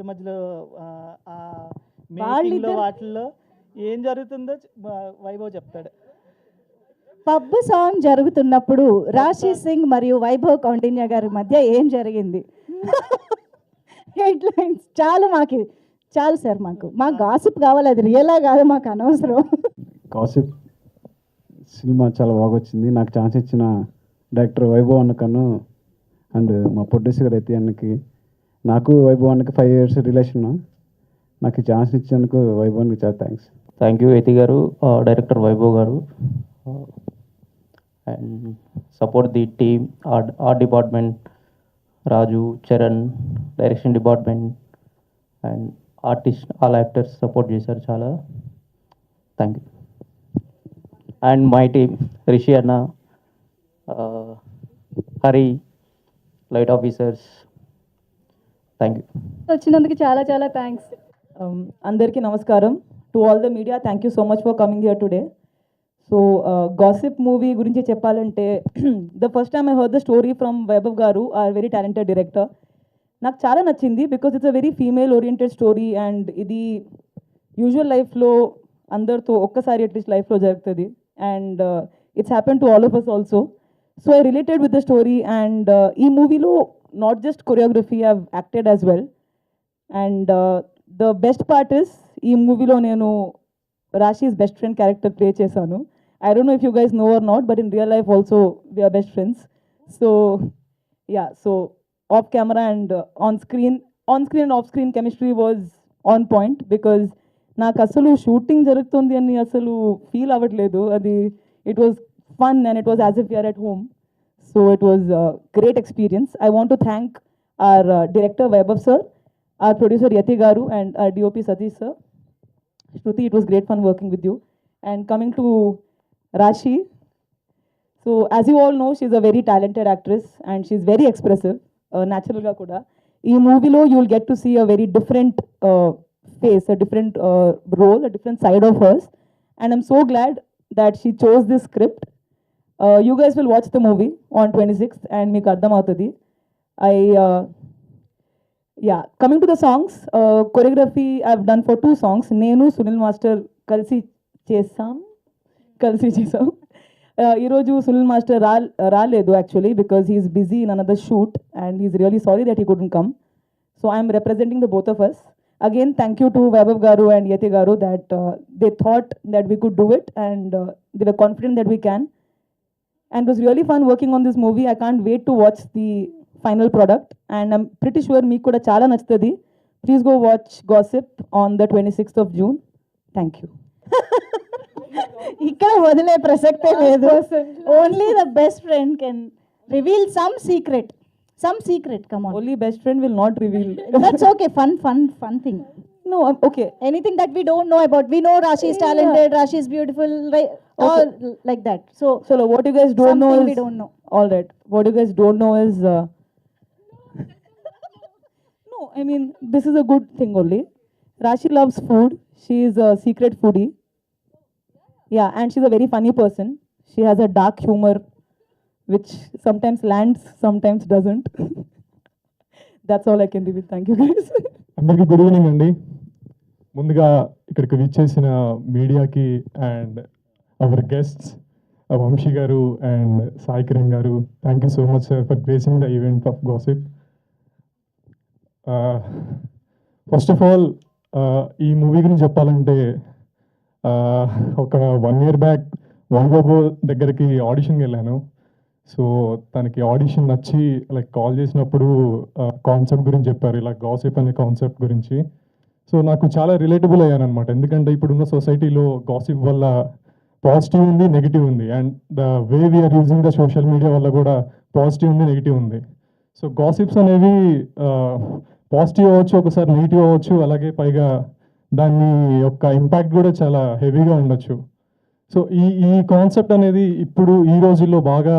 వాళ్ళిద్దరి మధ్యలో ఆ మేకింగ్లో వాళ్ళిద్దరు వాటిల్లో ఏం జరుగుతుందో వైభవ్ చెప్తాడు. పబ్ సాంగ్ జరుగుతున్నప్పుడు రాశి సింగ్ మరియు వైభవ్ కౌండిన్య గారి మధ్య ఏం జరిగింది? హెడ్లైన్స్ చాలు సార్, మాకు గాసిప్ కావాలి, అది రియలా కాదు మాకు అనవసరం. గాసిప్ సినిమా చాలా బాగా వచ్చింది. నాకు ఛాన్స్ ఇచ్చిన డైరెక్టర్ వైభవ్ అన్నకను అండ్ మా ప్రొడ్యూసర్ యతి అన్నకి, నాకు వైభవ్ అన్నకి 5 years రిలేషన్. నాకు ఈ ఛాన్స్ ఇచ్చినందుకు వైభవ్ అన్నకి చాలా థ్యాంక్స్. థ్యాంక్ యూ యతి గారు, director Vaibhav garu, and support the team, art department, Raju, Charan, direction department and artist, all actors support చేశారు చాలా. Thank you. And my team, Rishi అన్న, Hari, light officers, thank you. వచ్చినందుకు చాలా చాలా థ్యాంక్స్. అందరికీ నమస్కారం. To all the media, thank you so much for coming here today. So Gossip movie గురించి చెప్పాలంటే the first time I heard the story from Vaibhav garu, are very talented director. నాకు చాలా నచ్చింది because it's a very female oriented story and ఇది usual లైఫ్లో అందరితో ఒక్కసారి at least లైఫ్లో జరుగుతుంది and it's happen to all of us also. So I related with the story and ఈ మూవీలో not just choreography, I have acted as well. And the best part is ఈ మూవీలో నేను Raashi's best friend character play చేశాను. I don't know if you guys know or not, but in real life also we are best friends. So yeah, so off camera and on screen and off screen chemistry was on point because నాకు అసలు shooting జరుగుతుంది అని అసలు feel అవ్వట్లేదు. అది it was fun and it was as if we are at home. So it was a great experience. I want to thank our director Vaibhav sir, our producer Yati garu and our DOP Satish sir. Shruti, it was great fun working with you. And coming to Rashi, so as you all know, she's a very talented actress and she's very expressive, natural ga kuda. Ee movie lo you'll get to see a very different face, a different role, a different side of hers, and I'm so glad that she chose this script. You guys will watch the movie on 26th and meeku ardham avutadi. Yeah, coming to the songs, choreography I've done for 2 songs. Nenu Sunil Master kalsi చేసాం. ఈరోజు Sunil master రాలేదు actually because he's busy in another shoot and he's really sorry that he couldn't come. So I'm representing the both of us. Again thank you to Vaibhav garu and Yati garu that they thought that we could do it and they were confident that we can. And it was really fun working on this movie. I can't wait to watch the final product and I'm pretty sure మీకు కూడా చాలా నచ్చుతుంది. Please go watch gossip on the 26th of June. Thank you. ఇక్కడ వదిలే ప్రసక్తే లేదు. Only the best friend can reveal some secret. Come on. Only best friend will not reveal. That's okay. Fun thing. No, okay. Anything that we don't know about. We know Rashi is talented, Rashi is beautiful, right? All like that. So What you guys don't know is... we don't know. All right. What you guys don't know is... No, I mean, this is a good thing only. Rashi loves food. She is a secret foodie. Yeah, and she's a very funny person. She has a dark humor, which sometimes lands, sometimes doesn't. That's all I can reveal. Thank you guys. అందరికీ good evening అండి. ముందుగా ఇక్కడికి విచ్చేసిన మీడియాకి and hour guests Vamsi గారు and Sai Kiran గారు, thank you so much sir for gracing the event of gossip. First of all ఈ movie గురించి చెప్పాలంటే ఒక 1 year బ్యాక్ వైభవ్ దగ్గరికి ఆడిషన్కి వెళ్ళాను. సో తనకి ఆడిషన్ నచ్చి లైక్ కాల్ చేసినప్పుడు కాన్సెప్ట్ గురించి చెప్పారు, ఇలా గాసిప్ అనే కాన్సెప్ట్ గురించి. సో నాకు చాలా రిలేటబుల్ అయ్యాను అనమాట. ఎందుకంటే ఇప్పుడున్న సొసైటీలో గాసిప్ వల్ల పాజిటివ్ ఉంది, నెగిటివ్ ఉంది. And the way we're using the social media వల్ల కూడా పాజిటివ్ ఉంది, నెగిటివ్ ఉంది. సో గాసిప్స్ అనేవి పాజిటివ్ అవ్వచ్చు, ఒకసారి నెగిటివ్ అవ్వచ్చు, అలాగే పైగా దాని యొక్క ఇంపాక్ట్ కూడా చాలా హెవీగా ఉండొచ్చు. సో ఈ కాన్సెప్ట్ అనేది ఇప్పుడు ఈ రోజుల్లో బాగా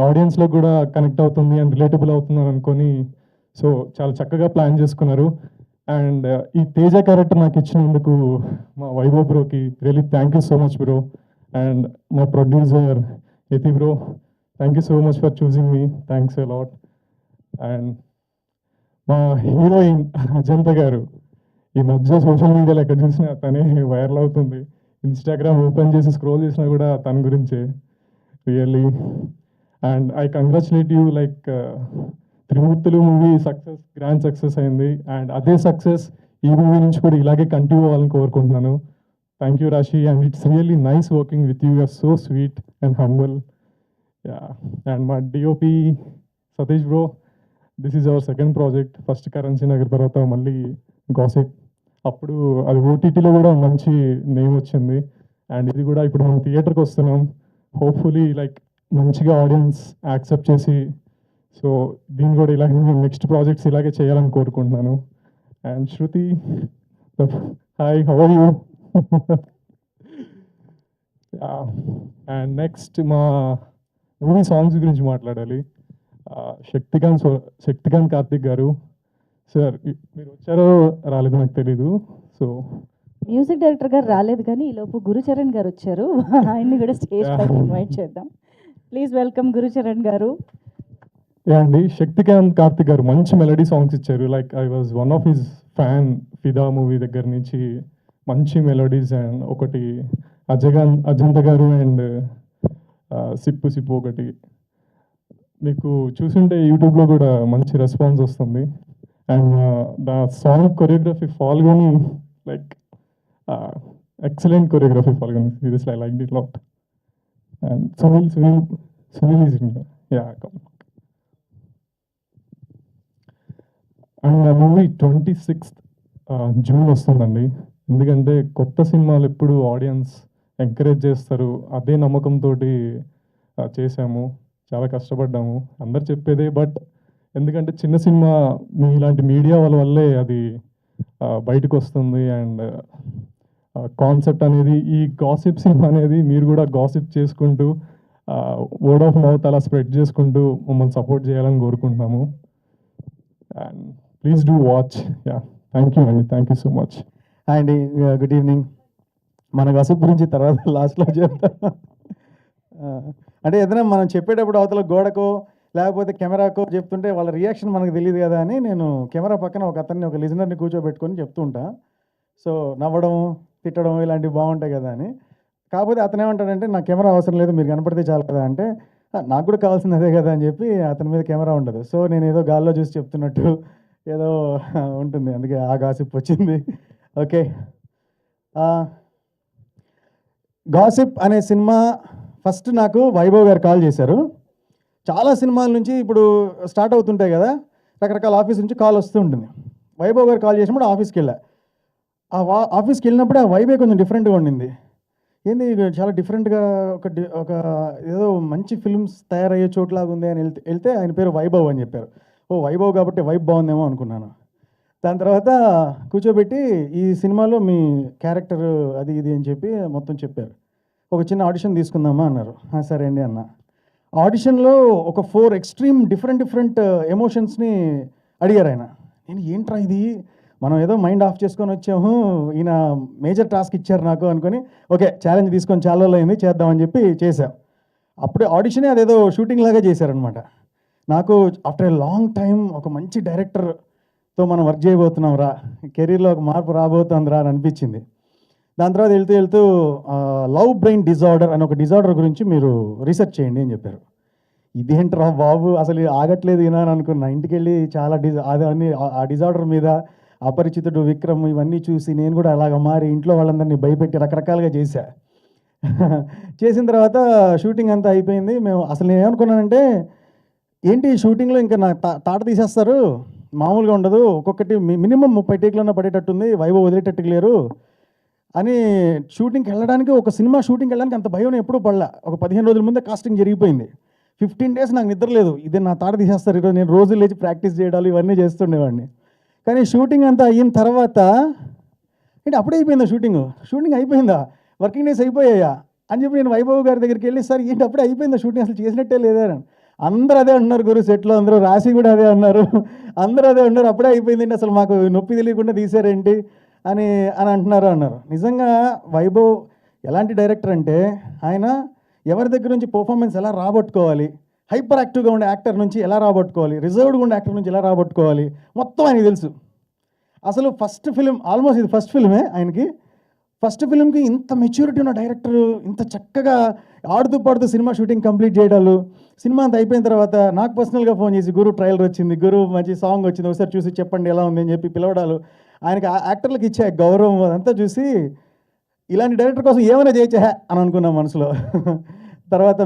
ఆడియన్స్లో కూడా కనెక్ట్ అవుతుంది అండ్ రిలేటబుల్ అవుతుంది అని అనుకొని సో చాలా చక్కగా ప్లాన్ చేసుకున్నారు. అండ్ ఈ తేజ క్యారెక్టర్ నాకు ఇచ్చినందుకు మా వైభవ్ బ్రోకి really thank you so much bro. And మా producer Yati bro, thank you so much for choosing me. Thanks a lot. And మా హీరోయిన్ అజంత గారు ఈ మధ్య సోషల్ మీడియాలో ఎక్కడ చూసినా తనే వైరల్ అవుతుంది. ఇన్స్టాగ్రామ్ ఓపెన్ చేసి స్క్రోల్ చేసినా కూడా తన గురించే. Really and I congratulate you, like Trimurthulu movie success, grand success అయింది. అండ్ అదే సక్సెస్ ఈ మూవీ నుంచి కూడా ఇలాగే కంటిన్యూ అవ్వాలని కోరుకుంటున్నాను. Thank you Rashi, and it's really nice working with you. You're so sweet and humble. Yeah, and మా DOP Satish bro, this is our second project. First Currency Nagar, తర్వాత మళ్ళీ గాసిప్. అప్పుడు అది ఓటీటీలో కూడా మంచి నేమ్ వచ్చింది. అండ్ ఇది కూడా ఇప్పుడు మనం థియేటర్కి వస్తున్నాం. హోప్ఫుల్లీ లైక్ మంచిగా ఆడియన్స్ యాక్సెప్ట్ చేసి, సో దీన్ని కూడా ఇలాగే నెక్స్ట్ ప్రాజెక్ట్స్ ఇలాగే చేయాలని కోరుకుంటున్నాను. And Shruti, hi, how are you? And next మా మూవీ సాంగ్స్ గురించి మాట్లాడాలి. శక్తికాంత్ కార్తిక్ గారు సార్, మీరు వచ్చారో రాలేదో నాకు తెలీదు. సో మ్యూజిక్ డైరెక్టర్ గారు రాలేదు, కానీ ఈలోపు గురుచరణ్ గారు వచ్చారు. ఆయన్ని కూడా స్టేజ్ పైకి ఇన్వైట్ చేద్దాం. ప్లీజ్ వెల్కమ్ గురుచరణ్ గారు. యా అండి, శక్తికాంత్ కార్తిక్ గారు మంచి మెలడీ సాంగ్స్ ఇచ్చారు. Like I was one of his fan. ఫిదా మూవీ దగ్గర నుంచి మంచి మెలడీస్. అండ్ ఒకటి అజంత గారు అండ్ సిప్పు సిప్పు ఒకటి మీకు చూసుంటే యూట్యూబ్లో కూడా మంచి రెస్పాన్స్ వస్తుంది. And the song choreography Phalguni, like excellent choreography Phalguni. Seriously I like it lot. And Sunil is in, yeah. And ఆ మూవీ 26th జూన్ వస్తుందండి. ఎందుకంటే కొత్త సినిమాలు ఎప్పుడు ఆడియన్స్ ఎంకరేజ్ చేస్తారు, అదే నమ్మకంతో చేసాము. చాలా కష్టపడ్డాము, అందరు చెప్పేదే. బట్ ఎందుకంటే చిన్న సినిమా మీ ఇలాంటి మీడియా వల్లే అది బయటకు వస్తుంది. అండ్ కాన్సెప్ట్ అనేది, ఈ గాసిప్ సినిమా అనేది మీరు కూడా గాసిప్ చేసుకుంటూ వర్డ్ ఆఫ్ మౌత్ అలా స్ప్రెడ్ చేసుకుంటూ మమ్మల్ని సపోర్ట్ చేయాలని కోరుకుంటున్నాము. And please do watch. Yeah, thank you అండి, thank you so much. Hi అండి, గుడ్ ఈవినింగ్. మన గసప్ గురించి తర్వాత లాస్ట్లో చెప్తా. అంటే ఏదైనా మనం చెప్పేటప్పుడు అవతల గోడకో లేకపోతే కెమెరాకో చెప్తుంటే వాళ్ళ రియాక్షన్ మనకు తెలియదు కదా అని నేను కెమెరా పక్కన ఒక అతన్ని, ఒక లిజనర్ని కూర్చోబెట్టుకొని చెప్తుంటా. సో నవ్వడం, తిట్టడం ఇలాంటివి బాగుంటాయి కదా అని. కాకపోతే అతను ఏమంటాడంటే, నాకు కెమెరా అవసరం లేదు, మీరు కనపడితే చాలు కదా అంటే, నాకు కూడా కావాల్సింది అదే కదా అని చెప్పి అతని మీద కెమెరా ఉండదు. సో నేను ఏదో గాల్లో చూసి చెప్తున్నట్టు ఏదో ఉంటుంది, అందుకే ఆ గాసిప్ వచ్చింది. ఓకే, గాసిప్ అనే సినిమా ఫస్ట్ నాకు వైభవ్ గారు కాల్ చేశారు. చాలా సినిమాల నుంచి ఇప్పుడు స్టార్ట్ అవుతుంటాయి కదా, రకరకాల ఆఫీస్ నుంచి కాల్ వస్తూ ఉంటుంది. వైభవ్ గారు కాల్ చేసినప్పుడు ఆఫీస్కి వెళ్ళా. ఆఫీస్కి వెళ్ళినప్పుడు ఆ వైబే కొంచెం డిఫరెంట్గా ఉండింది. ఏంది చాలా డిఫరెంట్గా ఒక ఏదో మంచి ఫిల్మ్స్ తయారయ్యే చోట్లాగా ఉంది అని వెళ్తే ఆయన పేరు వైభవ్ అని చెప్పారు. ఓ వైభవ్ కాబట్టి వైబ్ బాగుందేమో అనుకున్నాను. దాని తర్వాత కూర్చోబెట్టి ఈ సినిమాలో మీ క్యారెక్టర్ అది ఇది అని చెప్పి మొత్తం చెప్పారు. ఒక చిన్న ఆడిషన్ తీసుకుందామా అన్నారు. సరే అండి అన్న. ఆడిషన్లో ఒక 4 ఎక్స్ట్రీమ్ డిఫరెంట్ ఎమోషన్స్ని అడిగారు ఆయన. నేను ఏంట్రా ఇది, మనం ఏదో మైండ్ ఆఫ్ చేసుకొని వచ్చాము, ఈయన మేజర్ టాస్క్ ఇచ్చారు నాకు అనుకొని, ఓకే ఛాలెంజ్ తీసుకొని చాలా రోజులు అయింది చేద్దామని చెప్పి చేశాం. అప్పుడే ఆడిషనే అదేదో షూటింగ్ లాగా చేశారనమాట. నాకు ఆఫ్టర్ ఏ లాంగ్ టైం ఒక మంచి డైరెక్టర్తో మనం వర్క్ చేయబోతున్నాం రా, కెరీర్లో ఒక మార్పు రాబోతుంది రా అని అనిపించింది. దాని తర్వాత వెళ్తూ లవ్ బ్రెయిన్ డిజార్డర్ అని ఒక డిజార్డర్ గురించి మీరు రీసెర్చ్ చేయండి అని చెప్పారు. ఇదేంట్రా బాబు, అసలు ఆగట్లేదు ఈయన అని అనుకున్నా. ఇంటికి వెళ్ళి చాలా అన్నీ ఆ డిజార్డర్ మీద అపరిచితుడు, విక్రమ్ ఇవన్నీ చూసి నేను కూడా అలాగ మారి ఇంట్లో వాళ్ళందరినీ భయపెట్టి రకరకాలుగా చేసిన తర్వాత షూటింగ్ అంతా అయిపోయింది. మేము అసలు నేను ఏమనుకున్నానంటే, ఏంటి షూటింగ్లో ఇంకా నా తాట తీసేస్తారు, మామూలుగా ఉండదు, ఒక్కొక్కటి మినిమం 30 టేక్లన్నా పడేటట్టుంది, వైభవ్ వదిలేటట్టుకు లేరు అని. షూటింగ్కి వెళ్ళడానికి, ఒక సినిమా షూటింగ్కి వెళ్ళడానికి అంత భయం ఎప్పుడూ పడలే. ఒక 15 రోజుల ముందే కాస్టింగ్ జరిగిపోయింది. 15 days నాకు నిద్ర లేదు, ఇదే నా తాట తీసేస్తారు ఈరోజు. నేను రోజు లేచి ప్రాక్టీస్ చేయడాలు ఇవన్నీ చేస్తుండేవాడిని. కానీ షూటింగ్ అంతా అయిన తర్వాత ఏంటి అప్పుడే అయిపోయిందా షూటింగ్ అయిపోయిందా, వర్కింగ్ డేస్ అయిపోయాయా అని చెప్పి నేను వైభవ్ గారి దగ్గరికి వెళ్ళి, సార్ ఏంటి అప్పుడే అయిపోయిందా షూటింగ్, అసలు చేసినట్టే లేదా అని. అందరూ అదే అంటున్నారు గురు, సెట్లో అందరూ, రాసి కూడా అదే అన్నారు, అందరూ అదే అన్నారు, అప్పుడే అయిపోయిందండి, అసలు మాకు నొప్పి తెలియకుండా తీసారేంటి అని అన్నారు. నిజంగా వైభవ్ ఎలాంటి డైరెక్టర్ అంటే, ఆయన ఎవరి దగ్గర నుంచి పర్ఫార్మెన్స్ ఎలా రాబట్టుకోవాలి, హైపర్ యాక్టివ్గా ఉండే యాక్టర్ నుంచి ఎలా రాబట్టుకోవాలి, రిజర్వ్డ్గా ఉండే యాక్టర్ నుంచి ఎలా రాబట్టుకోవాలి మొత్తం ఆయనకి తెలుసు. అసలు ఫస్ట్ ఫిలిం, ఆల్మోస్ట్ ఇది ఫస్ట్ ఫిల్మే ఆయనకి. ఫస్ట్ ఫిలింకి ఇంత మెచ్యూరిటీ ఉన్న డైరెక్టర్ ఇంత చక్కగా ఆడుతూ పాడుతూ సినిమా షూటింగ్ కంప్లీట్ చేయడాలు. సినిమా అంతా అయిపోయిన తర్వాత నాకు పర్సనల్గా ఫోన్ చేసి, గురు ట్రైలర్ వచ్చింది, గురు మంచి సాంగ్ వచ్చింది, ఒకసారి చూసి చెప్పండి ఎలా ఉంది అని చెప్పి పిలవడాలు, ఆయనకి యాక్టర్లకు ఇచ్చే గౌరవం అదంతా చూసి ఇలాంటి డైరెక్టర్ కోసం ఏమైనా చేయొచ్చా అని అనుకున్నాం మనసులో. తర్వాత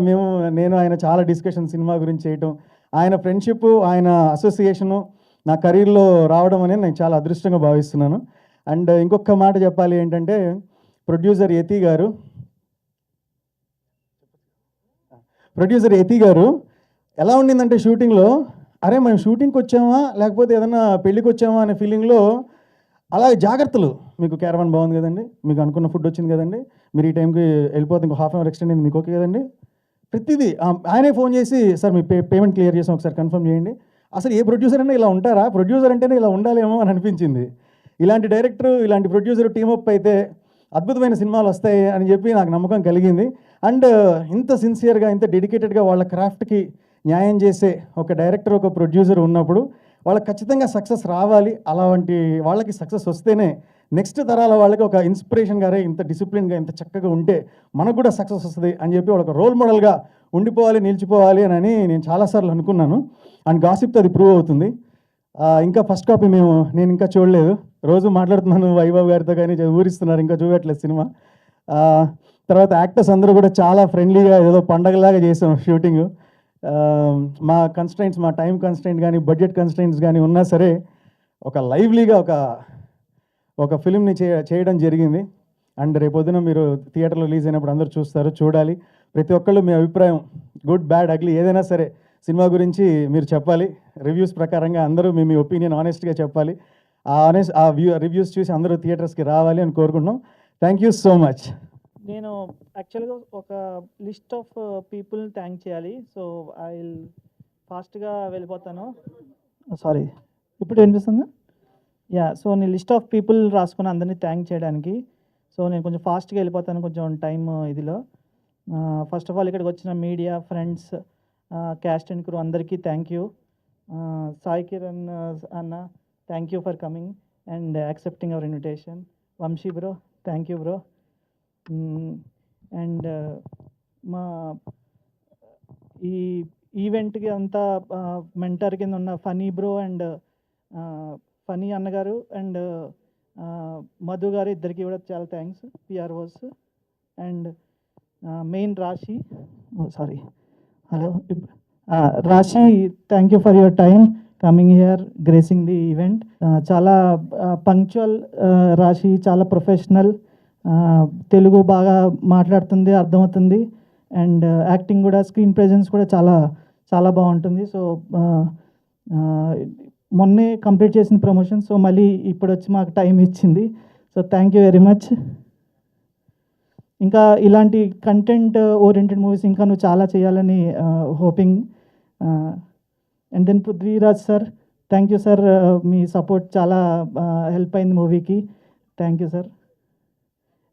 నేను ఆయన చాలా డిస్కషన్ సినిమా గురించి చేయటం, ఆయన ఫ్రెండ్షిప్, ఆయన అసోసియేషను నా కెరీర్లో రావడం అనేది నేను చాలా అదృష్టంగా భావిస్తున్నాను. అండ్ ఇంకొక మాట చెప్పాలి ఏంటంటే, ప్రొడ్యూసర్ యతి గారు ఎలా ఉండిందంటే షూటింగ్లో, అరే మేము షూటింగ్కి వచ్చామా లేకపోతే ఏదైనా పెళ్ళికి వచ్చామా అనే ఫీలింగ్లో అలాగే జాగ్రత్తలు. మీకు క్యారవాన్ బాగుంది కదండి, మీకు అనుకున్న ఫుడ్ వచ్చింది కదండి, మీరు ఈ టైంకి వెళ్ళిపోతే ఇంకో హాఫ్ అవర్ ఎక్స్టెండ్ అయింది, మీకు ఓకే కదండి, ప్రతిదీ ఆయనే ఫోన్ చేసి, సార్ మీ పేమెంట్ క్లియర్ చేసాం ఒకసారి కన్ఫర్మ్ చేయండి. అసలు ఏ ప్రొడ్యూసర్ అయినా ఇలా ఉంటారా? ప్రొడ్యూసర్ అంటేనే ఇలా ఉండాలేమో అని అనిపించింది. ఇలాంటి డైరెక్టర్, ఇలాంటి ప్రొడ్యూసర్ టీమప్ అయితే అద్భుతమైన సినిమాలు వస్తాయి అని చెప్పి నాకు నమ్మకం కలిగింది. అండ్ ఇంత సిన్సియర్గా, ఇంత డెడికేటెడ్గా వాళ్ళ క్రాఫ్ట్కి న్యాయం చేసే ఒక డైరెక్టర్, ఒక ప్రొడ్యూసర్ ఉన్నప్పుడు వాళ్ళకి ఖచ్చితంగా సక్సెస్ రావాలి. అలాంటి వాళ్ళకి సక్సెస్ వస్తేనే నెక్స్ట్ తరాల వాళ్ళకి ఒక ఇన్స్పిరేషన్ గారే, ఇంత డిసిప్లిన్గా, ఇంత చక్కగా ఉంటే మనకు కూడా సక్సెస్ వస్తుంది అని చెప్పి వాళ్ళకి రోల్ మోడల్గా ఉండిపోవాలి, నిలిచిపోవాలి అని నేను చాలాసార్లు అనుకున్నాను. అండ్ గాసిప్తో అది ప్రూవ్ అవుతుంది. ఇంకా ఫస్ట్ కాపీ నేను ఇంకా చూడలేదు. రోజు మాట్లాడుతున్నాను వైభవ్ గారితో, కానీ ఊరిస్తున్నారు, ఇంకా చూడట్లేదు సినిమా. తర్వాత యాక్టర్స్ అందరూ కూడా చాలా ఫ్రెండ్లీగా ఏదో పండగలాగా చేసాం షూటింగ్. మా కన్స్ట్రైంట్స్, మా టైం కన్స్ట్రైంట్ కానీ బడ్జెట్ కన్స్ట్రైంట్స్ కానీ ఉన్నా సరే ఒక లైవ్లీగా ఒక ఫిలింని చేయడం జరిగింది. అండ్ రేపొద్దున మీరు థియేటర్లో రిలీజ్ అయినప్పుడు అందరూ చూడాలి. ప్రతి ఒక్కళ్ళు మీ అభిప్రాయం, గుడ్ బ్యాడ్ అగ్లీ ఏదైనా సరే సినిమా గురించి మీరు చెప్పాలి. రివ్యూస్ ప్రకారంగా అందరూ మీ ఒపీనియన్ ఆనెస్ట్గా చెప్పాలి. ఆ రివ్యూస్ చూసి అందరూ థియేటర్స్కి రావాలి అని కోరుకుంటున్నాం. Thank you so much. నేను యాక్చువల్గా ఒక లిస్ట్ ఆఫ్ పీపుల్ థ్యాంక్ చేయాలి. సో ఐ ఫాస్ట్గా వెళ్ళిపోతాను. సారీ, ఇప్పుడు వినిపిస్తుందా? సో నేను లిస్ట్ ఆఫ్ పీపుల్ రాసుకుని అందరినీ థ్యాంక్ చేయడానికి. సో నేను కొంచెం ఫాస్ట్గా వెళ్ళిపోతాను, కొంచెం టైం ఇదిలో. ఫస్ట్ ఆఫ్ ఆల్ ఇక్కడికి వచ్చిన media friends, cast and crew అందరికీ థ్యాంక్ యూ. సాయి కిరణ్ అన్న, thank you for coming and accepting our invitation. Vamsi bro, thank you bro. And మా ఈ ఈవెంట్కి అంతా మెంటర్ కింద ఉన్న ఫనీ బ్రో అండ్ ఫనీ అన్నగారు అండ్ మధు గారు, ఇద్దరికి కూడా చాలా థ్యాంక్స్, పిఆర్ఓస్. అండ్ మెయిన్ రాశి, రాశి, thank you for your time coming here, gracing the event. చాలా పంక్చువల్ రాశి, చాలా ప్రొఫెషనల్, తెలుగు బాగా మాట్లాడుతుంది, అర్థమవుతుంది. అండ్ యాక్టింగ్ కూడా, స్క్రీన్ ప్రెజెన్స్ కూడా చాలా చాలా బాగుంటుంది. సో మొన్నే కంప్లీట్ చేసిన ప్రమోషన్, సో మళ్ళీ ఇప్పుడు వచ్చి మాకు టైం ఇచ్చింది. So thank you very much. ఇంకా ఇలాంటి కంటెంట్ ఓరియంటెడ్ మూవీస్ ఇంకా నువ్వు చాలా చేయాలని hoping. And then Prithviraj sir, thank you sir, మీ సపోర్ట్ చాలా హెల్ప్ అయింది మూవీకి, thank you sir.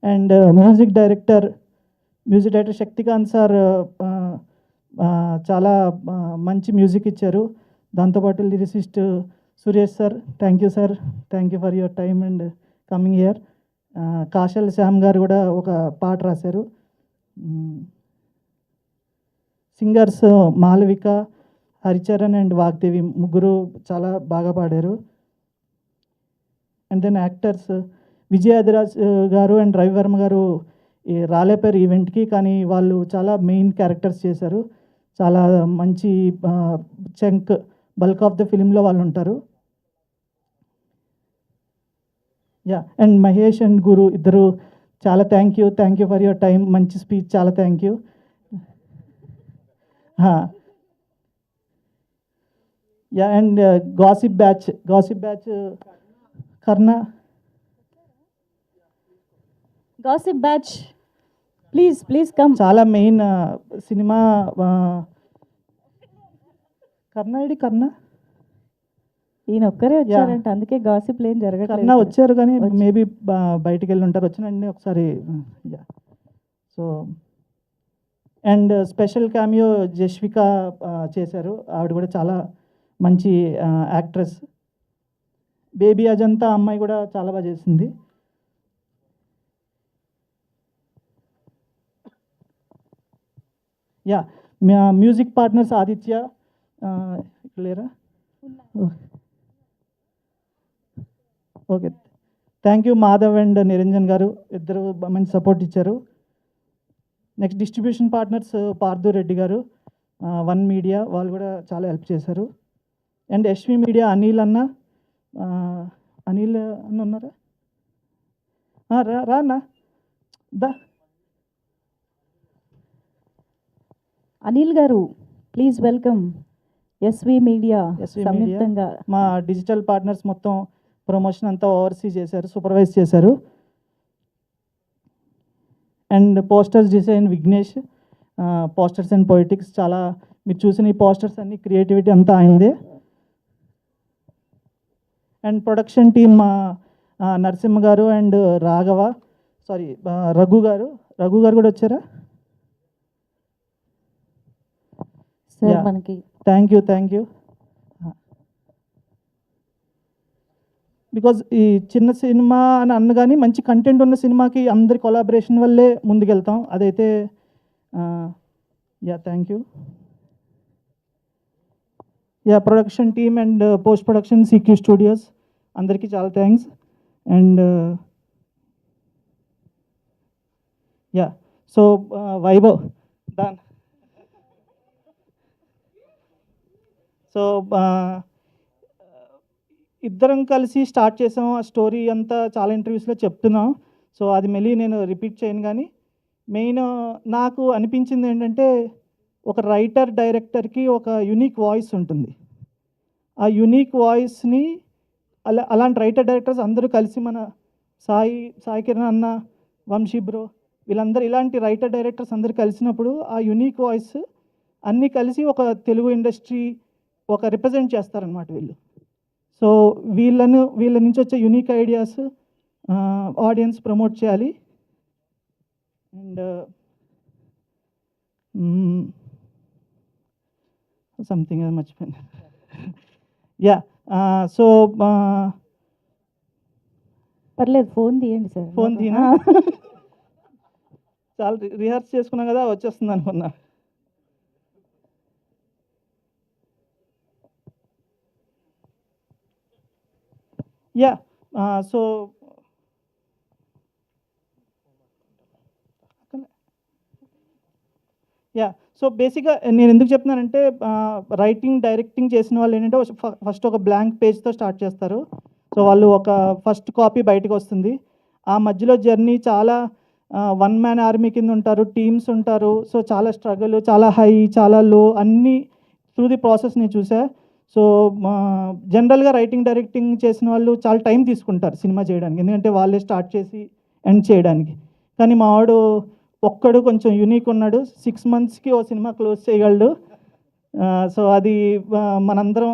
And music director Shakthikanth sir చాలా మంచి మ్యూజిక్ ఇచ్చారు. దాంతోపాటు lyricist Suresh sir, thank you sir, thank you for your time and coming here. Kasarla Shyam garu కూడా ఒక పాట రాశారు. సింగర్స్ మాలవిక, హరిచరణ్ అండ్ వాగ్దేవి, ముగ్గురు చాలా బాగా పాడారు. అండ్ దెన్ యాక్టర్స్ విజయాదిరాజ్ గారు అండ్ రవివర్మ గారు రాలేపారు ఈవెంట్కి, కానీ వాళ్ళు చాలా మెయిన్ క్యారెక్టర్స్ చేశారు. చాలా మంచి చంక్, బల్క్ ఆఫ్ ద ఫిలింలో వాళ్ళు ఉంటారు. అండ్ మహేష్ అండ్ గురు ఇద్దరు చాలా thank you for your time, మంచి స్పీచ్, చాలా thank you. And gossip batch Karna, gossip batch, please come. చాలా మెయిన్ సినిమా. కర్ణ ఈయన ఒక్కరే వచ్చారంట, అందుకే గాసిప్లు ఏం కర్ణ జరగట్లేదు. వచ్చారు, కానీ మేబీ బయటికి వెళ్ళి ఉంటారు, వచ్చినండి ఒకసారి. So and special cameo Jasvika చేశారు. ఆవిడ కూడా చాలా మంచి యాక్ట్రెస్. బేబీ అజంతా అమ్మాయి కూడా చాలా బాగా చేసింది. యా, మ్యూజిక్ పార్ట్నర్స్ ఆదిత్య లేరా? Okay, thank you Madhav and Niranjan గారు, ఇద్దరు మంచి సపోర్ట్ ఇచ్చారు. Next distribution partners Partha Reddy గారు, వన్ మీడియా, వాళ్ళు కూడా చాలా హెల్ప్ చేశారు. అండ్ ఎస్వి మీడియా అనిల్ అన్న, అనిల్ అన్న ఉన్నారా? రా అన్న, దా. అనిల్ గారు ప్లీజ్ వెల్కమ్. ఎస్వి మీడియా సంయుక్తంగా మా డిజిటల్ పార్ట్నర్స్ మొత్తం ప్రమోషన్ అంతా ఓవర్సీ చేశారు, సూపర్వైజ్ చేశారు. And posters design Vignesh, posters and poetics, చాలా మీరు చూసిన ఈ పోస్టర్స్ అన్ని క్రియేటివిటీ అంతా అయిందే. అండ్ ప్రొడక్షన్ టీమ్ నరసింహ గారు అండ్ రాఘవ, సారీ రఘు గారు కూడా వచ్చారా? సార్ మనకి థ్యాంక్ యూ. బికాజ్ ఈ చిన్న సినిమా అని అన్నగాని మంచి కంటెంట్ ఉన్న సినిమాకి అందరి కొలాబరేషన్ వల్లే ముందుకెళ్తాం, అదైతే thank you. Production team and post production CQ studios అందరికీ చాలా thanks. And so Vaibhav than, so ఇద్దరం కలిసి స్టార్ట్ చేసాం. ఆ స్టోరీ అంతా చాలా ఇంటర్వ్యూస్లో చెప్తున్నాం, సో అది మళ్ళీ నేను రిపీట్ చేయను. కానీ మెయిన్ నాకు అనిపించింది ఏంటంటే, ఒక రైటర్ డైరెక్టర్కి ఒక యూనిక్ వాయిస్ ఉంటుంది. ఆ యూనిక్ వాయిస్ని అలాంటి రైటర్ డైరెక్టర్స్ అందరూ కలిసి, మన సాయి కిరణ్ అన్న, వంశీ బ్రో, వీళ్ళందరూ ఇలాంటి రైటర్ డైరెక్టర్స్ అందరూ కలిసినప్పుడు ఆ యూనిక్ వాయిస్ అన్నీ కలిసి ఒక తెలుగు ఇండస్ట్రీ ఒక రిప్రజెంట్ చేస్తారనమాట వీళ్ళు. సో వీళ్ళ నుంచి వచ్చే యూనిక్ ఐడియాస్ ఆడియన్స్ ప్రమోట్ చేయాలి. అండ్ సంథింగ్ అది మర్చిపోయాను. సో పర్లేదు, ఫోన్ తీయండి సార్. ఫోన్ తీనా? చాలా రిహార్స్ చేసుకున్నాం కదా, వచ్చేస్తుంది అనుకున్నా. సో సో బేసిక్గా నేను ఎందుకు చెప్తున్నానంటే, రైటింగ్ డైరెక్టింగ్ చేసిన వాళ్ళు ఏంటంటే ఫస్ట్ ఒక బ్లాంక్ పేజ్తో స్టార్ట్ చేస్తారు. సో వాళ్ళు ఒక ఫస్ట్ కాపీ బయటకు వస్తుంది. ఆ మధ్యలో జర్నీ చాలా వన్ మ్యాన్ ఆర్మీ కింద ఉంటారు, టీమ్స్ ఉంటారు. సో చాలా స్ట్రగుల్, చాలా హై, చాలా లో, అన్నీ త్రూ ది ప్రాసెస్ నేను చూసా. సో జనరల్గా రైటింగ్ డైరెక్టింగ్ చేసిన వాళ్ళు చాలా టైం తీసుకుంటారు సినిమా చేయడానికి, ఎందుకంటే వాళ్ళే స్టార్ట్ చేసి ఎండ్ చేయడానికి. కానీ మా వాడు ఒక్కడు కొంచెం యూనిక్ ఉన్నాడు, 6 monthsకి ఓ సినిమా క్లోజ్ చేయగలడు. సో అది మనందరం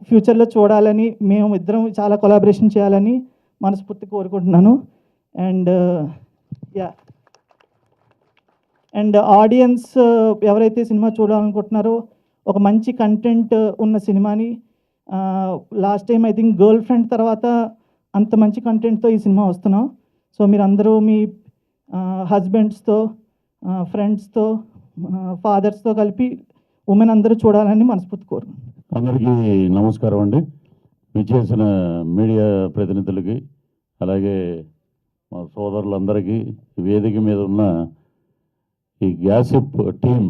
ఫ్యూచర్లో చూడాలని, మేము ఇద్దరం చాలా కొలాబరేషన్ చేయాలని మనస్ఫూర్తి కోరుకుంటున్నాను. అండ్ ఆడియన్స్ ఎవరైతే సినిమా చూడాలనుకుంటున్నారో, ఒక మంచి కంటెంట్ ఉన్న సినిమాని, last time I think girl friend తర్వాత అంత మంచి కంటెంట్తో ఈ సినిమా వస్తున్నాం. సో మీరు అందరూ మీ హస్బెండ్స్తో, ఫ్రెండ్స్తో, ఫాదర్స్తో కలిపి ఉమెన్ అందరూ చూడాలని మనస్ఫూర్తి కోరుకుంటున్నాను. అందరికీ నమస్కారం అండి. విచ్చేసిన మీడియా ప్రతినిధులకి, అలాగే మా సోదరులందరికీ, వేదిక మీద ఉన్న ఈ గ్యాసిప్ టీం.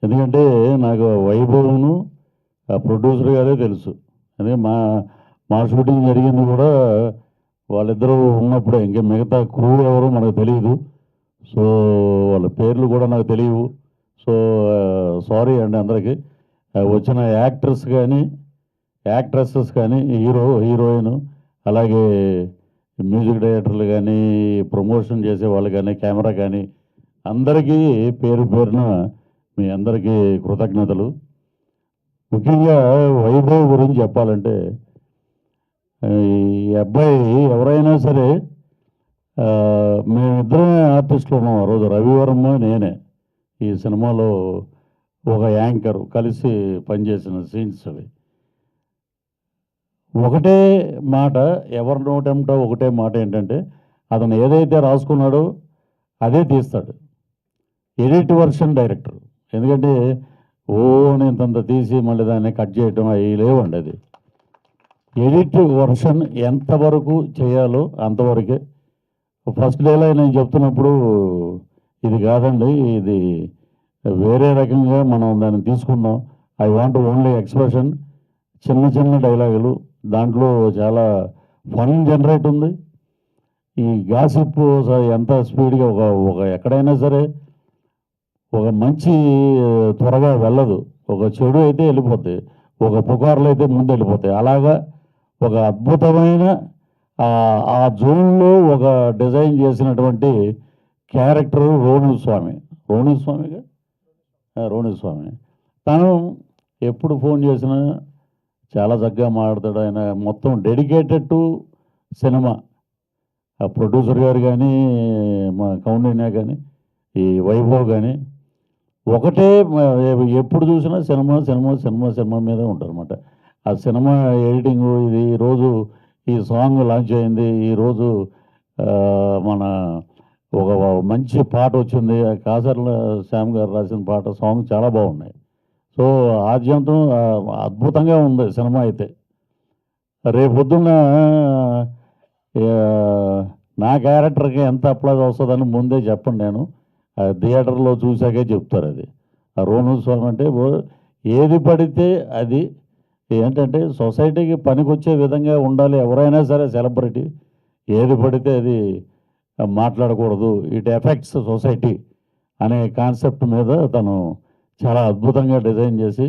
ఎందుకంటే నాకు వైభవ్ను ఆ ప్రొడ్యూసర్ గారే తెలుసు. అదే మా షూటింగ్ జరిగింది కూడా వాళ్ళిద్దరూ ఉన్నప్పుడే, ఇంకా మిగతా క్రూ ఎవరో మనకు తెలియదు. సో వాళ్ళ పేర్లు కూడా నాకు తెలియవు. సో సారీ అండి అందరికీ. వచ్చిన యాక్టర్స్ కానీ, యాక్ట్రెసెస్ కానీ, హీరోయిన్, అలాగే మ్యూజిక్ డైరెక్టర్లు కానీ, ప్రమోషన్ చేసే వాళ్ళు కానీ, కెమెరా కానీ, అందరికీ పేరు పేరున మీ అందరికీ కృతజ్ఞతలు. ముఖ్యంగా వైభవ్ గురించి చెప్పాలంటే, ఈ అబ్బాయి ఎవరైనా సరే, మేమిద్దరమే ఆర్టిస్టులు ఉన్నాం. ఆ రోజు రవివర్మ నేనే. ఈ సినిమాలో ఒక యాంకర్ కలిసి పనిచేసిన సీన్స్ అవి. ఒకటే మాట, ఎవరి నోటెంట ఒకటే మాట ఏంటంటే, అతను ఏదైతే రాసుకున్నాడో అదే తీస్తాడు. Edit version director. ఎందుకంటే ఇంతంత తీసి మళ్ళీ దాన్ని కట్ చేయటం అవి లేవండి. అది ఎడిట్ వర్షన్ ఎంతవరకు చేయాలో అంతవరకే. ఫస్ట్ డేలో నేను చెప్తున్నప్పుడు ఇది కాదండి, ఇది వేరే రకంగా మనం దాన్ని తీసుకుందాం, ఐ వాంట్ ఓన్లీ ఎక్స్ప్రెషన్, చిన్న చిన్న డైలాగులు, దాంట్లో చాలా ఫన్ జనరేట్ ఉంది. ఈ గాసిప్ ఎంత స్పీడ్గా ఒక ఎక్కడైనా సరే ఒక మంచి త్వరగా వెళ్ళదు, ఒక చెడు అయితే వెళ్ళిపోతాయి, ఒక పుకార్లు అయితే ముందు వెళ్ళిపోతాయి. అలాగా ఒక అద్భుతమైన ఆ జోన్లో ఒక డిజైన్ చేసినటువంటి క్యారెక్టర్ రోణి స్వామి. తను ఎప్పుడు ఫోన్ చేసినా చాలా చక్కగా మాట్లాడతాడు. ఆయన మొత్తం డెడికేటెడ్ టు సినిమా. ఆ ప్రొడ్యూసర్ గారు కానీ, మా కౌండిన్య కానీ, ఈ వైభవ్ కానీ ఒకటే ఎప్పుడు చూసినా సినిమా మీదే ఉంటారన్నమాట. ఆ సినిమా ఎడిటింగు, ఇది ఈరోజు ఈ సాంగ్ లాంచ్ అయింది, ఈరోజు మన ఒక మంచి పాట వచ్చింది, కాసర్ల శ్యామ్ గారు రాసిన పాట, సాంగ్ చాలా బాగున్నాయి. సో ఆద్యంతం అద్భుతంగా ఉంది సినిమా అయితే. రేపొద్దున్న నా క్యారెక్టర్కి ఎంత అప్లాజ్ వస్తుందని ముందే చెప్పండి, నేను థియేటర్లో చూశాకే చెప్తారు. అది ఆ రోణు స్వామి అంటే ఏది పడితే అది ఏంటంటే సొసైటీకి పనికొచ్చే విధంగా ఉండాలి. ఎవరైనా సరే సెలబ్రిటీ ఏది పడితే అది మాట్లాడకూడదు, ఇట్ ఎఫెక్ట్స్ సొసైటీ అనే కాన్సెప్ట్ మీద తను చాలా అద్భుతంగా డిజైన్ చేసి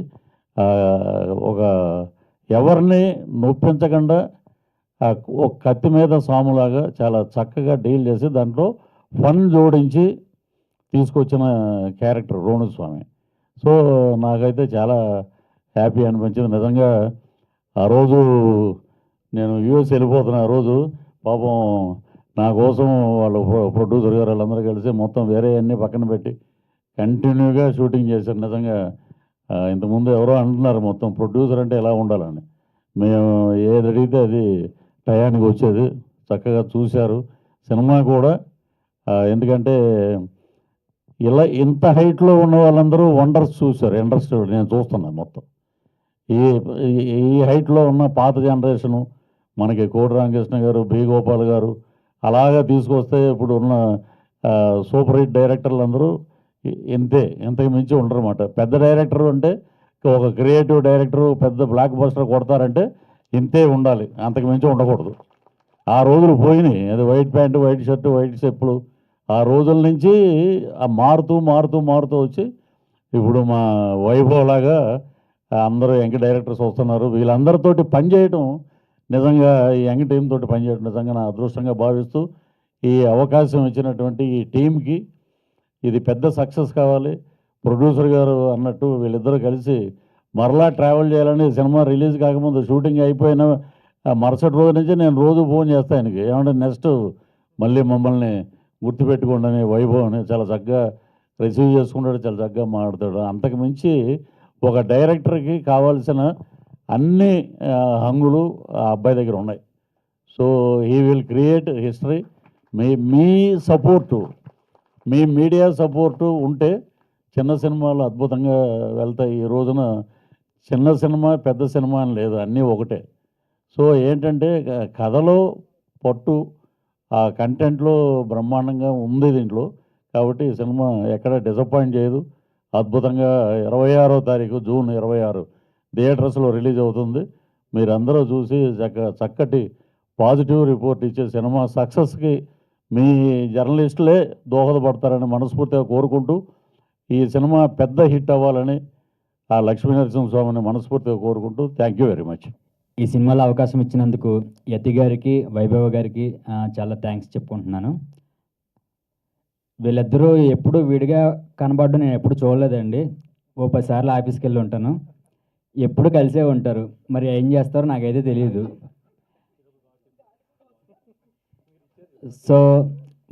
ఒక ఎవరిని నొప్పించకుండా ఒక కత్తి మీద సాములాగా చాలా చక్కగా డీల్ చేసి దాంట్లో ఫన్ జోడించి తీసుకొచ్చిన క్యారెక్టర్ రోణు స్వామి. సో నాకైతే చాలా హ్యాపీ అనిపించింది నిజంగా. ఆ రోజు నేను యూఎస్ వెళ్ళిపోతున్నా, ఆ రోజు పాపం నా కోసం వాళ్ళు ప్రొడ్యూసర్ గారు వాళ్ళందరూ కలిసి మొత్తం వేరే అన్నీ పక్కన పెట్టి కంటిన్యూగా షూటింగ్ చేశారు. నిజంగా ఇంతకుముందు ఎవరో అంటున్నారు మొత్తం ప్రొడ్యూసర్ అంటే ఎలా ఉండాలని. మేము ఏది అడిగితే అది టయానికి వచ్చేది, చక్కగా చూశారు సినిమా కూడా. ఎందుకంటే ఇంత హైట్లో ఉన్న వాళ్ళందరూ వండర్స్ చూశారు, ఇండస్ట్రీ నేను చూస్తున్నాను మొత్తం. ఈ హైట్లో ఉన్న పాత జనరేషను మనకి కోడి రామకృష్ణ గారు, బి గోపాల్ గారు అలాగా తీసుకొస్తే ఇప్పుడు ఉన్న సూపర్ హిట్ డైరెక్టర్లు అందరూ ఇంతకు మించి ఉండరు అన్నమాట. పెద్ద డైరెక్టర్ అంటే ఒక క్రియేటివ్ డైరెక్టరు పెద్ద బ్లాక్ బస్టర్ కొడతారంటే ఇంతే ఉండాలి, అంతకు మించి ఉండకూడదు. ఆ రోజులు పోయినాయి. అది white pant, white shirt, white చెప్పులు, ఆ రోజుల నుంచి మారుతూ వచ్చి ఇప్పుడు మా వైభవ్ లాగా అందరూ యంగ్ డైరెక్టర్స్ వస్తున్నారు. వీళ్ళందరితోటి పనిచేయటం నిజంగా, ఈ యంగ్ టీం తోటి పనిచేయడం నిజంగా నా అదృష్టంగా భావిస్తూ, ఈ అవకాశం ఇచ్చినటువంటి ఈ టీంకి ఇది పెద్ద సక్సెస్ కావాలి. ప్రొడ్యూసర్ గారు అన్నట్టు వీళ్ళిద్దరూ కలిసి మరలా ట్రావెల్ చేయాలని, సినిమా రిలీజ్ కాకముందు షూటింగ్ అయిపోయిన మరుసటి రోజు నుంచి నేను రోజు ఫోన్ చేస్తాను ఆయనకి, ఏమంటే నెక్స్ట్ మళ్ళీ మమ్మల్ని గుర్తుపెట్టుకోండి అని. వైభవ్ని చాలా చక్కగా రిసీవ్ చేసుకుంటాడు, చాలా చక్కగా మాట్లాడతాడు. అంతకు మించి ఒక డైరెక్టర్కి కావాల్సిన అన్ని హంగులు ఆ అబ్బాయి దగ్గర ఉన్నాయి. So he will create history. Me support, me media support ఉంటే చిన్న సినిమాలు అద్భుతంగా వెళ్తాయి. ఈ రోజున చిన్న సినిమా పెద్ద సినిమా అని లేదు, అన్నీ ఒకటే. సో ఏంటంటే కథలో పట్టు, ఆ కంటెంట్లో బ్రహ్మాండంగా ఉంది దీంట్లో. కాబట్టి ఈ సినిమా ఎక్కడ డిసప్పాయింట్ చేయదు. అద్భుతంగా 26వ తారీఖు జూన్ 26 థియేటర్స్లో రిలీజ్ అవుతుంది. మీరందరూ చూసి చక్కటి పాజిటివ్ రిపోర్ట్ ఇచ్చే సినిమా సక్సెస్కి మీ జర్నలిస్టులే దోహదపడతారని మనస్ఫూర్తిగా కోరుకుంటూ, ఈ సినిమా పెద్ద హిట్ అవ్వాలని ఆ లక్ష్మీనరసింహస్వామిని మనస్ఫూర్తిగా కోరుకుంటూ థ్యాంక్ యూ వెరీ మచ్. ఈ సినిమాలో అవకాశం ఇచ్చినందుకు యతి గారికి, వైభవ్ గారికి చాలా థ్యాంక్స్ చెప్పుకుంటున్నాను. వీళ్ళిద్దరూ ఎప్పుడు విడిగా కనబడడం నేను ఎప్పుడు చూడలేదండి. ఓ 10 సార్లు ఆఫీస్కి వెళ్ళి ఉంటాను, ఎప్పుడు కలిసే ఉంటారు. మరి ఏం చేస్తారో నాకైతే తెలియదు. సో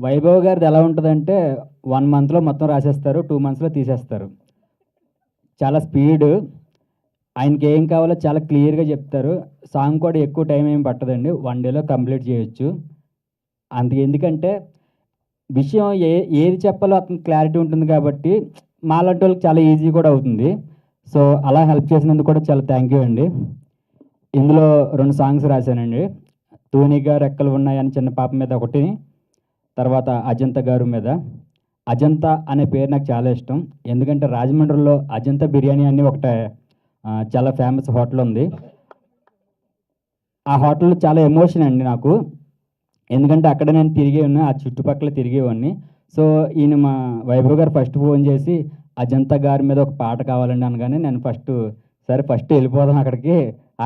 వైభవ్ గారిది ఎలా ఉంటుందంటే 1 మంత్లో మొత్తం రాసేస్తారు, 2 మంత్స్లో తీసేస్తారు. చాలా స్పీడ్, ఆయనకి ఏం కావాలో చాలా క్లియర్గా చెప్తారు. సాంగ్ కూడా ఎక్కువ టైం ఏం పట్టదండి, 1 డేలో కంప్లీట్ చేయొచ్చు. ఎందుకంటే విషయం ఏది చెప్పాలో అతనికి క్లారిటీ ఉంటుంది కాబట్టి మాలాంటి వాళ్ళకి చాలా ఈజీ కూడా అవుతుంది. సో అలా హెల్ప్ చేసినందుకు కూడా చాలా థ్యాంక్ యూ అండి. ఇందులో 2 సాంగ్స్ రాశానండి. తూనిగా రెక్కలు ఉన్నాయని చిన్న పాప మీద ఒకటి, తర్వాత అజంతా గారు మీద. అజంతా అనే పేరు నాకు చాలా ఇష్టం, ఎందుకంటే రాజమండ్రిలో అజంతా బిర్యానీ అని ఒకటే చాలా ఫేమస్ హోటల్ ఉంది. ఆ హోటల్ చాలా ఎమోషన్ అండి నాకు, ఎందుకంటే అక్కడ నేను తిరిగి ఉన్నా, ఆ చుట్టుపక్కల తిరిగేవాడిని. సో ఈయన మా వైభవ్ గారు ఫస్ట్ ఫోన్ చేసి అజంతా గారి మీద ఒక పాట కావాలండి అనగానే నేను ఫస్ట్ వెళ్ళిపోదాం అక్కడికి,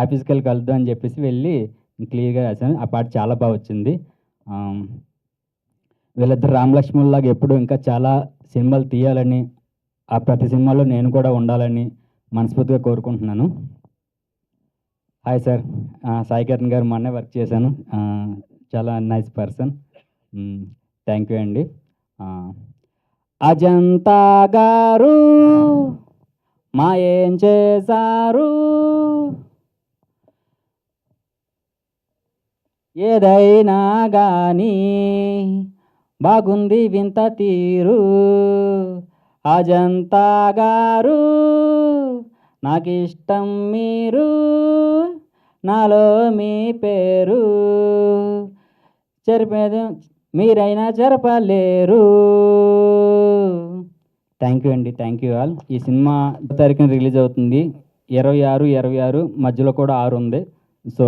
ఆఫీస్కి వెళ్ళి కలుద్దాం అని చెప్పేసి వెళ్ళి క్లియర్గా రాశాను. ఆ పాట చాలా బాగా వచ్చింది. వీళ్ళిద్దరు రామలక్ష్మణులాగా ఎప్పుడు ఇంకా చాలా సినిమాలు తీయాలని, ఆ ప్రతి సినిమాలో నేను కూడా ఉండాలని మనస్ఫూర్తిగా కోరుకుంటున్నాను. హాయ్ సార్, సాయి కిరణ్ గారు మొన్నే వర్క్ చేశాను, చాలా నైస్ పర్సన్, థ్యాంక్ యూ అండి. అజంతా గారు మా ఏం చేశారు, ఏదైనా కానీ బాగుంది వింత తీరు. అజంతా గారు నాకు ఇష్టం మీరు, నాలో మీ పేరు చెరిపేది మీరైనా చెరపలేరు. థ్యాంక్ యూ అండి, థ్యాంక్ యూ ఆల్. ఈ సినిమా 10 తారీఖున రిలీజ్ అవుతుంది. 26 మధ్యలో కూడా 6 ఉంది. సో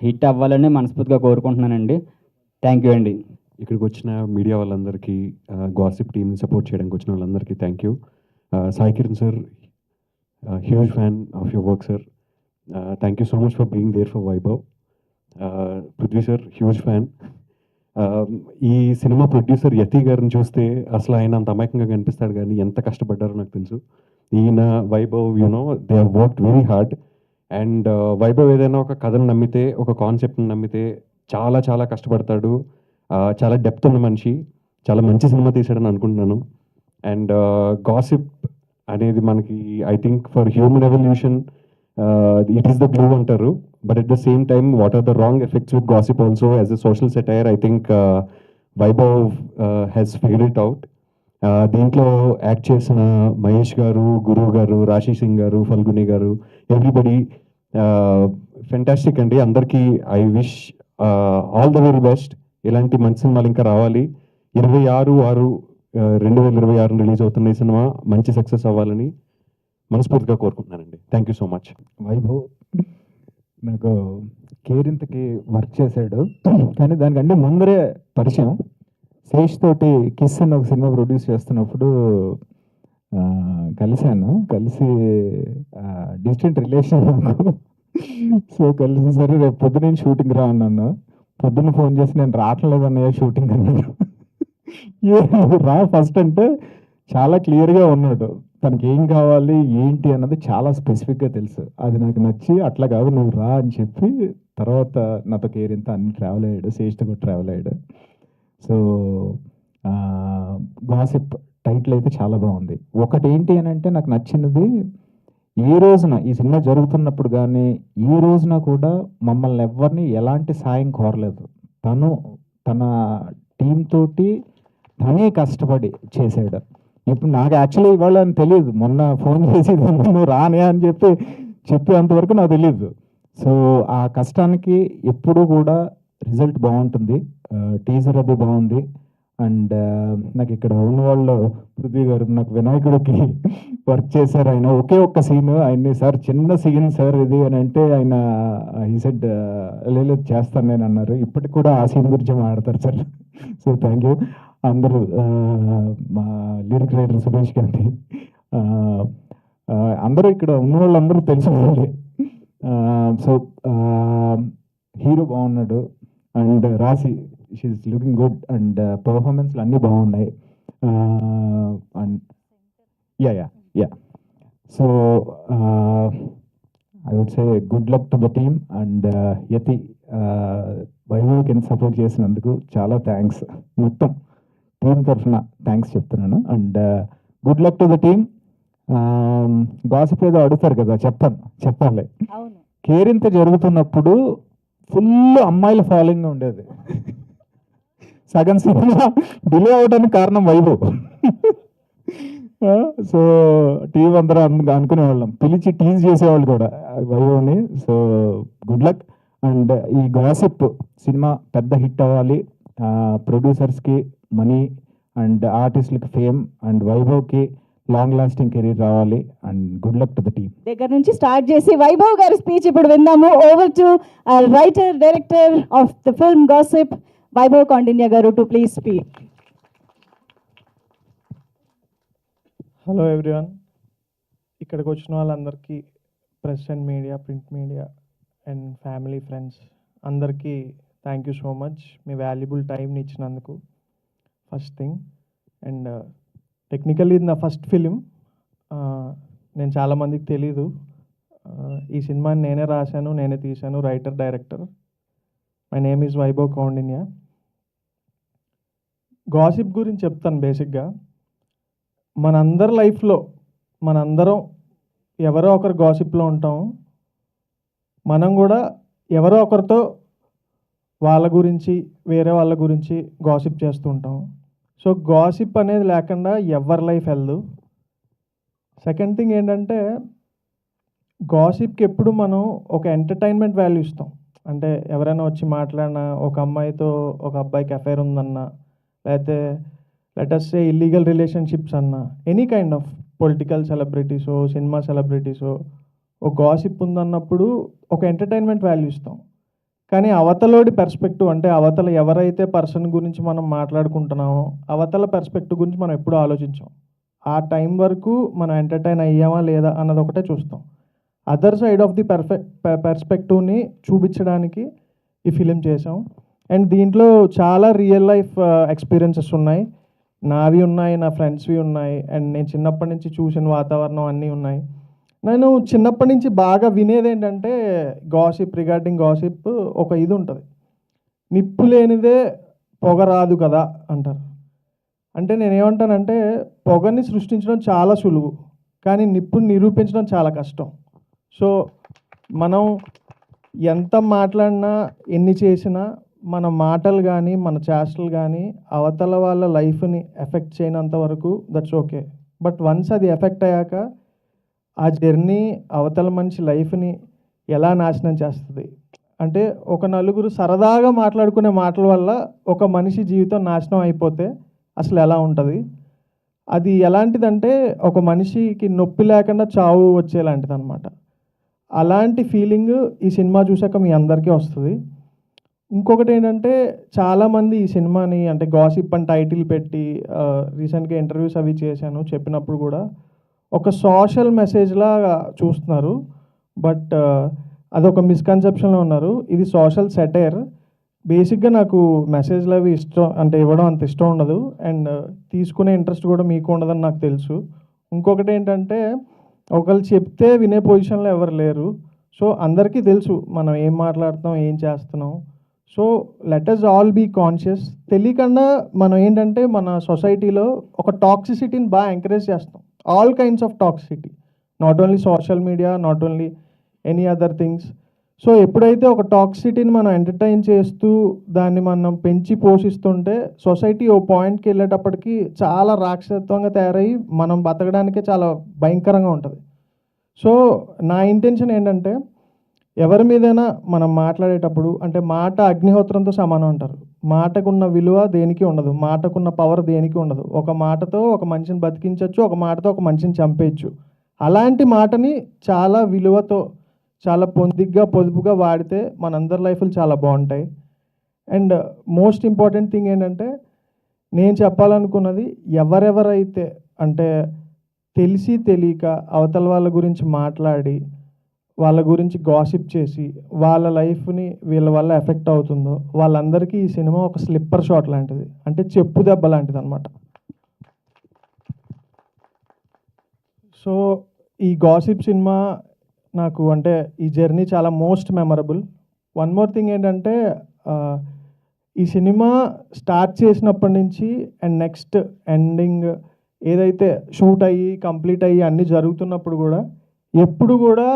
హిట్ అవ్వాలని మనస్ఫూర్తిగా కోరుకుంటున్నానండి. థ్యాంక్ యూ అండి. ఇక్కడికి వచ్చిన మీడియా వాళ్ళందరికీ, గాసిప్ టీమ్ని సపోర్ట్ చేయడానికి వచ్చిన వాళ్ళందరికీ thank you. Sai Kiran sir, huge fan of your work sir, thank you so much for being there for Vaibhav. Prithvi sir, huge fan. ఈ సినిమా ప్రొడ్యూసర్ యతి గారిని చూస్తే అసలు ఆయన అంత అమాయకంగా కనిపిస్తాడు, కానీ ఎంత కష్టపడ్డారో నాకు తెలుసు. ఈయన Vaibhav, you know they have worked very hard. And Vaibhav ఏదైనా ఒక కథను నమ్మితే, ఒక కాన్సెప్ట్ని నమ్మితే చాలా చాలా కష్టపడతాడు. చాలా డెప్త్ ఉన్న మనిషి, చాలా మంచి సినిమా తీసాడని అనుకుంటున్నాను. అండ్ గాసిప్ అనేది మనకి I think for human evolution it is the glue అంటారు. But at the same time what are the wrong effects with gossip also as a social satire, I think Vaibhav has figured it out. దీంట్లో act చేసిన మహేష్ గారు, గురువు గారు, రాశి సింగ్ గారు, ఫల్గుని గారు, everybody fantastic అండి. అందరికీ I wish all the very best. ఇలాంటి మంచి సినిమాలు ఇంకా రావాలి. 26/6/2026 రిలీజ్ అవుతున్న ఈ సినిమా మంచి సక్సెస్ అవ్వాలని మనస్ఫూర్తిగా కోరుకుంటున్నానండి. Thank you so much. Vaibhav నాకు కేరింతకి వర్క్ చేశాడు, కానీ దానికంటే ముందరే పరిచయం. శేష్ తోటి కిస్ అని ఒక సినిమా ప్రొడ్యూస్ చేస్తున్నప్పుడు కలిసి డిస్టెంట్ రిలేషన్ నాకు. సో కలిసి సరే రేపు పొద్దున షూటింగ్ రా అన్నాను. పొద్దున్న ఫోన్ చేసి నేను రావట్లేదు అన్నయ్య షూటింగ్ అన్నాడు. రా ఫస్ట్ అంటే చాలా క్లియర్గా ఉన్నాడు, తనకి ఏం కావాలి ఏంటి అన్నది చాలా స్పెసిఫిక్గా తెలుసు. అది నాకు నచ్చి అట్లా కాదు నువ్వు రా అని చెప్పి తర్వాత నాతో కేరింత అన్ని ట్రావెల్ అయ్యాడు, శేష్తో కూడా ట్రావెల్ అయ్యాడు. సో గాసిప్ టైటిల్ అయితే చాలా బాగుంది. ఒకటి ఏంటి అని అంటే నాకు నచ్చినది, ఈ రోజున ఈ సినిమా జరుగుతున్నప్పుడు కానీ ఈ రోజున కూడా మమ్మల్ని ఎవరిని ఎలాంటి సాయం కోరలేదు. తను తన టీం తోటి తనే కష్టపడి చేసాడు. ఇప్పుడు నాకు యాక్చువల్లీ ఇవాళ అని తెలియదు, మొన్న ఫోన్ చేసి నువ్వు రానే అని చెప్పేంతవరకు నాకు తెలియదు. సో ఆ కష్టానికి ఎప్పుడూ కూడా రిజల్ట్ బాగుంటుంది. టీజర్ అది బాగుంది. అండ్ నాకు ఇక్కడ ఉన్న వాళ్ళు పృథ్వీ గారు నాకు వినాయకుడికి వర్క్ చేశారు. ఆయన ఒకే ఒక్క సీన్ ఆయన్ని, సార్ చిన్న సీన్ సార్ ఇది అని అంటే ఆయన ఈ సెడ్ లేదు చేస్తాను నేను అన్నారు. ఇప్పటికి కూడా ఆ సీన్ గురించి మాట్లాడతారు సార్. సో థ్యాంక్ యూ అందరూ. మా లిరిక్ రైటర్ సురేష్ గారిని, అందరూ ఇక్కడ ఉన్న వాళ్ళందరూ తెలిసిన వాళ్ళే. సో హీరో బాగున్నాడు and Rashi she's looking good and పర్ఫార్మెన్స్లు అన్నీ బాగున్నాయి. And yeah so I would say good luck to the team. And Yati వైభవ్కి సపోర్ట్ చేసినందుకు చాలా థ్యాంక్స్. మొత్తం టీం తరఫున థ్యాంక్స్ చెప్తున్నాను. And good luck to the team. Gossip ఏదో అడుగుతారు కదా, చెప్పాలి. అవును. కేరింత జరుగుతున్నప్పుడు ఫుల్ అమ్మాయిల ఫాలోయింగ్ ఉండేది. సగం సినిమా డిలే అవడానికి కారణం వైభవ్. సో టీం అందరూ అనుకునేవాళ్ళం, పిలిచి టీజ్ చేసేవాళ్ళు కూడా వైభవ్ని. So good luck. అండ్ ఈ గాసిప్ సినిమా పెద్ద హిట్ అవ్వాలి. ప్రొడ్యూసర్స్కి మనీ అండ్ ఆర్టిస్టులకి ఫేమ్ అండ్ వైభవ్కి లాంగ్ లాస్టింగ్ కెరీర్ రావాలి. And good luck to the team. దగ్గర నుంచి స్టార్ట్ చేసి వైభవ్ గారి స్పీచ్ ఇప్పుడు విందాము. Over to writer director of the film Gossip, Vaibhav Kaundinya garu, to please speak. Hello everyone. ఇక్కడికి వచ్చిన వాళ్ళందరికీ, press and media, print media and family friends అందరికీ thank you so much me valuable టైంని ఇచ్చినందుకు, ఫస్ట్ థింగ్. అండ్ టెక్నికల్లీ ఇది నా first film. నేను చాలామందికి తెలీదు, ఈ సినిమాని నేనే రాశాను, నేనే తీశాను, writer director. My name is Vaibhav Kaundinya. Gossip గురించి చెప్తాను. బేసిక్గా మనందరి లైఫ్లో మనందరం ఎవరో ఒకరు గాసిప్లో ఉంటాం. మనం కూడా ఎవరో ఒకరితో వాళ్ళ గురించి, వేరే వాళ్ళ గురించి గాసిప్ చేస్తూ ఉంటాం. సో గాసిప్ అనేది లేకుండా ఎవరి లైఫ్ వెళ్ళదు. సెకండ్ థింగ్ ఏంటంటే, గాసిప్కి ఎప్పుడు మనం ఒక ఎంటర్టైన్మెంట్ వాల్యూ ఇస్తాం. అంటే ఎవరైనా వచ్చి మాట్లాడినా, ఒక అమ్మాయితో ఒక అబ్బాయికి అఫైర్ ఉందన్నా, లేకపోతే లెటస్ సే ఇల్లీగల్ రిలేషన్షిప్స్ అన్నా, ఎనీ కైండ్ ఆఫ్ పొలిటికల్ సెలబ్రిటీసో, సినిమా సెలబ్రిటీసో ఒక గాసిప్ ఉందన్నప్పుడు ఒక ఎంటర్టైన్మెంట్ వాల్యూ ఇస్తాం. కానీ అవతలోడి పర్స్పెక్టివ్, అంటే అవతల ఎవరైతే పర్సన్ గురించి మనం మాట్లాడుకుంటున్నామో అవతల పర్స్పెక్టివ్ గురించి మనం ఎప్పుడూ ఆలోచించాం. ఆ టైం వరకు మనం ఎంటర్టైన్ అయ్యామా లేదా అన్నది ఒకటే చూస్తాం. అదర్ సైడ్ ఆఫ్ ది పర్స్పెక్టివ్ని చూపించడానికి ఈ ఫిలిం చేసాం. అండ్ దీంట్లో చాలా రియల్ లైఫ్ ఎక్స్పీరియన్సెస్ ఉన్నాయి. నావి ఉన్నాయి, నా ఫ్రెండ్స్వి ఉన్నాయి, అండ్ నేను చిన్నప్పటి నుంచి చూసిన వాతావరణం అన్నీ ఉన్నాయి. నేను చిన్నప్పటి నుంచి బాగా వినేది ఏంటంటే, రిగార్డింగ్ గాసిప్ ఒక ఇది ఉంటుంది, నిప్పు లేనిదే పొగ రాదు కదా అంటారు. అంటే నేనేమంటానంటే, పొగని సృష్టించడం చాలా సులువు, కానీ నిప్పుని నిరూపించడం చాలా కష్టం. సో మనం ఎంత మాట్లాడినా, ఎన్ని చేసినా, మన మాటలు కానీ మన చేష్టలు కానీ అవతల వాళ్ళ లైఫ్ని ఎఫెక్ట్ చేయనంత వరకు దట్స్ ఓకే. బట్ వన్స్ అది ఎఫెక్ట్ అయ్యాక ఆ జర్నీ అవతల మనిషి లైఫ్ని ఎలా నాశనం చేస్తుంది. అంటే ఒక నలుగురు సరదాగా మాట్లాడుకునే మాటల వల్ల ఒక మనిషి జీవితం నాశనం అయిపోతే అసలు ఎలా ఉంటుంది. అది ఎలాంటిదంటే, ఒక మనిషికి నొప్పి లేకుండా చావు వచ్చేలాంటిది అనమాట. అలాంటి ఫీలింగ్ ఈ సినిమా చూసాక మీ అందరికీ వస్తుంది. ఇంకొకటి ఏంటంటే, చాలామంది ఈ సినిమాని అంటే గాసిప్ అని టైటిల్ పెట్టి రీసెంట్గా ఇంటర్వ్యూస్ అవి చేశాను, చెప్పినప్పుడు కూడా ఒక సోషల్ మెసేజ్లా చూస్తున్నారు. బట్ అదొక మిస్కన్సెప్షన్లో ఉన్నారు. ఇది సోషల్ సెటైర్. బేసిక్గా నాకు మెసేజ్లు అవి ఇష్టం, అంటే ఇవ్వడం అంత ఇష్టం ఉండదు, అండ్ తీసుకునే ఇంట్రెస్ట్ కూడా మీకు ఉండదని నాకు తెలుసు. ఇంకొకటి ఏంటంటే, ఒకళ్ళు చెప్తే వినే పొజిషన్లో ఎవరు లేరు. సో అందరికీ తెలుసు మనం ఏం మాట్లాడుతున్నాం, ఏం చేస్తున్నాం. So let us all be conscious. తెలియకుండా మనం ఏంటంటే మన సొసైటీలో ఒక టాక్సిసిటీని బాగా ఎంకరేజ్ చేస్తాం. All kinds of toxicity, not only social media, not only any other things. So ఎప్పుడైతే ఒక టాక్సిసిటీని మనం ఎంటర్టైన్ చేస్తూ దాన్ని మనం పెంచి పోషిస్తుంటే సొసైటీ ఓ పాయింట్కి వెళ్ళేటప్పటికి చాలా రాక్షసత్వంగా తయారయ్యి మనం బతకడానికే చాలా భయంకరంగా ఉంటుంది. సో నా ఇంటెన్షన్ ఏంటంటే, ఎవరి మీదైనా మనం మాట్లాడేటప్పుడు, అంటే మాట అగ్నిహోత్రంతో సమానం అంటారు. మాటకున్న విలువ దేనికి ఉండదు, మాటకున్న పవర్ దేనికి ఉండదు. ఒక మాటతో ఒక మనిషిని బతికించవచ్చు, ఒక మాటతో ఒక మనిషిని చంపేయచ్చు. అలాంటి మాటని చాలా విలువతో, చాలా పొదుపుగా వాడితే మనందరి లైఫ్లు చాలా బాగుంటాయి. అండ్ మోస్ట్ ఇంపార్టెంట్ థింగ్ ఏంటంటే, నేను చెప్పాలనుకున్నది, ఎవరెవరైతే అంటే తెలిసి తెలియక అవతల వాళ్ళ గురించి మాట్లాడి వాళ్ళ గురించి గాసిప్ చేసి వాళ్ళ లైఫ్ని వీళ్ళ వల్ల ఎఫెక్ట్ అవుతుందో వాళ్ళందరికీ ఈ సినిమా ఒక స్లిప్పర్ షాట్ లాంటిది, అంటే చెప్పు దెబ్బ లాంటిది అనమాట. సో ఈ గాసిప్ సినిమా నాకు అంటే ఈ జర్నీ చాలా most memorable. One more thing ఏంటంటే, ఈ సినిమా స్టార్ట్ చేసినప్పటి నుంచి అండ్ నెక్స్ట్ ఎండింగ్ ఏదైతే షూట్ అయ్యి కంప్లీట్ అయ్యి అన్నీ జరుగుతున్నప్పుడు కూడా ఎప్పుడు కూడా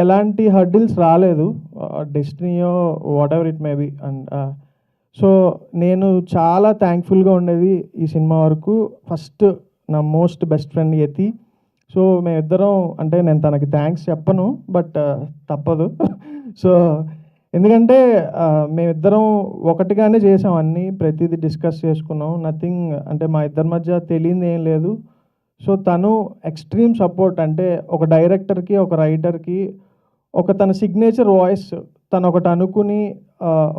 ఎలాంటి హర్డిల్స్ రాలేదు, డెస్టినీయో whatever it may be. And so నేను చాలా థ్యాంక్ఫుల్గా ఉండేది ఈ సినిమా వరకు. ఫస్ట్ నా most best friend Yati. So మేమిద్దరం, అంటే నేను తనకి థ్యాంక్స్ చెప్పను, బట్ తప్పదు. సో ఎందుకంటే మేమిద్దరం ఒకటిగానే చేసాం, అన్నీ ప్రతిదీ డిస్కస్ చేసుకున్నాం. నథింగ్ అంటే మా ఇద్దరి మధ్య తెలియదు ఏం లేదు. సో తను ఎక్స్ట్రీమ్ సపోర్ట్, అంటే ఒక డైరెక్టర్కి ఒక రైటర్కి ఒక తన సిగ్నేచర్ వాయిస్ తను ఒకటి అనుకుని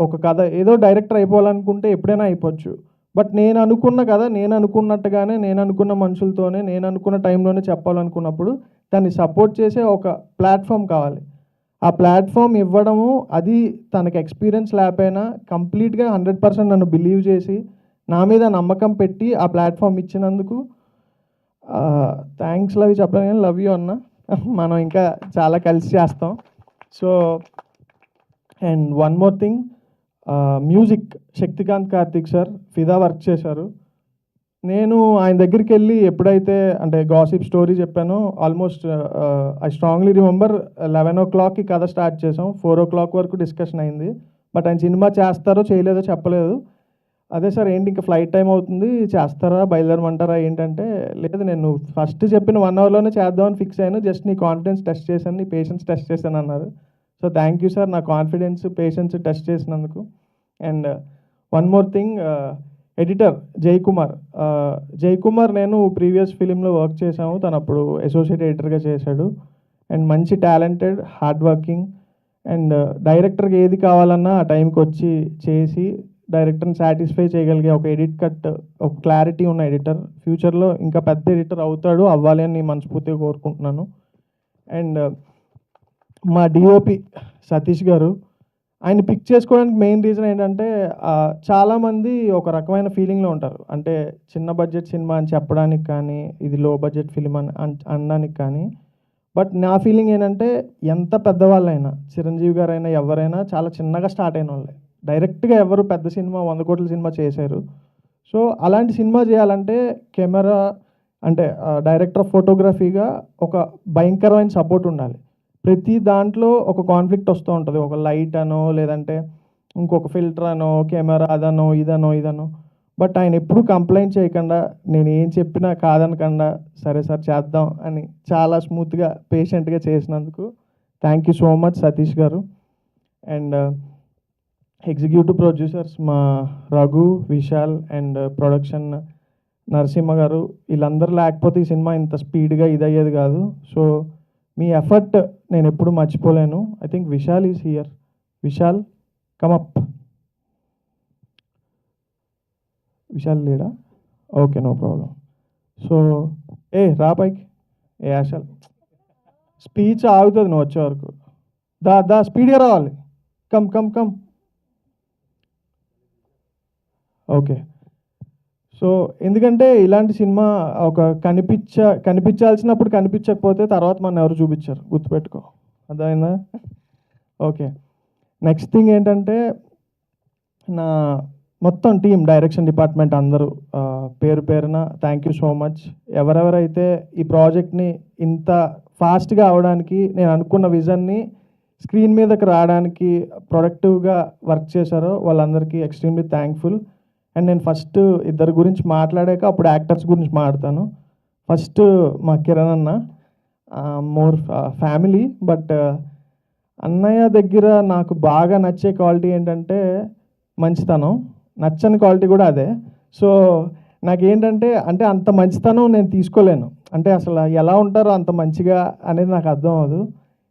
ఒక కథ ఏదో డైరెక్టర్ అయిపోవాలనుకుంటే ఎప్పుడైనా అయిపోవచ్చు. బట్ నేను అనుకున్న కథ నేను అనుకున్నట్టుగానే నేను అనుకున్న మనుషులతోనే నేను అనుకున్న టైంలోనే చెప్పాలనుకున్నప్పుడు దాన్ని సపోర్ట్ చేసే ఒక ప్లాట్ఫామ్ కావాలి. ఆ ప్లాట్ఫామ్ ఇవ్వడము, అది తనకి ఎక్స్పీరియన్స్ లేకపోయినా కంప్లీట్గా 100% నన్ను బిలీవ్ చేసి నా మీద నమ్మకం పెట్టి ఆ ప్లాట్ఫామ్ ఇచ్చినందుకు థ్యాంక్స్ లవ్ చెప్పాను కానీ లవ్ యూ అన్న. మనం ఇంకా చాలా కలిసి చేస్తాం. So and one more thing, music Shaktikant Karthik sir ఫిదా వర్క్ చేశారు. నేను ఆయన దగ్గరికి వెళ్ళి ఎప్పుడైతే అంటే గాసిప్ స్టోరీ చెప్పానో, ఆల్మోస్ట్ ఐ స్ట్రాంగ్లీ రిమెంబర్ 11 o'clockకి కథ స్టార్ట్ చేసాం, 4 o'clock వరకు డిస్కషన్ అయింది. బట్ ఆయన సినిమా చేస్తారో చేయలేదో చెప్పలేదు. అదే సార్ ఏంటి ఇంకా ఫ్లైట్ టైం అవుతుంది, చేస్తారా బయలుదేరమంటారా ఏంటంటే, లేదు నేను ఫస్ట్ చెప్పిన 1 hourలోనే చేద్దామని ఫిక్స్ అయ్యాను, జస్ట్ నీ కాన్ఫిడెన్స్ టెస్ట్ చేశాను, నీ పేషెన్స్ టెస్ట్ చేశాను అన్నారు. సో థ్యాంక్ యూ సార్ నా కాన్ఫిడెన్స్ పేషెన్స్ టెస్ట్ చేసినందుకు. And one more thing, editor Jayakumar నేను ప్రీవియస్ ఫిలింలో వర్క్ చేశాము, తను అప్పుడు అసోసియేట్ ఎడిటర్గా చేశాడు. అండ్ మంచి టాలెంటెడ్, హార్డ్ వర్కింగ్, అండ్ డైరెక్టర్కి ఏది కావాలన్నా ఆ టైంకి వచ్చి చేసి డైరెక్టర్ని సాటిస్ఫై చేయగలిగే ఒక ఎడిట్ కట్, ఒక క్లారిటీ ఉన్న ఎడిటర్. ఫ్యూచర్లో ఇంకా పెద్ద ఎడిటర్ అవుతాడు, అవ్వాలి అని నేను మనస్ఫూర్తిగా కోరుకుంటున్నాను. అండ్ మా డిఓపి సతీష్ గారు, ఆయన పిక్ చేసుకోవడానికి మెయిన్ రీజన్ ఏంటంటే, చాలామంది ఒక రకమైన ఫీలింగ్లో ఉంటారు, అంటే చిన్న బడ్జెట్ సినిమా అని చెప్పడానికి కానీ, ఇది లో బడ్జెట్ ఫిలిం అని అనడానికి కానీ. బట్ నా ఫీలింగ్ ఏంటంటే, ఎంత పెద్దవాళ్ళైనా, చిరంజీవి గారైనా ఎవరైనా చాలా చిన్నగా స్టార్ట్ అయిన వాళ్ళే, డైరెక్ట్గా ఎవరు పెద్ద సినిమా 100 కోట్ల సినిమా చేశారు. సో అలాంటి సినిమా చేయాలంటే కెమెరా అంటే డైరెక్టర్ ఆఫ్ ఫోటోగ్రఫీగా ఒక భయంకరమైన సపోర్ట్ ఉండాలి. ప్రతి దాంట్లో ఒక కాన్ఫ్లిక్ట్ వస్తూ ఉంటుంది, ఒక లైట్ అనో లేదంటే ఇంకొక ఫిల్టర్ అనో కెమెరా అదనో ఇదనో. బట్ ఆయన ఎప్పుడు కంప్లైంట్ చేయకుండా, నేను ఏం చెప్పినా కాదనకుండా సరే సార్ చేద్దాం అని చాలా స్మూత్గా పేషెంట్గా చేసినందుకు thank you so much Satish గారు. అండ్ ఎగ్జిక్యూటివ్ ప్రొడ్యూసర్స్ మా రఘు, విశాల్, అండ్ ప్రొడక్షన్ నరసింహ గారు, వీళ్ళందరూ లేకపోతే ఈ సినిమా ఇంత స్పీడ్గా ఇదయ్యేది కాదు. సో మీ ఎఫర్ట్ నేను ఎప్పుడు మర్చిపోలేను. I think Vishal is here. Vishal come up. Vishal లేడా? Okay, no problem. సో రా పైకి. యాషల్ స్పీచ్ ఆగుతుంది నువ్వు వచ్చే వరకు. దా స్పీడ్గా రావాలి. కమ్. ఓకే. సో ఎందుకంటే ఇలాంటి సినిమా ఒక కనిపించాల్సినప్పుడు కనిపించకపోతే తర్వాత మన ఎవరు చూపించారు, గుర్తుపెట్టుకో, అర్థమైందా? ఓకే. నెక్స్ట్ థింగ్ ఏంటంటే, నా మొత్తం టీం, డైరెక్షన్ డిపార్ట్మెంట్ అందరూ పేరు పేరున థ్యాంక్ యూ సో మచ్. ఎవరెవరైతే ఈ ప్రాజెక్ట్ని ఇంత ఫాస్ట్గా అవడానికి, నేను అనుకున్న విజన్ని స్క్రీన్ మీదకి రావడానికి ప్రొడక్టివ్గా వర్క్ చేశారో వాళ్ళందరికీ ఎక్స్ట్రీమ్లీ థ్యాంక్ఫుల్. అండ్ నేను ఫస్ట్ ఇద్దరు గురించి మాట్లాడాక అప్పుడు యాక్టర్స్ గురించి మాట్లాడతాను. ఫస్ట్ మా కిరణ్ అన్న, మోర్ ఫ్యామిలీ, బట్ అన్నయ్య దగ్గర నాకు బాగా నచ్చే క్వాలిటీ ఏంటంటే మంచితనం, నచ్చని క్వాలిటీ కూడా అదే. సో నాకేంటంటే, అంటే అంత మంచితనం నేను తీసుకోలేను, అంటే అసలు ఎలా ఉంటారో అంత మంచిగా అనేది నాకు అర్థం అవ్వదు.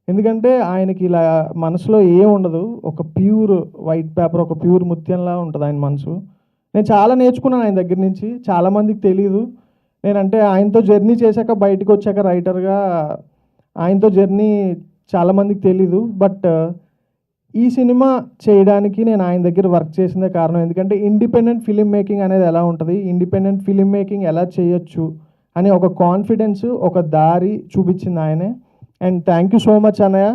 ఎందుకంటే ఆయనకి ఇలా మనసులో ఏం ఉండదు, ఒక ప్యూర్ వైట్ పేపర్, ఒక ప్యూర్ ముత్యంలా ఉంటుంది ఆయన మనసు. నేను చాలా నేర్చుకున్నాను ఆయన దగ్గర నుంచి, చాలామందికి తెలీదు. నేనంటే ఆయనతో జర్నీ చేశాక, బయటకు వచ్చాక రైటర్గా ఆయనతో జర్నీ చాలామందికి తెలీదు. బట్ ఈ సినిమా చేయడానికి నేను ఆయన దగ్గర వర్క్ చేసిందే కారణం. ఎందుకంటే ఇండిపెండెంట్ ఫిలిం మేకింగ్ అనేది ఎలా ఉంటుంది, ఇండిపెండెంట్ ఫిలిం మేకింగ్ ఎలా చేయొచ్చు అని ఒక కాన్ఫిడెన్స్, ఒక దారి చూపించింది ఆయనే. And thank you so much అన్నయ్య.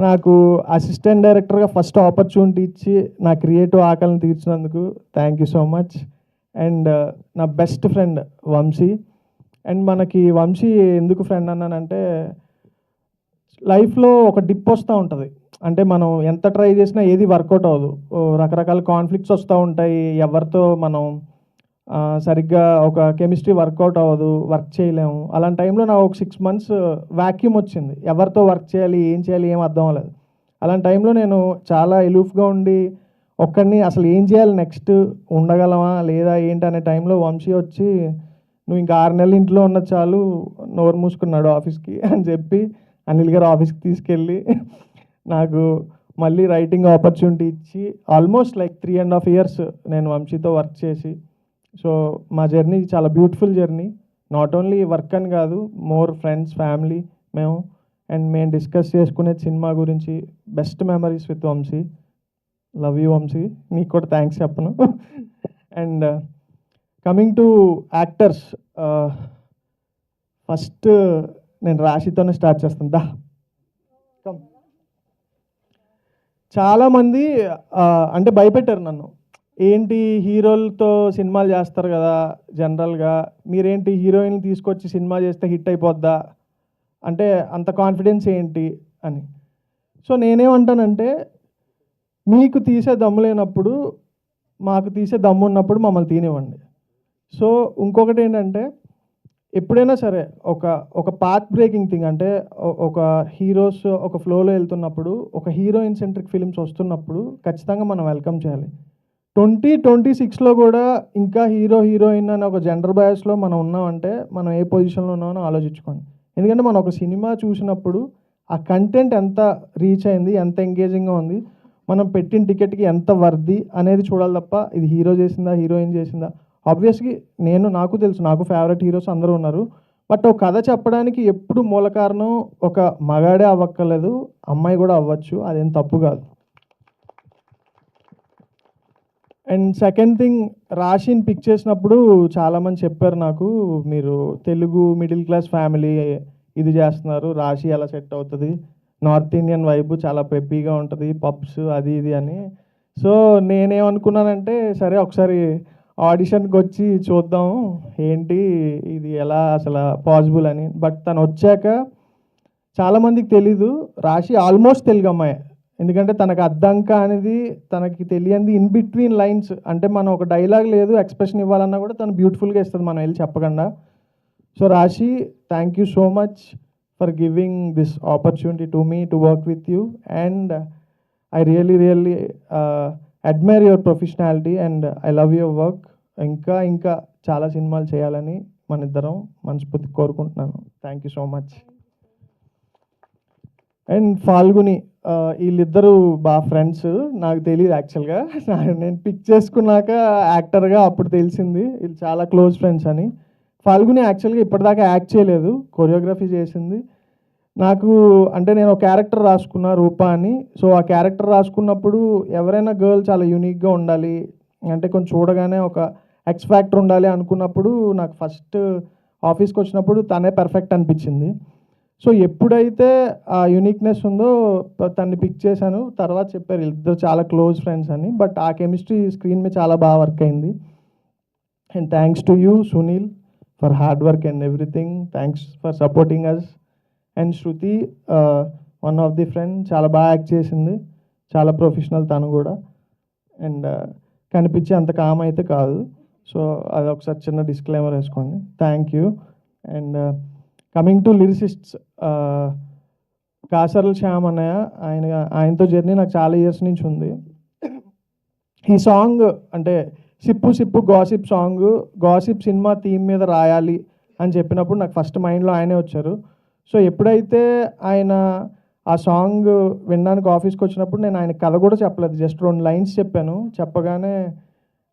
నాకు అసిస్టెంట్ డైరెక్టర్గా ఫస్ట్ ఆపర్చునిటీ ఇచ్చి నా క్రియేటివ్ ఆకలిని తీర్చినందుకు thank you so much. And నా బెస్ట్ ఫ్రెండ్ వంశీ. అండ్ మనకి వంశీ ఎందుకు ఫ్రెండ్ అన్నానంటే, లైఫ్లో ఒక డిప్ వస్తూ ఉంటుంది. అంటే మనం ఎంత ట్రై చేసినా ఏది వర్కౌట్ అవ్వదు. రకరకాల కాన్ఫ్లిక్ట్స్ వస్తూ ఉంటాయి. ఎవరితో మనం సరిగ్గా ఒక కెమిస్ట్రీ వర్కౌట్ అవ్వదు, వర్క్ చేయలేము. అలాంటి టైంలో నాకు ఒక 6 months వ్యాక్యూమ్ వచ్చింది. ఎవరితో వర్క్ చేయాలి, ఏం చేయాలి, ఏం అర్థం అవ్వలేదు. అలాంటి టైంలో నేను చాలా ఎలూఫ్గా ఉండి ఒక్కడిని అసలు ఏం చేయాలి, నెక్స్ట్ ఉండగలమా లేదా ఏంటి అనే టైంలో వంశీ వచ్చి, నువ్వు ఇంకా 6 నెలలు ఇంట్లో ఉన్న చాలు, నోరు మూసుకున్నాడు ఆఫీస్కి అని చెప్పి అనిల్ గారు ఆఫీస్కి తీసుకెళ్ళి నాకు మళ్ళీ రైటింగ్ ఆపర్చునిటీ ఇచ్చి ఆల్మోస్ట్ లైక్ 3.5 years నేను వంశీతో వర్క్ చేసి, సో మా జర్నీ చాలా beautiful journey. Not only work అని కాదు, మోర్ ఫ్రెండ్స్, ఫ్యామిలీ మేము. అండ్ మేము డిస్కస్ చేసుకునే సినిమా గురించి best memories with Vamsi. Love you Vamsi, నీకు కూడా థ్యాంక్స్ చెప్పను. And coming to actors, first నేను రాశితోనే స్టార్ట్ చేస్తాను. చాలామంది అంటే భయపెట్టారు నన్ను, ఏంటి హీరోలతో సినిమాలు చేస్తారు కదా జనరల్గా, మీరేంటి హీరోయిన్లు తీసుకొచ్చి సినిమా చేస్తే హిట్ అయిపోద్దా, అంటే అంత కాన్ఫిడెన్స్ ఏంటి అని. సో నేనేమంటానంటే, మీకు తీసే దమ్ము లేనప్పుడు మాకు తీసే దమ్ము ఉన్నప్పుడు మమ్మల్ని తీనివ్వండి. సో ఇంకొకటి ఏంటంటే, ఎప్పుడైనా సరే ఒక పాత్ బ్రేకింగ్ థింగ్, అంటే ఒక హీరోస్ ఒక ఫ్లోలో వెళ్తున్నప్పుడు, ఒక హీరోయిన్ సెంట్రిక్ ఫిలిమ్స్ వస్తున్నప్పుడు ఖచ్చితంగా మనం వెల్కమ్ చేయాలి. 2026లో కూడా ఇంకా హీరోయిన్ అనే ఒక జెండర్ బయాస్లో మనం ఉన్నామంటే మనం ఏ పొజిషన్లో ఉన్నామో ఆలోచించుకోండి. ఎందుకంటే మనం ఒక సినిమా చూసినప్పుడు ఆ కంటెంట్ ఎంత రీచ్ అయింది, ఎంత ఎంగేజింగ్గా ఉంది, మనం పెట్టిన టికెట్కి ఎంత వర్ది అనేది చూడాలి తప్ప ఇది హీరో చేసిందా, హీరోయిన్ చేసిందా. ఆబ్వియస్లీ నాకు తెలుసు, నాకు ఫేవరెట్ హీరోస్ అందరూ ఉన్నారు. బట్ ఒక కథ చెప్పడానికి ఎప్పుడు మూల కారణం ఒక మగాడే అవ్వక్కర్లేదు, అమ్మాయి కూడా అవ్వచ్చు, అదేం తప్పు కాదు. అండ్ సెకండ్ థింగ్, రాశిని పిక్ చేసినప్పుడు చాలామంది చెప్పారు నాకు, మీరు తెలుగు మిడిల్ క్లాస్ ఫ్యామిలీ ఇది చేస్తున్నారు, రాశి ఎలా సెట్ అవుతుంది, నార్త్ ఇండియన్ వైబ్ చాలా పెప్పీగా ఉంటుంది, పబ్స్ అది ఇది అని. సో నేనేమనుకున్నానంటే, సరే ఒకసారి ఆడిషన్కి వచ్చి చూద్దాం ఏంటి ఇది ఎలా అసలు పాసిబుల్ అని. బట్ తను వచ్చాక చాలామందికి తెలీదు, రాశి ఆల్మోస్ట్ తెలుగు అమ్మాయి. ఎందుకంటే తనకు అద్దంక అనేది తనకి తెలియంది ఇన్ బిట్వీన్ లైన్స్. అంటే మనం ఒక డైలాగ్ లేదు, ఎక్స్ప్రెషన్ ఇవ్వాలన్నా కూడా తను బ్యూటిఫుల్గా ఇస్తుంది మనం వెళ్ళి చెప్పకుండా. So Rashi, thank you so much for giving this opportunity to me to work with you. And I really admire your professionality and I love your work. ఇంకా చాలా సినిమాలు చేయాలని మన ఇద్దరం మనస్ఫూర్తి కోరుకుంటున్నాను. Thank you so much. And Phalguni, వీళ్ళిద్దరూ బాగా ఫ్రెండ్స్. నాకు తెలియదు యాక్చువల్గా, నేను పిక్ చేసుకున్నాక యాక్టర్గా అప్పుడు తెలిసింది వీళ్ళు చాలా క్లోజ్ ఫ్రెండ్స్ అని. ఫాల్గుని యాక్చువల్గా ఇప్పటిదాకా యాక్ట్ చేయలేదు, కొరియోగ్రఫీ చేసింది. నాకు అంటే నేను ఒక క్యారెక్టర్ రాసుకున్నా, రూప అని. సో ఆ క్యారెక్టర్ రాసుకున్నప్పుడు ఎవరైనా గర్ల్ చాలా యూనిక్గా ఉండాలి, అంటే కొంచెం చూడగానే ఒక ఎక్స్ ఫ్యాక్టర్ ఉండాలి అనుకున్నప్పుడు నాకు ఫస్ట్ ఆఫీస్కి వచ్చినప్పుడు తనే పర్ఫెక్ట్ అనిపించింది. సో ఎప్పుడైతే ఆ యూనిక్నెస్ ఉందో తన్ని పిక్ చేశాను. తర్వాత చెప్పారు ఇద్దరు చాలా క్లోజ్ ఫ్రెండ్స్ అని. బట్ ఆ కెమిస్ట్రీ స్క్రీన్ మీద చాలా బాగా వర్క్ అయింది. And thanks to you Sunil for hard work and everything. Thanks for supporting us. And Shruti, one of the friend, చాలా బాగా యాక్ట్ చేసింది, చాలా ప్రొఫెషనల్ తను కూడా. అండ్ కనిపించే అంత కామ్ అయితే కాదు. సో అది ఒకసారి చిన్న డిస్క్లైమర్ వేసుకోండి. Thank you. And coming to lyricists, Kasarla Shyam అన్నయ్య, ఆయనతో జర్నీ నాకు చాలా ఇయర్స్ నుంచి ఉంది. ఈ సాంగ్ అంటే sip sip gossip song, gossip cinema theme మీద రాయాలి అని చెప్పినప్పుడు నాకు ఫస్ట్ మైండ్లో ఆయనే వచ్చారు. సో ఎప్పుడైతే ఆయన ఆ సాంగ్ వినడానికి ఆఫీస్కి వచ్చినప్పుడు నేను ఆయన కథ కూడా చెప్పలేదు, జస్ట్ 2 lines చెప్పాను. చెప్పగానే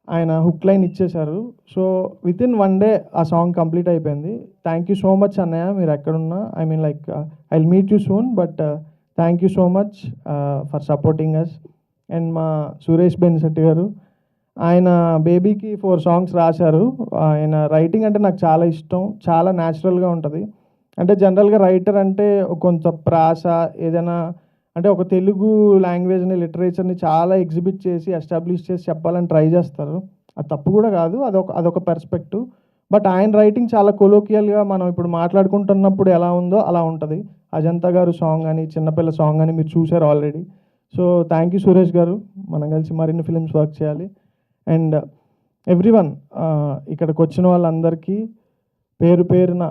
ఆయన హుక్ లైన్ ఇచ్చేశారు. సో విత్ ఇన్ 1 day ఆ సాంగ్ కంప్లీట్ అయిపోయింది. థ్యాంక్ యూ సో మచ్ అన్నయ్య, మీరు ఎక్కడున్నా, I mean like I will meet you soon, but thank you so much for supporting us. And మా సురేష్ బెన్శెట్టి గారు, ఆయన బేబీకి 4 songs రాశారు. ఆయన రైటింగ్ అంటే నాకు చాలా ఇష్టం, చాలా న్యాచురల్గా ఉంటుంది. అంటే జనరల్గా రైటర్ అంటే కొంత ప్రాస ఏదైనా అంటే ఒక తెలుగు లాంగ్వేజ్ని లిటరేచర్ని చాలా ఎగ్జిబిట్ చేసి ఎస్టాబ్లిష్ చేసి చెప్పాలని ట్రై చేస్తారు. అది తప్పు కూడా కాదు, అదొక పర్స్పెక్టివ్. బట్ ఆయన రైటింగ్ చాలా కొలోకియల్గా మనం ఇప్పుడు మాట్లాడుకుంటున్నప్పుడు ఎలా ఉందో అలా ఉంటుంది. అజంతా గారు సాంగ్ అని, చిన్నపిల్ల సాంగ్ అని మీరు చూశారు already. So thank you Suresh గారు, మనం కలిసి మరిన్ని ఫిలిమ్స్ వర్క్ చేయాలి. అండ్ ఎవ్రీవన్, ఇక్కడికి వచ్చిన వాళ్ళందరికీ పేరు పేరున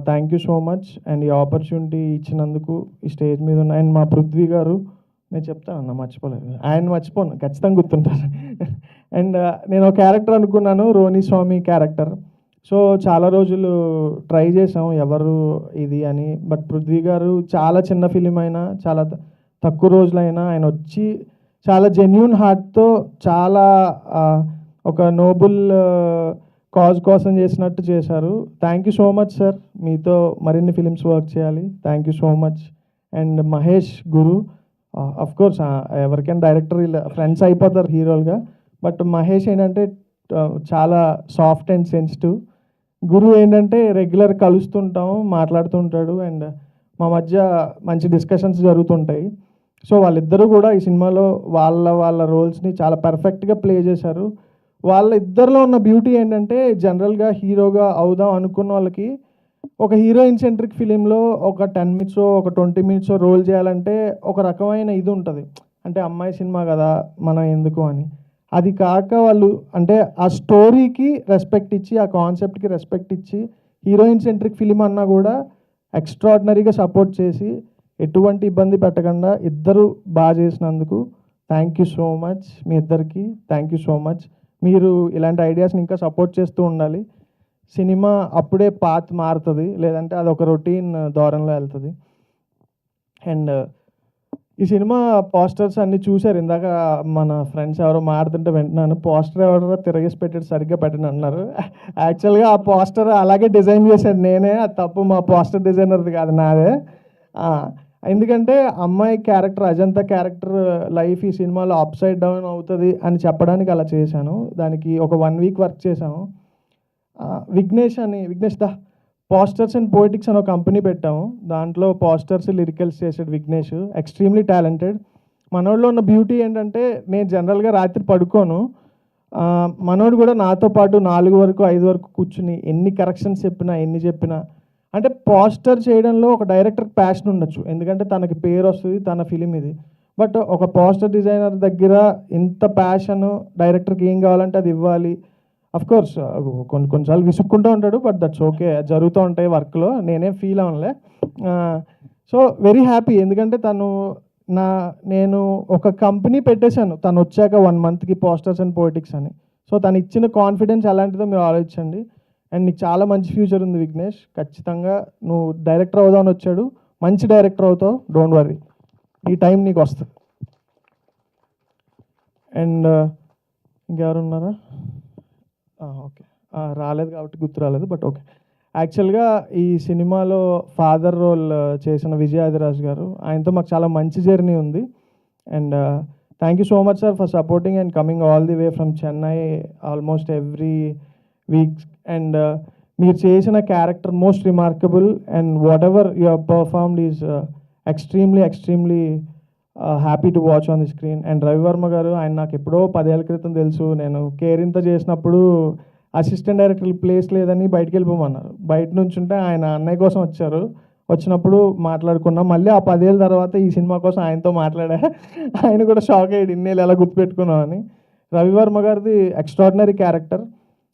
thank you so much. And ఈ ఆపర్చునిటీ ఇచ్చినందుకు ఈ స్టేజ్ మీద ఉన్న అండ్ మా పృథ్వీ గారు, నేను చెప్తానన్నా మర్చిపోలేదు, ఆయన మర్చిపోను, ఖచ్చితంగా గుర్తుంటారు. అండ్ నేను ఒక క్యారెక్టర్ అనుకున్నాను, రోని స్వామి క్యారెక్టర్. సో చాలా రోజులు ట్రై చేసాం ఎవరు ఇది అని. బట్ పృథ్వీ గారు చాలా చిన్న ఫిలిం అయినా, చాలా తక్కువ రోజులైనా ఆయన వచ్చి చాలా జెన్యూన్ హార్ట్తో చాలా ఒక నోబుల్ కాజ్ కోసం చేసినట్టు చేశారు. Thank you so much sir, మీతో మరిన్ని ఫిలిమ్స్ వర్క్ చేయాలి. Thank you so much. And Mahesh Guru, of course ఎవరికైనా డైరెక్టర్ ఫ్రెండ్స్ అయిపోతారు హీరోలుగా, బట్ మహేష్ ఏంటంటే చాలా సాఫ్ట్ అండ్ సెన్సిటివ్. గురు ఏంటంటే రెగ్యులర్ కలుస్తుంటాం, మాట్లాడుతుంటాడు, అండ్ మా మధ్య మంచి డిస్కషన్స్ జరుగుతుంటాయి. సో వాళ్ళిద్దరూ కూడా ఈ సినిమాలో వాళ్ళ రోల్స్ని చాలా పర్ఫెక్ట్గా ప్లే చేశారు. వాళ్ళ ఇద్దరిలో ఉన్న బ్యూటీ ఏంటంటే జనరల్గా హీరోగా అవుదాం అనుకున్న వాళ్ళకి ఒక హీరోయిన్ సెంట్రిక్ ఫిలింలో ఒక 10 minutes ఒక 20 minutes రోల్ చేయాలంటే ఒక రకమైన ఇది ఉంటుంది, అంటే అమ్మాయి సినిమా కదా మనం ఎందుకు అని. అది కాక వాళ్ళు అంటే ఆ స్టోరీకి రెస్పెక్ట్ ఇచ్చి, ఆ కాన్సెప్ట్కి రెస్పెక్ట్ ఇచ్చి, హీరోయిన్ సెంట్రిక్ ఫిలిం అన్నా కూడా ఎక్స్ట్రాడినరీగా సపోర్ట్ చేసి ఎటువంటి ఇబ్బంది పెట్టకుండా ఇద్దరు బాగా చేసినందుకు థ్యాంక్ యూ సో మచ్. మీ ఇద్దరికి థ్యాంక్ యూ సో మచ్. మీరు ఇలాంటి ఐడియాస్ని ఇంకా సపోర్ట్ చేస్తూ ఉండాలి. సినిమా అప్పుడే పాత్ మారుతుంది, లేదంటే అది ఒక రొటీన్ ధోరణిలో వెళ్తుంది. అండ్ ఈ సినిమా పోస్టర్స్ అన్నీ చూశారు, ఇందాక మన ఫ్రెండ్స్ ఎవరో మాడుతుంటే వింటున్నాను, పోస్టర్ ఎవరో తిరగేసి పెట్టాడు సరిగ్గా పెట్టండి అన్నారు. యాక్చువల్గా ఆ పోస్టర్ అలాగే డిజైన్ చేశాను నేనే, అది తప్పు మా పోస్టర్ డిజైనర్ది కాదు, నాదే. ఎందుకంటే అమ్మాయి క్యారెక్టర్, అజంతా క్యారెక్టర్ లైఫ్ ఈ సినిమాలో అప్ సైడ్ డౌన్ అవుతుంది అని చెప్పడానికి అలా చేశాను. దానికి ఒక 1 week వర్క్ చేశాము. Vignesh the posters and poetics అని ఒక కంపెనీ పెట్టాము. దాంట్లో పోస్టర్స్ లిరికల్స్ చేసాడు విఘ్నేష్, ఎక్స్ట్రీమ్లీ టాలెంటెడ్. మనోడిలో ఉన్న బ్యూటీ ఏంటంటే నేను జనరల్గా రాత్రి పడుకోను, మనోడు కూడా నాతో పాటు 4 వరకు 5 వరకు కూర్చుని ఎన్ని కరెక్షన్స్ చెప్పినా అంటే పోస్టర్ చేయడంలో ఒక డైరెక్టర్కి ప్యాషన్ ఉండొచ్చు, ఎందుకంటే తనకి పేరు వస్తుంది, తన ఫిలిం ఇది. బట్ ఒక పోస్టర్ డిజైనర్ దగ్గర ఇంత ప్యాషన్, డైరెక్టర్కి ఏం కావాలంటే అది ఇవ్వాలి. అఫ్కోర్స్ కొన్నిసార్లు విసుక్కుంటూ ఉంటాడు, బట్ దట్స్ ఓకే, జరుగుతూ ఉంటాయి వర్క్లో, నేనేం ఫీల్ అవ్వలే. సో వెరీ హ్యాపీ, ఎందుకంటే నేను ఒక కంపెనీ పెట్టేశాను తను వచ్చాక 1 monthకి, పోస్టర్స్ అండ్ పోయిటిక్స్ అని. సో తను ఇచ్చిన కాన్ఫిడెన్స్ ఎలాంటిదో మీరు ఆలోచించండి. అండ్ నీకు చాలా మంచి ఫ్యూచర్ ఉంది విఘ్నేష్, ఖచ్చితంగా నువ్వు డైరెక్టర్ అవుదామని వచ్చాడు, మంచి డైరెక్టర్ అవుతావు, డోంట్ వరీ, ఈ టైం నీకు వస్తుంది. అండ్ ఇంకెవరు ఉన్నారా? ఓకే, రాలేదు కాబట్టి గుర్తు రాలేదు, బట్ ఓకే. యాక్చువల్గా ఈ సినిమాలో ఫాదర్ రోల్ చేసిన విజయాదిరాజ్ గారు, ఆయనతో మాకు చాలా మంచి జర్నీ ఉంది. And thank you so much sir for supporting and coming all the way from Chennai almost every week. And మీరు చేసిన character most remarkable, and whatever you have performed is extremely happy to watch on the screen. And Ravi Varma garu, ఆయన నాకు ఎప్పుడో 10 ఏళ్ల క్రితం తెలుసు. నేను కేరింత చేసినప్పుడు అసిస్టెంట్ డైరెక్టర్ ప్లేస్ లేదని బయటికి వెళ్ళిపోమన్నారు, బయట నుంచి ఉంటే ఆయన అన్నయ్య కోసం వచ్చినప్పుడు మాట్లాడుకున్నాం. మళ్ళీ ఆ 10 ఏళ్ళ తర్వాత ఈ సినిమా కోసం ఆయనతో మాట్లాడా, ఆయన కూడా షాక్ అయ్యాడు, ఇన్నేళ్ళు ఎలా గుర్తుపెట్టుకున్నాం అని. రవివర్మ గారిది ఎక్స్ట్రాడినరీ క్యారెక్టర్.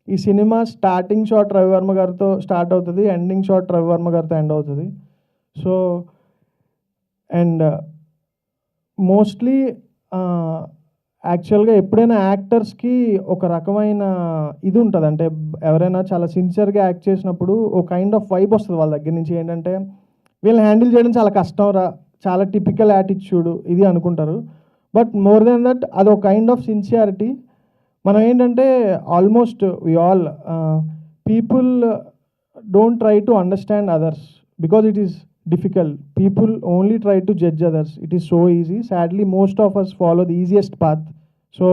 ఈ సినిమా స్టార్టింగ్ షాట్ రవివర్మ గారితో స్టార్ట్ అవుతుంది, ఎండింగ్ షాట్ రవివర్మ గారితో ఎండ్ అవుతుంది. సో అండ్ మోస్ట్లీ యాక్చువల్గా ఎప్పుడైనా యాక్టర్స్కి ఒక రకమైన ఇది ఉంటుంది, అంటే ఎవరైనా చాలా సిన్సియర్గా యాక్ట్ చేసినప్పుడు ఒక కైండ్ ఆఫ్ వైబ్ వస్తుంది వాళ్ళ దగ్గర నుంచి. ఏంటంటే వీళ్ళని హ్యాండిల్ చేయడం చాలా కష్టం రా, చాలా టిపికల్ యాటిట్యూడ్ ఇది అనుకుంటారు. బట్ మోర్ దెన్ దట్ అది ఒక కైండ్ ఆఫ్ సిన్సియారిటీ. మనం ఏంటంటే almost we all people don't try to understand others because it is difficult. People only try to judge others. It is so easy. Sadly, most of us follow the easiest path. So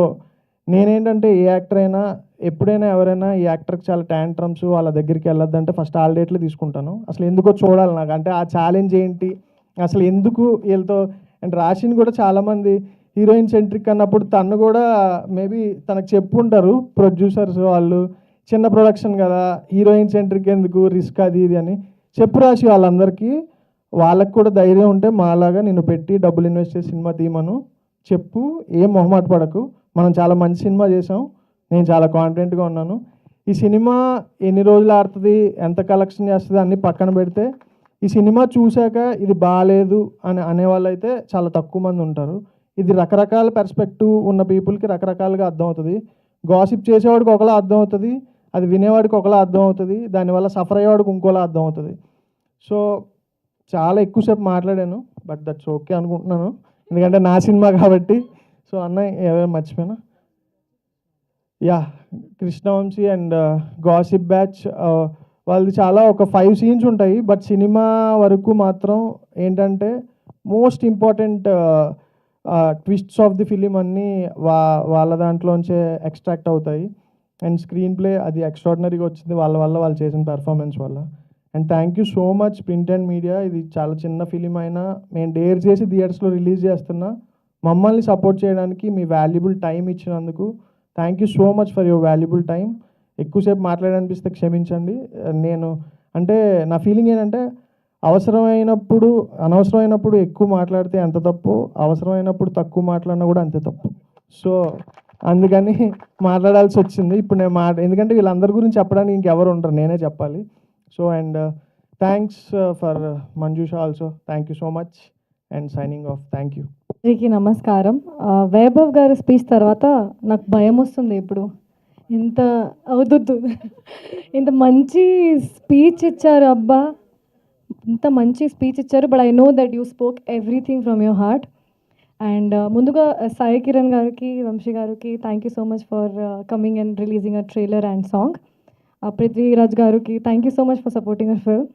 నేనేంటంటే ఏ actor అయినా ఎప్పుడైనా ఎవరైనా ఈ యాక్టర్కి చాలా tantrums వాళ్ళ దగ్గరికి వెళ్ళొద్దంటే first all డేట్లు తీసుకుంటాను. అసలు ఎందుకో చూడాలి నాకు, అంటే ఆ ఛాలెంజ్ ఏంటి, అసలు ఎందుకు వీళ్ళతో అండ్ రాశిని కూడా చాలామంది హీరోయిన్ సెంట్రిక్ అన్నప్పుడు తను కూడా మేబీ తనకు చెప్పుంటారు ప్రొడ్యూసర్స్ వాళ్ళు, చిన్న ప్రొడక్షన్ కదా హీరోయిన్ సెంట్రిక్ ఎందుకు రిస్క్ అది ఇది అని చెప్పు రాశి వాళ్ళందరికీ. వాళ్ళకు కూడా ధైర్యం ఉంటే మాలాగా నిన్ను పెట్టి డబ్బులు ఇన్వెస్ట్ చేసి సినిమా తీయమను చెప్పు, ఏం మొహమాట పడకు. మనం చాలా మంచి సినిమా చేసాం, నేను చాలా కాన్ఫిడెంట్గా ఉన్నాను. ఈ సినిమా ఎన్ని రోజులు ఆడుతుంది, ఎంత కలెక్షన్ చేస్తుంది అన్నీ పక్కన పెడితే ఈ సినిమా చూశాక ఇది బాగాలేదు అని అనేవాళ్ళు అయితే చాలా తక్కువ మంది ఉంటారు. ఇది రకరకాల పర్స్పెక్టివ్ ఉన్న పీపుల్కి రకరకాలుగా అర్థమవుతుంది. గాసిప్ చేసేవాడికి ఒకలా అర్థం అవుతుంది, అది వినేవాడికి ఒకలా అర్థం అవుతుంది, దానివల్ల సఫర్ అయ్యేవాడికి ఇంకోలా అర్థం అవుతుంది. సో చాలా ఎక్కువసేపు మాట్లాడాను, బట్ దట్స్ ఓకే అనుకుంటున్నాను, ఎందుకంటే నా సినిమా కాబట్టి. సో అన్నయ్య ఎవరైనా మర్చిపోయినా, yeah Krishna Vamsi and gossip batch వాళ్ళది చాలా ఒక 5 సీన్స్ ఉంటాయి. బట్ సినిమా వరకు మాత్రం ఏంటంటే most important twists of the film అన్నీ వాళ్ళ దాంట్లోంచే ఎక్స్ట్రాక్ట్ అవుతాయి. అండ్ స్క్రీన్ ప్లే అది ఎక్స్ట్రాడినరీగా వచ్చింది వాళ్ళ వల్ల, వాళ్ళు చేసిన పెర్ఫార్మెన్స్ వల్ల. And thank you so much print and media. ఇది చాలా చిన్న ఫిలిం అయినా మేము డేర్ చేసి థియేటర్స్లో రిలీజ్ చేస్తున్నా, మమ్మల్ని సపోర్ట్ చేయడానికి మీ వాల్యుబుల్ టైం ఇచ్చినందుకు thank you so much for your valuable time. ఎక్కువసేపు మాట్లాడాలనిపిస్తే క్షమించండి. నేను అంటే నా ఫీలింగ్ ఏంటంటే అవసరమైనప్పుడు అనవసరమైనప్పుడు ఎక్కువ మాట్లాడితే ఎంత తప్పు, అవసరమైనప్పుడు తక్కువ మాట్లాడినా కూడా అంతే తప్పు. సో అందుకని మాట్లాడాల్సి వచ్చింది. ఇప్పుడు నేను ఎందుకంటే వీళ్ళందరి గురించి చెప్పడానికి ఇంకెవరు ఉండరు, నేనే చెప్పాలి. So and thanks for Manjusha also, thank you so much and signing off. Thank you. అందరికీ నమస్కారం. వైభవ్ గారి స్పీచ్ తర్వాత నాకు భయం వస్తుంది. ఇప్పుడు ఇంత అవుతుంది, ఇంత మంచి స్పీచ్ ఇచ్చారు అబ్బా, ఇంత మంచి స్పీచ్ ఇచ్చారు. But I know that you spoke everything from your heart. And ముందుగా సాయి కిరణ్ గారికి, వంశీ గారికి thank you so much for coming and releasing a trailer and song. Prithviraj గారికి thank you so much for supporting our film.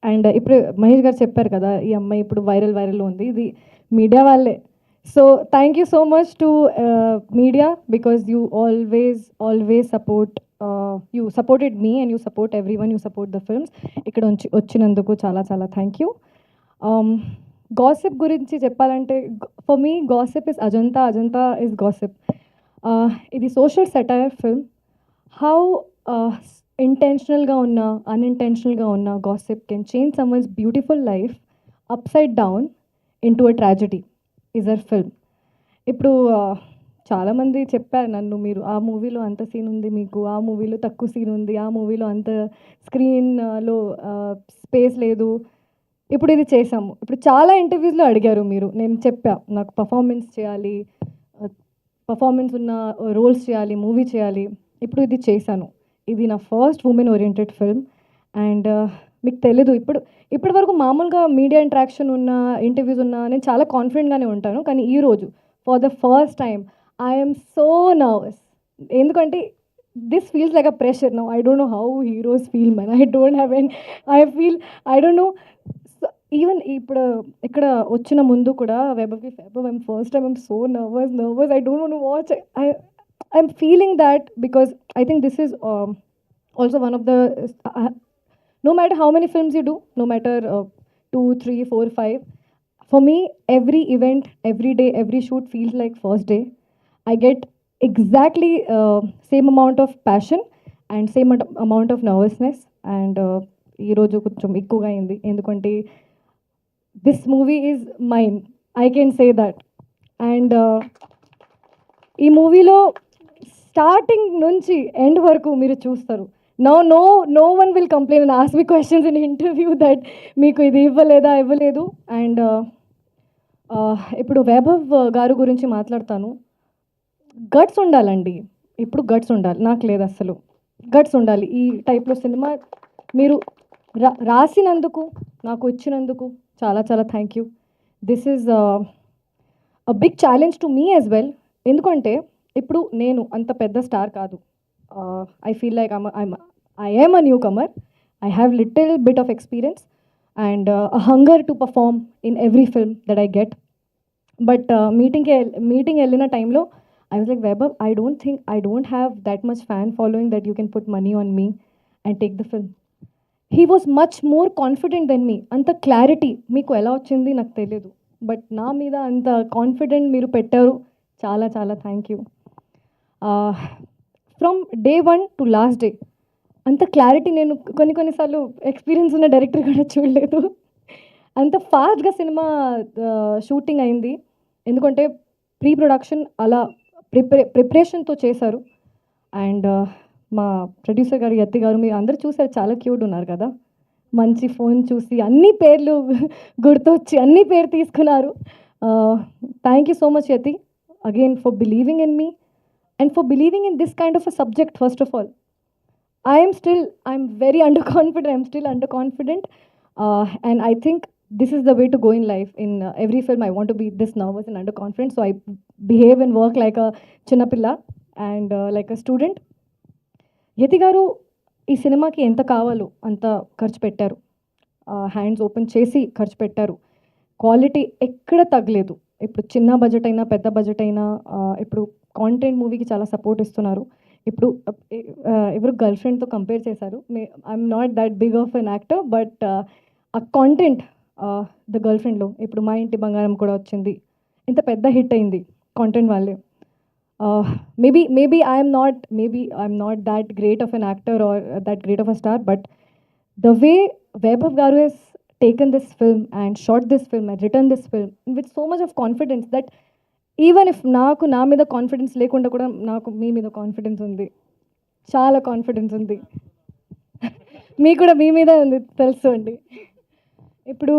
And ఇప్పుడు మహేష్ గారు చెప్పారు కదా, ఈ అమ్మాయి ఇప్పుడు వైరల్ ఉంది, ఇది మీడియా వాళ్ళే. So thank you so much to media, because you always support, you supported me and you support everyone, you support the films. ఇక్కడ వచ్చినందుకు చాలా చాలా థ్యాంక్ యూ. గాసిప్ గురించి చెప్పాలంటే, for me gossip is Ajanta is gossip. ఇది social satire film. How ఇంటెన్షనల్గా ఉన్న అన్ఇంటెన్షనల్గా ఉన్న gossip can change someone's beautiful life upside down into a tragedy is our film. ఇప్పుడు చాలామంది చెప్పారు నన్ను, మీరు ఆ మూవీలో అంత సీన్ ఉంది, మీకు ఆ మూవీలో తక్కువ సీన్ ఉంది, ఆ మూవీలో అంత స్క్రీన్లో స్పేస్ లేదు, ఇప్పుడు ఇది చేసాము. ఇప్పుడు చాలా ఇంటర్వ్యూస్లో అడిగారు మీరు, నేను చెప్పా నాకు పర్ఫార్మెన్స్ చేయాలి, పర్ఫార్మెన్స్ ఉన్న రోల్స్ చేయాలి, మూవీ చేయాలి. ఇప్పుడు ఇది చేశాను. ఇది నా first women oriented film. And మీకు తెలీదు, ఇప్పటి వరకు మామూలుగా మీడియా ఇంటరాక్షన్ ఉన్న ఇంటర్వ్యూస్ ఉన్న నేను చాలా కాన్ఫిడెంట్గానే ఉంటాను, కానీ ఈరోజు for the first time I'm so nervous. ఎందుకంటే this feels like a pressure now. I don't know how heroes feel man, I don't have an, I don't know. Even ఇప్పుడు ఇక్కడ వచ్చిన ముందు కూడా Vaibhav I'm first time I'm so nervous, I don't want to watch. I'm feeling that because I think this is also one of the no matter how many films you do, no matter 2, 3, 4, 5, for me every event, every day, every shoot feels like first day. I get exactly same amount of passion and same amount of nervousness. And ee roju koncham ekkuva ayindi endukante this movie is mine, I can say that. And ee movie lo starting నుంచి end వరకు మీరు చూస్తారు. No one will complain and ask me questions in interview that మీకు ఇది ఇవ్వలేదు. And ఇప్పుడు వైభవ్ గారు గురించి మాట్లాడతాను. గట్స్ ఉండాలండి, ఇప్పుడు గట్స్ ఉండాలి. నాకు లేదు అసలు, గట్స్ ఉండాలి. ఈ టైప్లో సినిమా మీరు రాసినందుకు, నాకు ఇచ్చినందుకు చాలా చాలా thank you. This is a big challenge to me as well. ఎందుకంటే ఇప్పుడు నేను అంత పెద్ద స్టార్ కాదు. I feel like I am a newcomer. I have little bit of experience and a hunger to perform in every film that I get. But meeting వెళ్ళిన టైంలో I was like, Vaibhav, I don't have that much fan following that you can put money on me and take the film. He was much more confident than me. అంత clarity మీకు ఎలా వచ్చింది నాకు తెలియదు. But నా మీద అంత కాన్ఫిడెంట్ మీరు పెట్టారు. చాలా చాలా thank you. From day 1 to last day అంత క్లారిటీ నేను కొన్నిసార్లు ఎక్స్పీరియన్స్ ఉన్న డైరెక్టర్ కూడా చూడలేదు. అంత ఫాస్ట్గా సినిమా షూటింగ్ అయింది. ఎందుకంటే ప్రీ ప్రొడక్షన్ అలా ప్రిపరేషన్తో చేశారు. అండ్ మా ప్రొడ్యూసర్ గారు యతి గారు మీరు అందరూ చూసారు, చాలా క్యూట్ ఉన్నారు కదా. మంచి ఫోన్ చూసి అన్ని పేర్లు గుర్తొచ్చి అన్ని పేరు తీసుకున్నారు. Thank you so much Yati again for believing in me and for believing in this kind of a subject. First of all, I'm very underconfident. I'm still underconfident, and I think this is the way to go in life. In every film I want to be this nervous and underconfident, so I behave and work like a chinnapilla and like a student. Yati garu ఈ సినిమాకి ఎంత కావాలో అంత ఖర్చు పెట్టారు. Hands open చేసి ఖర్చు పెట్టారు. క్వాలిటీ ఎక్కడ తగ్గలేదు. ఇప్పుడు చిన్న బడ్జెట్ అయినా పెద్ద బడ్జెట్ అయినా ఇప్పుడు కాంటెంట్ మూవీకి చాలా సపోర్ట్ ఇస్తున్నారు. ఇప్పుడు ఎవరు గర్ల్ ఫ్రెండ్తో కంపేర్ చేశారు. I'm not that big of an actor, but ఆ కాంటెంట్ ద గర్ల్ ఫ్రెండ్లో ఇప్పుడు మా ఇంటి బంగారం కూడా వచ్చింది. ఇంత పెద్ద హిట్ అయింది కాంటెంట్ వాళ్ళే. Maybe I'm not that great of an actor or that great of a star, but the way Vaibhav Garu has taken this film and shot this film and written this film with so much of confidence that even if నాకు నా మీద confidence లేకుండా కూడా నాకు మీ మీద confidence ఉంది, చాలా confidence ఉంది. మీకు కూడా మీ మీద ఉంది తెలుసు అండి. ఇప్పుడు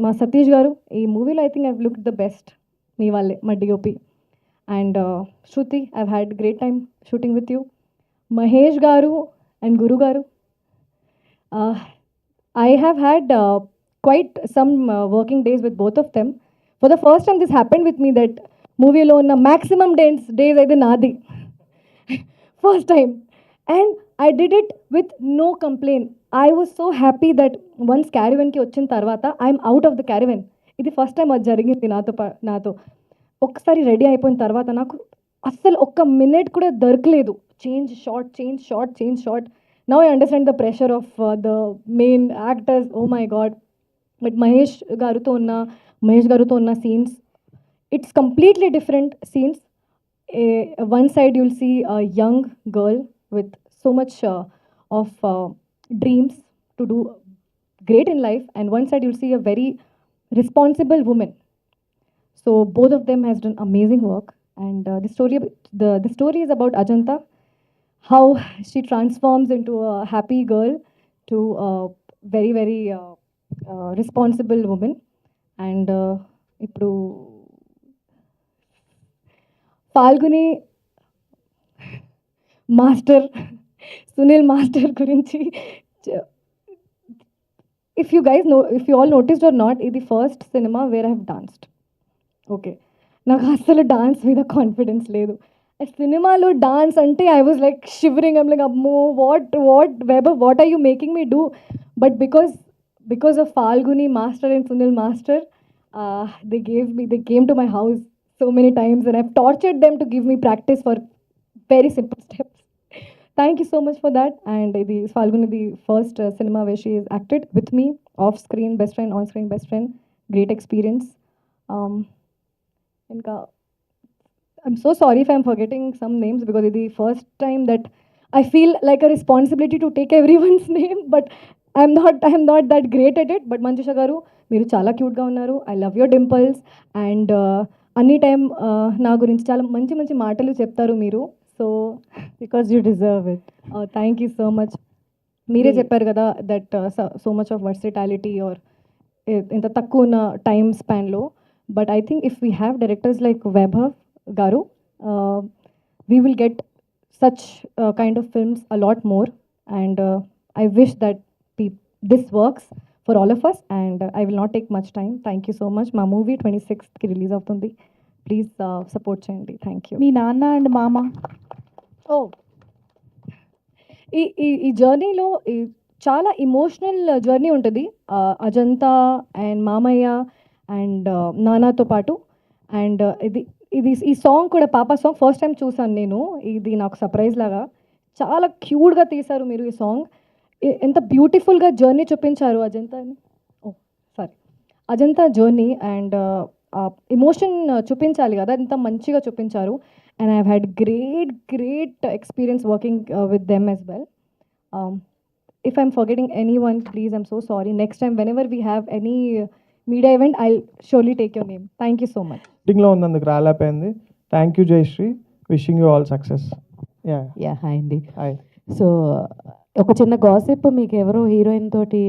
మా సతీష్ గారు ఈ మూవీలో I think I've looked the best. మీ వాళ్ళే మా DOP. And Shruti, I've had great time shooting with you. Mahesh Garu and Guru Garu, I have had quite some working days with both of them. For the first time this happened with me that movie lo na maximum days aide naadi. First time, and I did it with no complaint. I was so happy that once caravan ki vachin tarvata I'm out of the caravan. Idi first time అది జరిగింది నాతో. ఒక్కసారి ready అయిపోయిన తర్వాత నాకు అస్సలు ఒక్క minute కూడా దొరకలేదు. Change short. Now I understand the pressure of the main actors. Oh my god. But Mahesh గారుతో ఉన్న scenes, it's completely different scenes. One side you'll see a young girl with so much of dreams to do great in life, and one side you'll see a very responsible woman. So both of them has done amazing work, and the story is about Ajanta, how she transforms into a happy girl to a very very responsible woman. And ఇప్పుడు ఫాల్గుని master Sunil master గురించి, if you all noticed or not, ఇది first cinema where I have danced. Okay, నాకు అస్సలు dance మీద confidence లేదు. సినిమాలో dance అంటే I was like shivering. I'm like అమ్మో what Vaibhav, what are you making me do? But because of Falguni master and Sunil master, they came to my house so many times and I've tortured them to give me practice for very simple steps. Thank you so much for that. And the Falguni, the first cinema where she has acted with me, off screen best friend, on screen best friend. Great experience. I'm so sorry if I'm forgetting some names, because it's the first time that I feel like a responsibility to take everyone's name, but I'm not that great at it. But Manjusha garu, మీరు చాలా క్యూట్గా ఉన్నారు. I love your dimples, and అన్ని time నా గురించి చాలా మంచి మంచి మాటలు చెప్తారు మీరు. So because you deserve it. Thank you so much. మీరే చెప్పారు కదా that so much of versatility are ఇంత తక్కువ ఉన్న టైం స్పాన్లో. But I think if we have directors like Vaibhav Garu, we will get such kind of films a lot more, and I wish that this works for all of us, and I will not take much time. Thank you so much. మా movie 26th కి release అవుతుంది. Please support చేయండి. Thank you. మీ నాన్న and మామ ఈ జర్నీలో చాలా ఇమోషనల్ జర్నీ ఉంటుంది. అజంతా అండ్ మామయ్య అండ్ నానాతో పాటు. అండ్ ఈ సాంగ్ కూడా పాప సాంగ్ ఫస్ట్ టైం చూసాను నేను. ఇది నాకు సర్ప్రైజ్ లాగా చాలా క్యూట్గా తీశారు మీరు ఈ సాంగ్. ఎంత బ్యూటిఫుల్గా జర్నీ చూపించారు అజంతాని. Sorry, Ajantha journey and emotion చూపించాలి కదా, అంత మంచిగా చూపించారు. And I had great experience working with them as well. If I'm forgetting anyone, please, I'm so sorry. Next time, whenever we have any media event, I'll surely take your name. Thank you so much. మీటింగ్లో ఉన్నందుకు రాలేకపోయింది. Thank you Jayashree, wishing you all success. Yeah hi అండి. Hi. So ఒక చిన్న gossip, మీకు ఎవరో heroine తోటి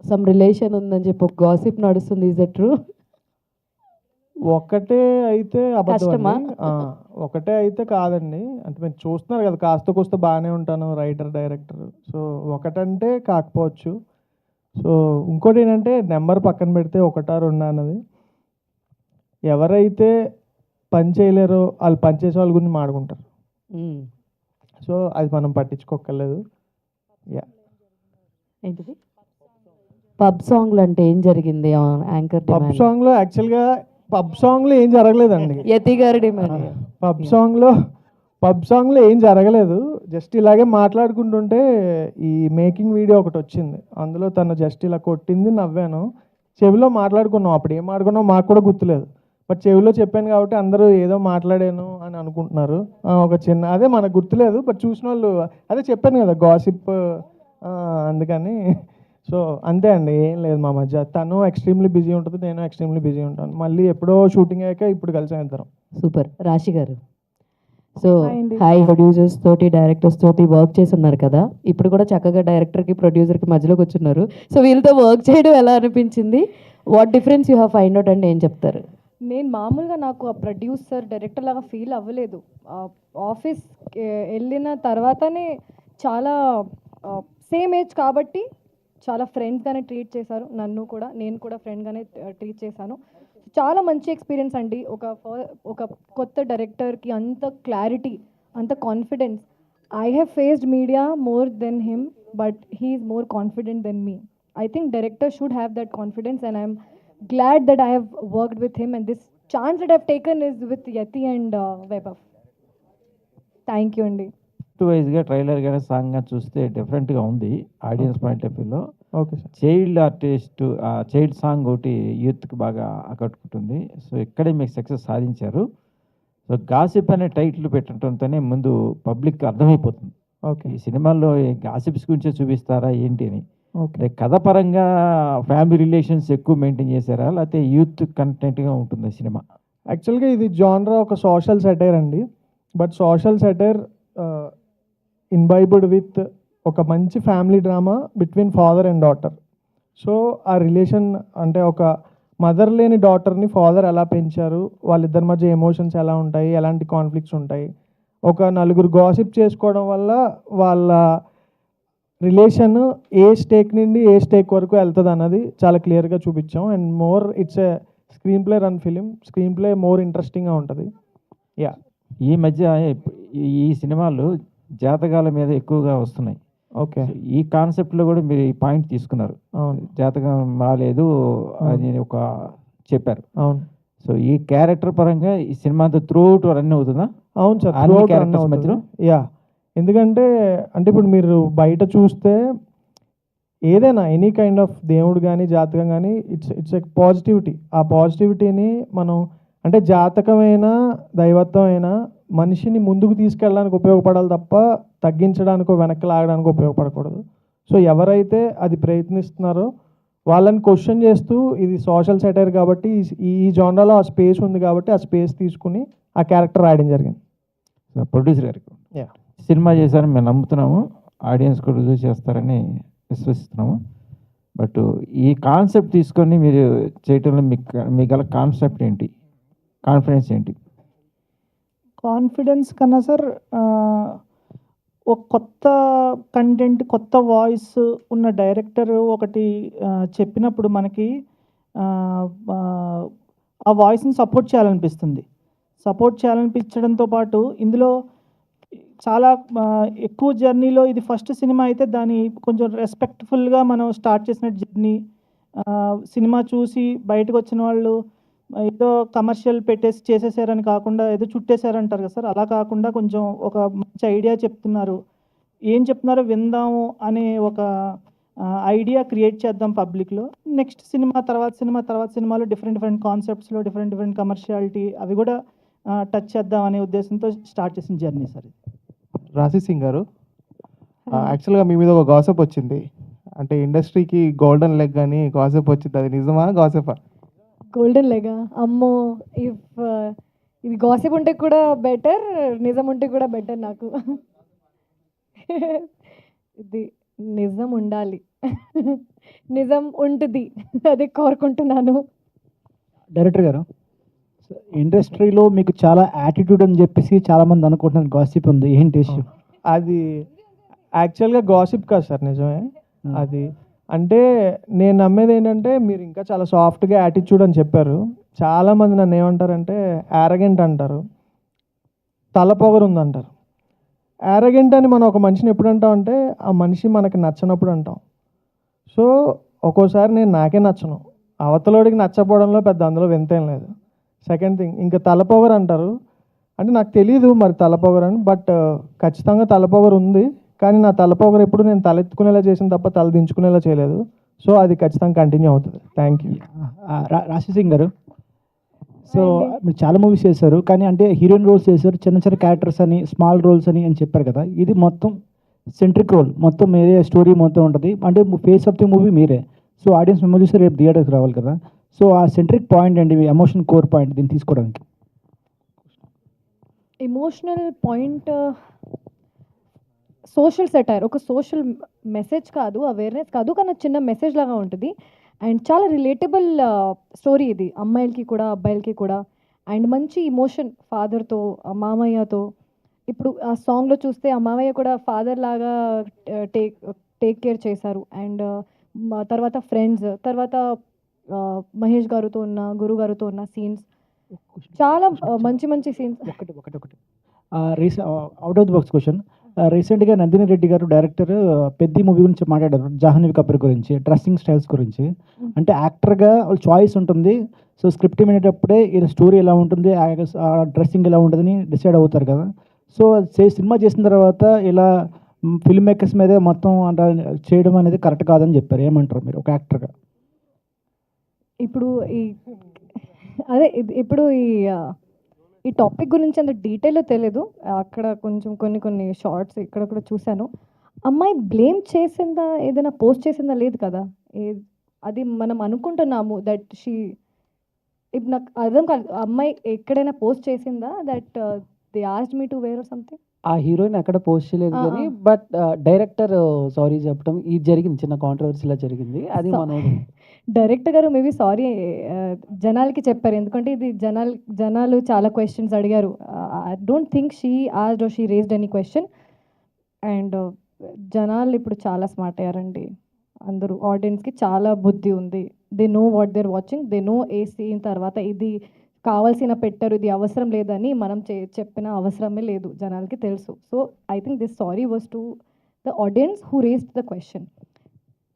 some relation ఉందని చెప్పి ఒక గాసిప్ నడుస్తుంది, ఈజ్ దట్ ట్రూ? ఒకటే అయితే అబద్ధం కష్టమా? అండి. ఒకటే అయితే కాదండి, అంటే మీరు చూస్తున్నారు కదా, కాస్త కూస్త బాగానే ఉంటాను రైటర్ డైరెక్టర్. సో ఒకటంటే కాకపోవచ్చు. సో ఇంకోటి ఏంటంటే నెంబర్ పక్కన పెడితే ఒకటా రెండా అన్నది, ఎవరైతే పని చేయలేరో వాళ్ళు పని చేసే వాళ్ళ గురించి మాడుకుంటారు. సో అది మనం పట్టించుకోకర్లేదు. యా. ఏంటిది పబ్ సాంగ్లు అంటే ఏం జరిగింది? యాంకర్ పబ్ సాంగ్లో యాక్చువల్గా పబ్ సాంగ్లో ఏం జరగలేదండి. యతి గారి డిమాండ్. పబ్ సాంగ్లో ఏం జరగలేదు. జస్ట్ ఇలాగే మాట్లాడుకుంటుంటే ఈ మేకింగ్ వీడియో ఒకటి వచ్చింది, అందులో తను జస్ట్ ఇలా కొట్టింది, నవ్వాను. చెవిలో మాట్లాడుకున్నాం, అప్పుడు ఏం మాట్లాడుకున్నాం మాకు కూడా గుర్తులేదు, బట్ చెవిలో చెప్పాను కాబట్టి అందరూ ఏదో మాట్లాడాను అని అనుకుంటున్నారు. ఒక చిన్న అదే మనకు గుర్తులేదు, బట్ చూసిన వాళ్ళు అదే చెప్పాను కదా గాసిప్, అందుకని. సో అంతే అండి, ఏం లేదు మా మధ్య. తను ఎక్స్ట్రీమ్లీ బిజీ ఉంటుంది, నేను ఎక్స్ట్రీమ్లీ బిజీ ఉంటాను. మళ్ళీ ఎప్పుడో షూటింగ్ అయ్యాక ఇప్పుడు కలిసాం ఇద్దరం. సూపర్. రాశి గారు, సో హై ప్రొడ్యూసర్స్ తోటి డైరెక్టర్స్ తోటి వర్క్ చేసి ఉన్నారు కదా, ఇప్పుడు కూడా చక్కగా డైరెక్టర్కి ప్రొడ్యూసర్కి మధ్యలోకి వచ్చున్నారు. సో వీళ్ళతో వర్క్ చేయడం ఎలా అనిపించింది? What difference you have find out అంటే ఏం చెప్తారు? నేను మామూలుగా నాకు ఆ ప్రొడ్యూసర్ డైరెక్టర్ లాగా ఫీల్ అవ్వలేదు. ఆఫీస్ వెళ్ళిన తర్వాతనే చాలా సేమ్ ఏజ్ కాబట్టి చాలా ఫ్రెండ్స్గానే ట్రీట్ చేశారు నన్ను కూడా, నేను కూడా ఫ్రెండ్గానే ట్రీట్ చేశాను. చాలా మంచి ఎక్స్పీరియన్స్ అండి. ఒక కొత్త డైరెక్టర్కి అంత క్లారిటీ, అంత confidence. I have faced media more than him, but he is more confident than me. I think director should have that confidence, and I'm glad that I have worked with him, and this chance that I've taken is with Yati and Vaibhav. Thank you, Andy. వైజ్గా trailer కానీ song కానీ చూస్తే డిఫరెంట్గా ఉంది audience point of వ్యూలో. Okay sir. Child artist, ఆ child song ఒకటి యూత్కి బాగా ఆకట్టుకుంటుంది. సో ఇక్కడే మీకు సక్సెస్ సాధించారు. సో గాసిప్ అనే టైటిల్ పెట్టడంతోనే ముందు పబ్లిక్ అర్థమైపోతుంది ఓకే ఈ సినిమాల్లో గాసిప్స్ గురించే చూపిస్తారా ఏంటి అని. ఓకే. కథ పరంగా ఫ్యామిలీ రిలేషన్స్ ఎక్కువ మెయింటైన్ చేశారా, లేకపోతే యూత్ కంటెంట్గా ఉంటుంది సినిమా? యాక్చువల్గా ఇది జానరా ఒక సోషల్ సెటైర్ అండి, బట్ సోషల్ సెటైర్ ఇన్బైబుడ్ విత్ ఒక మంచి family drama between father and daughter. So ఆ రిలేషన్ అంటే ఒక మదర్ లేని డాటర్ని ఫాదర్ ఎలా పెంచారు, వాళ్ళిద్దరి మధ్య ఎమోషన్స్ ఎలా ఉంటాయి, ఎలాంటి కాన్ఫ్లిక్ట్స్ ఉంటాయి, ఒక నలుగురు గాసిప్ చేసుకోవడం వల్ల వాళ్ళ రిలేషన్ ఏ స్టేక్ నుండి ఏ స్టేక్ వరకు వెళ్తుంది అన్నది చాలా క్లియర్గా చూపించాం. And more it's a screen play run film, screen play more ఇంట్రెస్టింగ్గా ఉంటుంది. యా. ఈ మధ్య ఈ సినిమాలు జాతకాల మీద ఎక్కువగా వస్తున్నాయి. ఓకే. ఈ కాన్సెప్ట్లో కూడా మీరు ఈ పాయింట్ తీసుకున్నారు. అవును. జాతకం బాగాలేదు అని ఒక చెప్పారు. అవును. సో ఈ క్యారెక్టర్ పరంగా ఈ సినిమాతో త్రూఅవుట్ రన్ అవుతుందా? అవును సార్, అన్ని క్యారెక్టర్స్ మధ్యలో. యా, ఎందుకంటే అంటే ఇప్పుడు మీరు బయట చూస్తే ఏదైనా ఎనీ కైండ్ ఆఫ్ దేవుడు కానీ జాతకం కానీ ఇట్స్ ఎ పాజిటివిటీ. ఆ పాజిటివిటీని మనం అంటే జాతకమైనా దైవత్వం అయినా మనిషిని ముందుకు తీసుకెళ్ళడానికి ఉపయోగపడాలి తప్ప తగ్గించడానికో వెనక్కి లాగడానికో ఉపయోగపడకూడదు. సో ఎవరైతే అది ప్రయత్నిస్తున్నారో వాళ్ళని క్వశ్చన్ చేస్తూ ఇది సోషల్ సెటైర్ కాబట్టి ఈ జోనర్లో ఆ స్పేస్ ఉంది కాబట్టి ఆ స్పేస్ తీసుకుని ఆ క్యారెక్టర్ రాయడం జరిగింది. ప్రొడ్యూసర్ గారికి యా, సినిమా చేశారని మేము నమ్ముతున్నాము, ఆడియన్స్ కూడా రుజువు చేస్తారని విశ్వసిస్తున్నాము. బట్ ఈ కాన్సెప్ట్ తీసుకొని మీరు చేయటంలో మీకు గల కాన్సెప్ట్ ఏంటి, కాన్ఫిడెన్స్ ఏంటి? కాన్ఫిడెన్స్ కన్నా సార్ ఒక కొత్త కంటెంట్, కొత్త వాయిస్ ఉన్న డైరెక్టర్ ఒకటి చెప్పినప్పుడు మనకి ఆ వాయిస్ని సపోర్ట్ చేయాలనిపిస్తుంది. సపోర్ట్ చేయాలనిపించడంతో పాటు ఇందులో చాలా ఎక్కువ జర్నీలో ఇది ఫస్ట్ సినిమా అయితే దాని కొంచెం రెస్పెక్ట్ఫుల్గా మనం స్టార్ట్ చేసిన జర్నీ. సినిమా చూసి బయటకు వచ్చిన వాళ్ళు ఏదో కమర్షియల్ పెట్టేసి చేసేసారని కాకుండా ఏదో చుట్టేశారంటారు కదా సార్, అలా కాకుండా కొంచెం ఒక మంచి ఐడియా చెప్తున్నారు, ఏం చెప్తున్నారో విందాము అనే ఒక ఐడియా క్రియేట్ చేద్దాం పబ్లిక్లో. నెక్స్ట్ సినిమాలో డిఫరెంట్ కాన్సెప్ట్స్లో డిఫరెంట్ కమర్షియాలిటీ అవి కూడా టచ్ చేద్దాం అనే ఉద్దేశంతో స్టార్ట్ చేసిన జర్నీ సార్. రాశి సింగ్ గారు, యాక్చువల్గా మీ మీద ఒక గాసిప్ వచ్చింది. అంటే ఇండస్ట్రీకి గోల్డెన్ లెగ్ అని గాసిప్ వచ్చింది, అది నిజమా గాసిపా? గోల్డెన్ లెగా? అమ్మో, ఇఫ్ ఇది గాసిప్ ఉంటే కూడా బెటర్, నిజం ఉంటే కూడా బెటర్ నాకు. ఇది నిజం ఉండాలి, నిజం ఉంటుంది, అది కోరుకుంటున్నాను. డైరెక్టర్ గారు, ఇండస్ట్రీలో మీకు చాలా యాటిట్యూడ్ అని చెప్పేసి చాలామంది అనుకుంటున్నారు, గాసిప్ ఉంది, ఏంటి ఇష్యూ? అది యాక్చువల్గా గాసిప్ కాదు సార్, నిజమే అది. అంటే నేను నమ్మేది ఏంటంటే మీరు ఇంకా చాలా సాఫ్ట్గా యాటిట్యూడ్ అని చెప్పారు. చాలామంది నన్ను ఏమంటారంటే యారగెంట్ అంటారు, తలపొగరు ఉందంటారు. యారగెంట్ అని మనం ఒక మనిషిని ఎప్పుడు అంటామంటే ఆ మనిషి మనకి నచ్చనప్పుడు అంటాం. సో ఒక్కోసారి నేను నాకే నచ్చను, అవతలోడికి నచ్చపోవడంలో పెద్ద అందులో వింతేం లేదు. సెకండ్ థింగ్, ఇంకా తలపొగరు అంటారు. అంటే నాకు తెలియదు మరి తలపొగరు అని, బట్ ఖచ్చితంగా తలపొగరు ఉంది. కానీ నా తలపొగరు ఎప్పుడు నేను తలెత్తుకునేలా చేసిన తప్ప తల దించుకునేలా చేయలేదు. సో అది ఖచ్చితంగా కంటిన్యూ అవుతుంది. Thank you. రాశి సింగ్ గారు, సో మీరు చాలా మూవీస్ చేశారు, కానీ అంటే హీరోయిన్ రోల్స్ చేశారు, చిన్న క్యారెక్టర్స్ అని, స్మాల్ రోల్స్ అని చెప్పారు కదా. ఇది మొత్తం సెంట్రిక్ రోల్, మొత్తం మీరే స్టోరీ మొత్తం ఉంటుంది, అంటే ఫేస్ ఆఫ్ ది మూవీ మీరే. సో ఆడియన్స్ మిమ్మల్ని చూస్తే రేపు థియేటర్కి రావాలి కదా. సో ఆ సెంట్రిక్ పాయింట్ అండి, ఎమోషన్ కోర్ పాయింట్ దీన్ని తీసుకోవడానికి. ఎమోషనల్ పాయింట్ సోషల్ సెటైర్, ఒక సోషల్ మెసేజ్ కాదు, అవేర్నెస్ కాదు, కానీ చిన్న మెసేజ్ లాగా ఉంటుంది. అండ్ చాలా రిలేటబుల్ స్టోరీ ఇది, అమ్మాయిలకి కూడా అబ్బాయిలకి కూడా. అండ్ మంచి ఇమోషన్ ఫాదర్తో, మామయ్యతో. ఇప్పుడు ఆ సాంగ్లో చూస్తే ఆ మామయ్య కూడా ఫాదర్ లాగా టేక్ కేర్ చేశారు. అండ్ తర్వాత ఫ్రెండ్స్, తర్వాత మహేష్ గారితో ఉన్న, గురు గారితో ఉన్న సీన్స్ చాలా మంచి సీన్స్. ఒకటి out of the box question. రీసెంట్గా నందిని రెడ్డి గారు డైరెక్టర్ పెద్ద మూవీ గురించి మాట్లాడారు, జాహ్నవి కపూర్ గురించి, డ్రెస్సింగ్ స్టైల్స్ గురించి. అంటే యాక్టర్గా చాయిస్ ఉంటుంది, సో స్క్రిప్ట్ వినేటప్పుడే ఇలా స్టోరీ ఎలా ఉంటుంది, డ్రెస్సింగ్ ఎలా ఉంటుందని డిసైడ్ అవుతారు కదా. సో సినిమా చేసిన తర్వాత ఇలా ఫిల్మ్ మేకర్స్ మీదే మొత్తం చేయడం అనేది కరెక్ట్ కాదని చెప్పారు, ఏమంటారు మీరు ఒక యాక్టర్గా? ఇప్పుడు ఈ టాపిక్ గురించి అంత డీటెయిల్లో తెలియదు. అక్కడ కొంచెం కొన్ని షార్ట్స్ ఇక్కడ కూడా చూశాను. అమ్మాయి బ్లేమ్ చేసిందా, ఏదైనా పోస్ట్ చేసిందా లేదు కదా. అది మనం అనుకుంటున్నాము దట్ ఇప్పుడు నాకు అర్థం కాదు, అమ్మాయి ఎక్కడైనా పోస్ట్ చేసిందా that they asked me to where or something? ఆ హీరోయిన్ ఎక్కడ పోస్ట్ చేయలేదు కానీ, బట్ డైరెక్టర్ సారీ చెప్పడం ఇది జరిగింది, చిన్న కాంట్రవర్సీలా జరిగింది. అది మనం డైరెక్టర్ గారు మేబీ సారీ జనాలకి చెప్పారు, ఎందుకంటే ఇది జనాలు చాలా క్వశ్చన్స్ అడిగారు. I don't think she asked or she raised any question. And జనాలు ఇప్పుడు చాలా స్మార్ట్ అయ్యారండి, అందరూ ఆడియన్స్కి చాలా బుద్ధి ఉంది. They know what they're watching, they know ఏ సీన్ తర్వాత ఇది కావాల్సిన పెట్టారు, ఇది అవసరం లేదని మనం చెప్పిన అవసరమే లేదు, జనాలకి తెలుసు. So I think this sorry was to the audience who raised the question.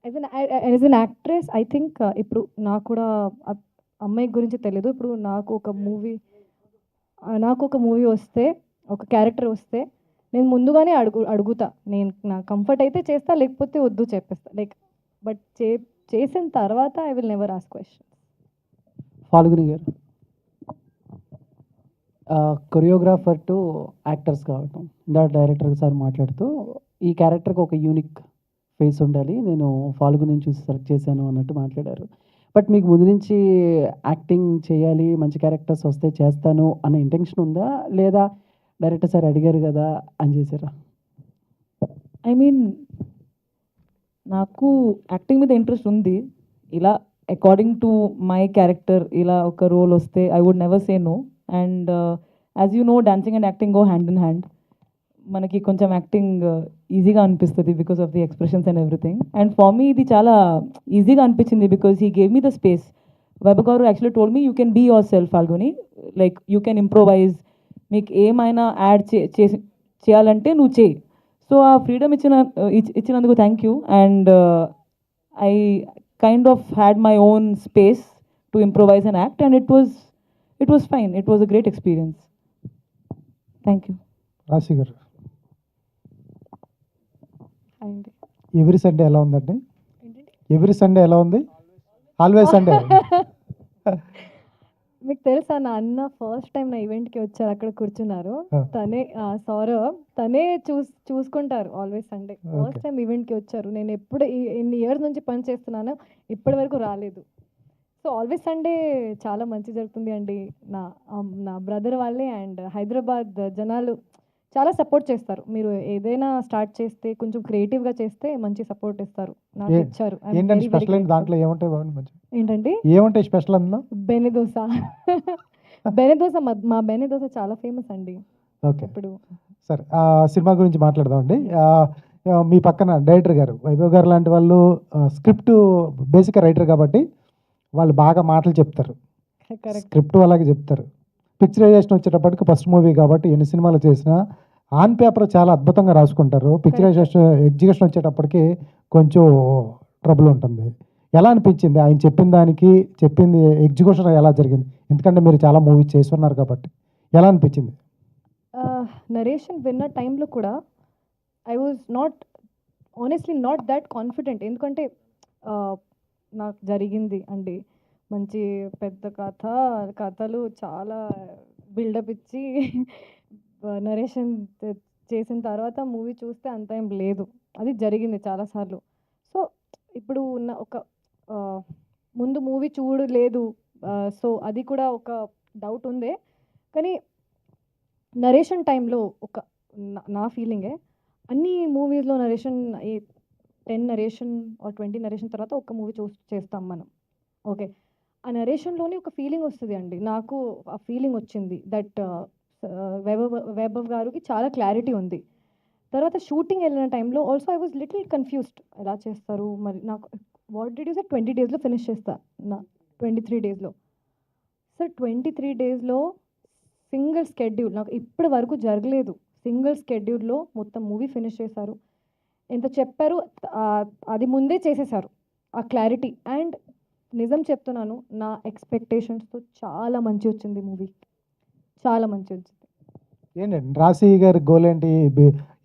As an actress I think ఇప్పుడు నాకు కూడా అమ్మాయి గురించి తెలియదు. ఇప్పుడు నాకు ఒక మూవీ వస్తే, ఒక క్యారెక్టర్ వస్తే నేను ముందుగానే అడుగుతా, నేను నా కంఫర్ట్ అయితే చేస్తా, లేకపోతే వద్దు చెప్పేస్తా. బట్ చేసిన తర్వాత I will never ask question. Falguni garu, choreographer to actors కావటం, ఇందా డైరెక్టర్ సార్ మాట్లాడుతూ ఈ క్యారెక్టర్కి ఒక యూనిక్ ఫేస్ ఉండాలి, నేను ఫాల్గుని చూసి సెలెక్ట్ చేశాను అన్నట్టు మాట్లాడారు. బట్ మీకు ముందు నుంచి యాక్టింగ్ చేయాలి, మంచి క్యారెక్టర్స్ వస్తే చేస్తాను అనే ఇంటెన్షన్ ఉందా, లేదా డైరెక్టర్ సార్ అడిగారు కదా అని చేశారా? ఐ మీన్ నాకు యాక్టింగ్ మీద ఇంట్రెస్ట్ ఉంది. ఇలా అకార్డింగ్ టు మై క్యారెక్టర్ ఇలా ఒక రోల్ వస్తే I would never say no. And as you know, dancing and acting go hand in hand. మనకి కొంచెం యాక్టింగ్ ఈజీగా అనిపిస్తుంది because of the expressions and everything. And for me ఇది చాలా ఈజీగా అనిపించింది because he gave me the space. Vaibhav garu actually told me you can be yourself Falguni, like you can improvise, మీకు ఏమైనా యాడ్ చేయాలంటే నువ్వు చేయి. సో ఆ ఫ్రీడమ్ ఇచ్చినందుకు thank you. And I kind of had my own space to improvise and act, and it was fine. It was a great experience. Thank you. రాశి గారు, every Sunday ఎలా ఉందండి? ఎవ్రీ సండే ఎలా ఉంది? Always Sunday. మీకు తెలుసా నా అన్న ఫస్ట్ టైం నా ఈవెంట్కి వచ్చారు, అక్కడ కూర్చున్నారు. తనే సౌరవ్, తనే చూసుకుంటారు ఆల్వేస్ సండే. ఫస్ట్ టైం ఈవెంట్కి వచ్చారు. నేను ఎప్పుడు ఇన్ని ఇయర్స్ నుంచి పని చేస్తున్నాను, ఇప్పటి వరకు రాలేదు. సో ఆల్వేస్ సండే చాలా మంచి జరుగుతుంది అండి. నా బ్రదర్ వాళ్ళే అండ్ హైదరాబాద్ జనాలు చాలా సపోర్ట్ చేస్తారు. మీరు ఏదైనా స్టార్ట్ చేస్తే కొంచెం క్రియేటివ్గా చేస్తే మంచి సపోర్ట్ ఇస్తారు. నాకు ఇచ్చారు. ఏంటంటే స్పెషల్ ఏంటి దాంట్లో? ఏముంటాయి బాగుంది మంచి? ఏంటండి ఏముంటాయి స్పెషల్ అందులో? బెనెదోస. బెనెదోస మా బెనెదోస చాలా ఫేమస్ అండి. ఓకే, ఇప్పుడు సరే సినిమా గురించి మాట్లాడదామండి. మీ పక్కన డైరెక్టర్ గారు వైభవ్ గారు లాంటి వాళ్ళు స్క్రిప్ట్ బేసిక్ రైటర్ కాబట్టి వాళ్ళు బాగా మాటలు చెప్తారు, స్క్రిప్ట్ అలాగే చెప్తారు. పిక్చరైజేషన్ వచ్చేటప్పటికి ఫస్ట్ మూవీ కాబట్టి ఎన్ని సినిమాలు చేసినా ఆన్ పేపర్ చాలా అద్భుతంగా రాసుకుంటారు. పిక్చరైజేషన్ ఎగ్జిక్యూషన్ వచ్చేటప్పటికి కొంచెం ట్రబుల్ ఉంటుంది. ఎలా అనిపించింది ఆయన చెప్పిన దానికి చెప్పింది ఎగ్జిక్యూషన్ ఎలా జరిగింది? ఎందుకంటే మీరు చాలా మూవీ చేస్తున్నారు కాబట్టి ఎలా అనిపించింది? నరేషన్ విన్న టైంలో కూడా I was honestly not that confident. ఎందుకంటే నాకు జరిగింది అండి మంచి పెద్ద కథలు చాలా బిల్డప్ ఇచ్చి నరేషన్ చేసిన తర్వాత మూవీ చూస్తే అంత ఏం లేదు. అది జరిగింది చాలాసార్లు. సో ఇప్పుడు ఉన్న ఒక ముందు మూవీ చూడలేదు, సో అది కూడా ఒక డౌట్ ఉందే. కానీ నరేషన్ టైంలో ఒక నా ఫీలింగే, అన్ని మూవీస్లో నరేషన్ 10 నరేషన్ ఆర్ 20 నరేషన్ తర్వాత ఒక మూవీ చేస్తాం మనం. ఓకే, ఆ నరేషన్లోనే ఒక ఫీలింగ్ వస్తుంది అండి. నాకు ఆ ఫీలింగ్ వచ్చింది దట్ వైభవ్ గారికి చాలా క్లారిటీ ఉంది. తర్వాత షూటింగ్ వెళ్ళిన టైంలో also I was little confused. ఎలా చేస్తారు మరి? నాకు వాట్ డిడ్ యూ సే 20 డేస్లో ఫినిష్ చేస్తా, 23 డేస్లో. సార్ 23 డేస్లో సింగిల్ స్కెడ్యూల్, నాకు ఇప్పటి వరకు జరగలేదు. సింగిల్ స్కెడ్యూల్లో మొత్తం మూవీ ఫినిష్ చేశారు. ఎంత చెప్పారు అది ముందే చేసేసారు, ఆ క్లారిటీ. అండ్ నిజం చెప్తున్నాను, నా ఎక్స్పెక్టేషన్స్తో చాలా మంచి వచ్చింది మూవీ, చాలా మంచి వచ్చింది. ఏంటండి రాశి గారి గోల్ ఏంటి?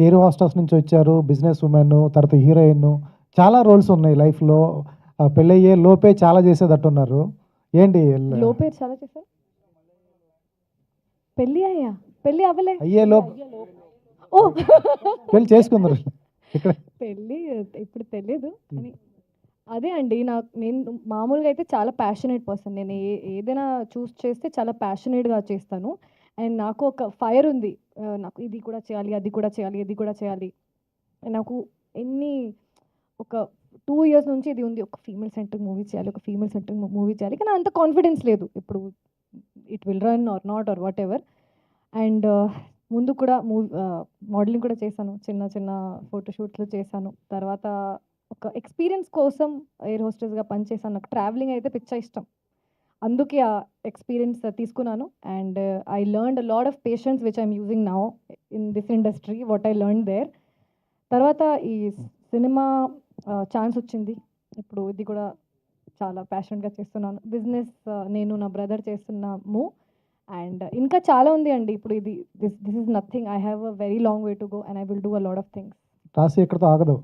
ఎయిర్ హోస్టెస్ నుంచి వచ్చారు, బిజినెస్ ఉమెన్, తర్వాత హీరోయిన్, చాలా రోల్స్ ఉన్నాయి లైఫ్లో. పెళ్ళయ్యే లోపే చాలా చేసేటట్టున్నారు. ఏంటి లోపే చాలా చేశారు? పెళ్ళి అవ్వలే, అయ్యే లోపు ఓ పెళ్ళి చేసుకుందరు ఇక్కడ. పెళ్ళి ఇప్పుడు తెలియదు కానీ అదే అండి. నేను మామూలుగా అయితే చాలా ప్యాషనేట్ పర్సన్. నేను ఏదైనా చూస్ చేస్తే చాలా ప్యాషనేట్గా చేస్తాను. అండ్ నాకు ఒక ఫైర్ ఉంది, నాకు ఇది కూడా చేయాలి, అది కూడా చేయాలి, ఇది కూడా చేయాలి. నాకు ఒక 2 years నుంచి ఇది ఉంది, ఒక ఫీమేల్ సెంట్రిక్ మూవీ చేయాలి, ఒక ఫీమేల్ సెంట్రిక్ మూవీ చేయాలి. కానీ అంత కాన్ఫిడెన్స్ లేదు. ఇప్పుడు it will run or not or whatever. And ముందు కూడా మోడలింగ్ కూడా చేశాను, చిన్న ఫోటోషూట్లు చేశాను. తర్వాత ఒక ఎక్స్పీరియన్స్ కోసం ఎయిర్ హోస్టెస్గా పనిచేశాను. నాకు ట్రావెలింగ్ అయితే పిచ్చ ఇష్టం, అందుకే ఆ ఎక్స్పీరియన్స్ తీసుకున్నాను. And I learned a lot of patience which I'm using now in this industry, what I learn there. తర్వాత ఈ సినిమా ఛాన్స్ వచ్చింది, ఇప్పుడు ఇది కూడా చాలా ప్యాషన్గా చేస్తున్నాను. బిజినెస్ నేను నా బ్రదర్ చేస్తున్నాము. అండ్ ఇంకా చాలా ఉంది అండి. ఇప్పుడు this is nothing. I have a very long way to go and I will do a lot of things. రాశి ఎక్కడితో ఆగదు.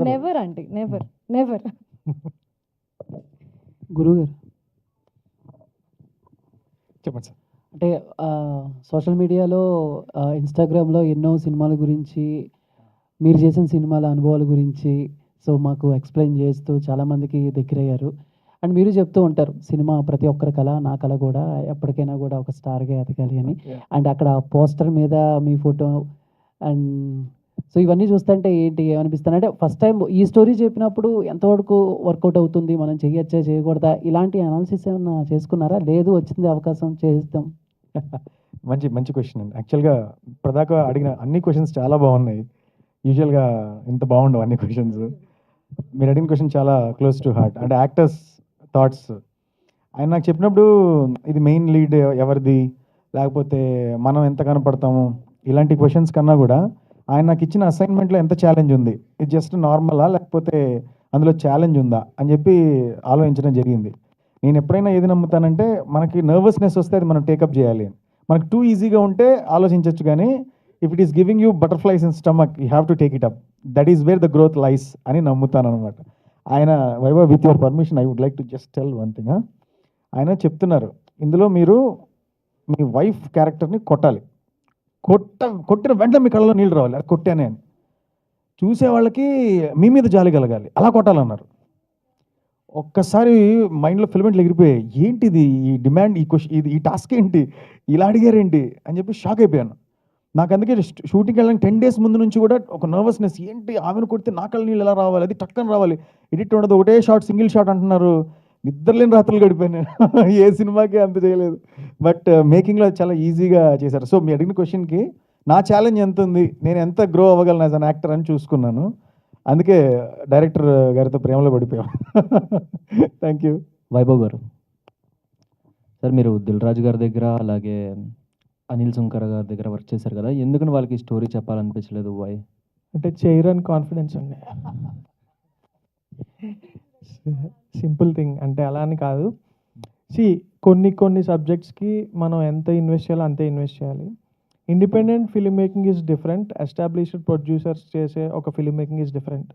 నెవర్ అండి, నెవర్. గురుగారు చెప్పండి సార్. అంటే సోషల్ మీడియాలో ఇన్స్టాగ్రామ్లో ఎన్నో సినిమాల గురించి, మీరు చేసిన సినిమాల అనుభవాల గురించి సో మాకు ఎక్స్ప్లెయిన్ చేస్తూ చాలామందికి దగ్గరయ్యారు. అండ్ మీరు చెప్తూ ఉంటారు సినిమా ప్రతి ఒక్కరి కళ, నా కళ కూడా ఎప్పటికైనా కూడా ఒక స్టార్గా ఎదగాలి అని. అండ్ అక్కడ పోస్టర్ మీద మీ ఫోటో అండ్ సో ఇవన్నీ చూస్తుంటే ఏంటి ఏమనిపిస్తుంది అంటే, ఫస్ట్ టైం ఈ స్టోరీ చెప్పినప్పుడు ఎంతవరకు వర్కౌట్ అవుతుంది, మనం చేయొచ్చా చేయకూడదా, ఇలాంటి అనాలిసిస్ ఏమన్నా చేసుకున్నారా? లేదు వచ్చింది అవకాశం చేస్తాం. మంచి క్వశ్చన్ అండి. యాక్చువల్గా ప్రదాక అడిగిన అన్ని క్వశ్చన్స్ చాలా బాగున్నాయి. యూజువల్గా ఇంత బాగుండవు అన్ని క్వశ్చన్స్. మీరు అడిగిన క్వశ్చన్ చాలా క్లోజ్ టు హార్ట్. అంటే యాక్టర్స్ థాట్స్ ఆయన నాకు చెప్పినప్పుడు ఇది మెయిన్ లీడ్ ఎవరిది, లేకపోతే మనం ఎంత కనపడతాము, ఇలాంటి క్వశ్చన్స్ కన్నా కూడా ఆయన నాకు ఇచ్చిన అసైన్మెంట్లో ఎంత ఛాలెంజ్ ఉంది, ఇది జస్ట్ నార్మలా లేకపోతే అందులో ఛాలెంజ్ ఉందా అని చెప్పి ఆలోచించడం జరిగింది. నేను ఎప్పుడైనా ఏది నమ్ముతానంటే, మనకి నర్వస్నెస్ వస్తే అది మనం టేకప్ చేయాలి. మనకు టూ ఈజీగా ఉంటే ఆలోచించవచ్చు, కానీ if it is giving you butterflies in stomach you have to take it up. That is where the growth lies అని నమ్ముతాను అనమాట. ఆయన Vaibhav, with your permission I would like to just tell one thing. ఆయన చెప్తున్నారు ఇందులో మీరు మీ wife క్యారెక్టర్ని కొట్టాలి, కొట్టిన వెంటనే మీ కళ్ళలో నీళ్ళు రావాలి, అది కొట్టానే అని. చూసే వాళ్ళకి మీ మీద జాలి కలగాలి, అలా కొట్టాలన్నారు. ఒక్కసారి మైండ్లో ఫిలమెంట్లు ఎగిరిపోయాయి. ఏంటిది ఈ డిమాండ్, ఈ క్వశ్చన్, ఈ టాస్క్ ఏంటి, ఇలా అడిగారేంటి అని చెప్పి షాక్ అయిపోయాను. నాకు అందుకే షూటింగ్కి వెళ్ళడానికి 10 days ముందు నుంచి కూడా ఒక నర్వస్నెస్, ఏంటి ఆమెను కొడితే నా కళ్ళ నీళ్ళు ఎలా రావాలి, అది టక్కన రావాలి, ఎడిట్ ఉండదు, ఒకటే షాట్, సింగిల్ షాట్ అంటున్నారు. నిద్రలేని రాత్రులు గడిపోయాను. ఏ సినిమాకి అంత చేయలేదు. బట్ మేకింగ్లో చాలా ఈజీగా చేశారు. సో మీ అడిగిన క్వశ్చన్కి నా ఛాలెంజ్ ఎంత ఉంది, నేను ఎంత గ్రో అవ్వగలను యాజ్ అన్ యాక్టర్ అని చూసుకున్నాను. అందుకే డైరెక్టర్ గారితో ప్రేమలో పడిపోయాం. Thank you. వైభవ్ గారు, సార్ మీరు దిల్ రాజు గారి దగ్గర అలాగే అనిల్ సుంకర గారి దగ్గర వర్క్ చేశారు కదా, ఎందుకని వాళ్ళకి స్టోరీ చెప్పాలనిపించలేదు? వై? అంటే చేయరని కాన్ఫిడెన్స్ అండి. సింపుల్ థింగ్, అంటే అలా అని కాదు. కొన్ని సబ్జెక్ట్స్కి మనం ఎంత ఇన్వెస్ట్ చేయాలో అంతే ఇన్వెస్ట్ చేయాలి. Independent film making is different, established producers చేసే ఒక film making is different.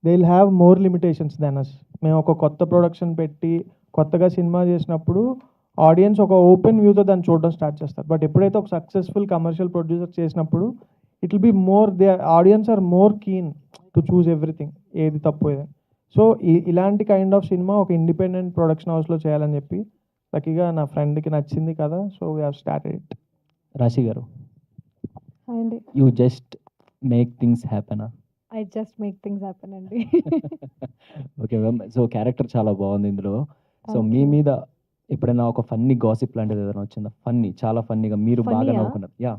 They will have more limitations than us. మేము ఒక కొత్త ప్రొడక్షన్ పెట్టి కొత్తగా సినిమా చేసినప్పుడు ఆడియన్స్ ఒక ఓపెన్ వ్యూతో దాన్ని చూడడం స్టార్ట్ చేస్తారు. బట్ ఎప్పుడైతే ఒక సక్సెస్ఫుల్ కమర్షియల్ ప్రొడ్యూసర్ చేసినప్పుడు it will be more, they audience are more keen to చూస్ ఎవ్రీథింగ్, ఏది తప్పు ఏదని. సో ఇలాంటి కైండ్ ఆఫ్ సినిమా ఒక ఇండిపెండెంట్ ప్రొడక్షన్ హౌస్లో చేయాలని చెప్పి లక్కీగా నా ఫ్రెండ్కి నచ్చింది కదా, so we have started it. Raashi garu, అండి, you just make things happen. I just make things happen అండి. ఓకే మ్యామ్, సో క్యారెక్టర్ చాలా బాగుంది ఇందులో. సో మీ మీద ఎప్పుడైనా ఒక ఫన్నీ గాసిప్ లాంటిది ఏదైనా వచ్చిందా? ఫన్నీ, చాలా ఫన్నీగా మీరు బాగా నవ్వుకున్నారు. యా,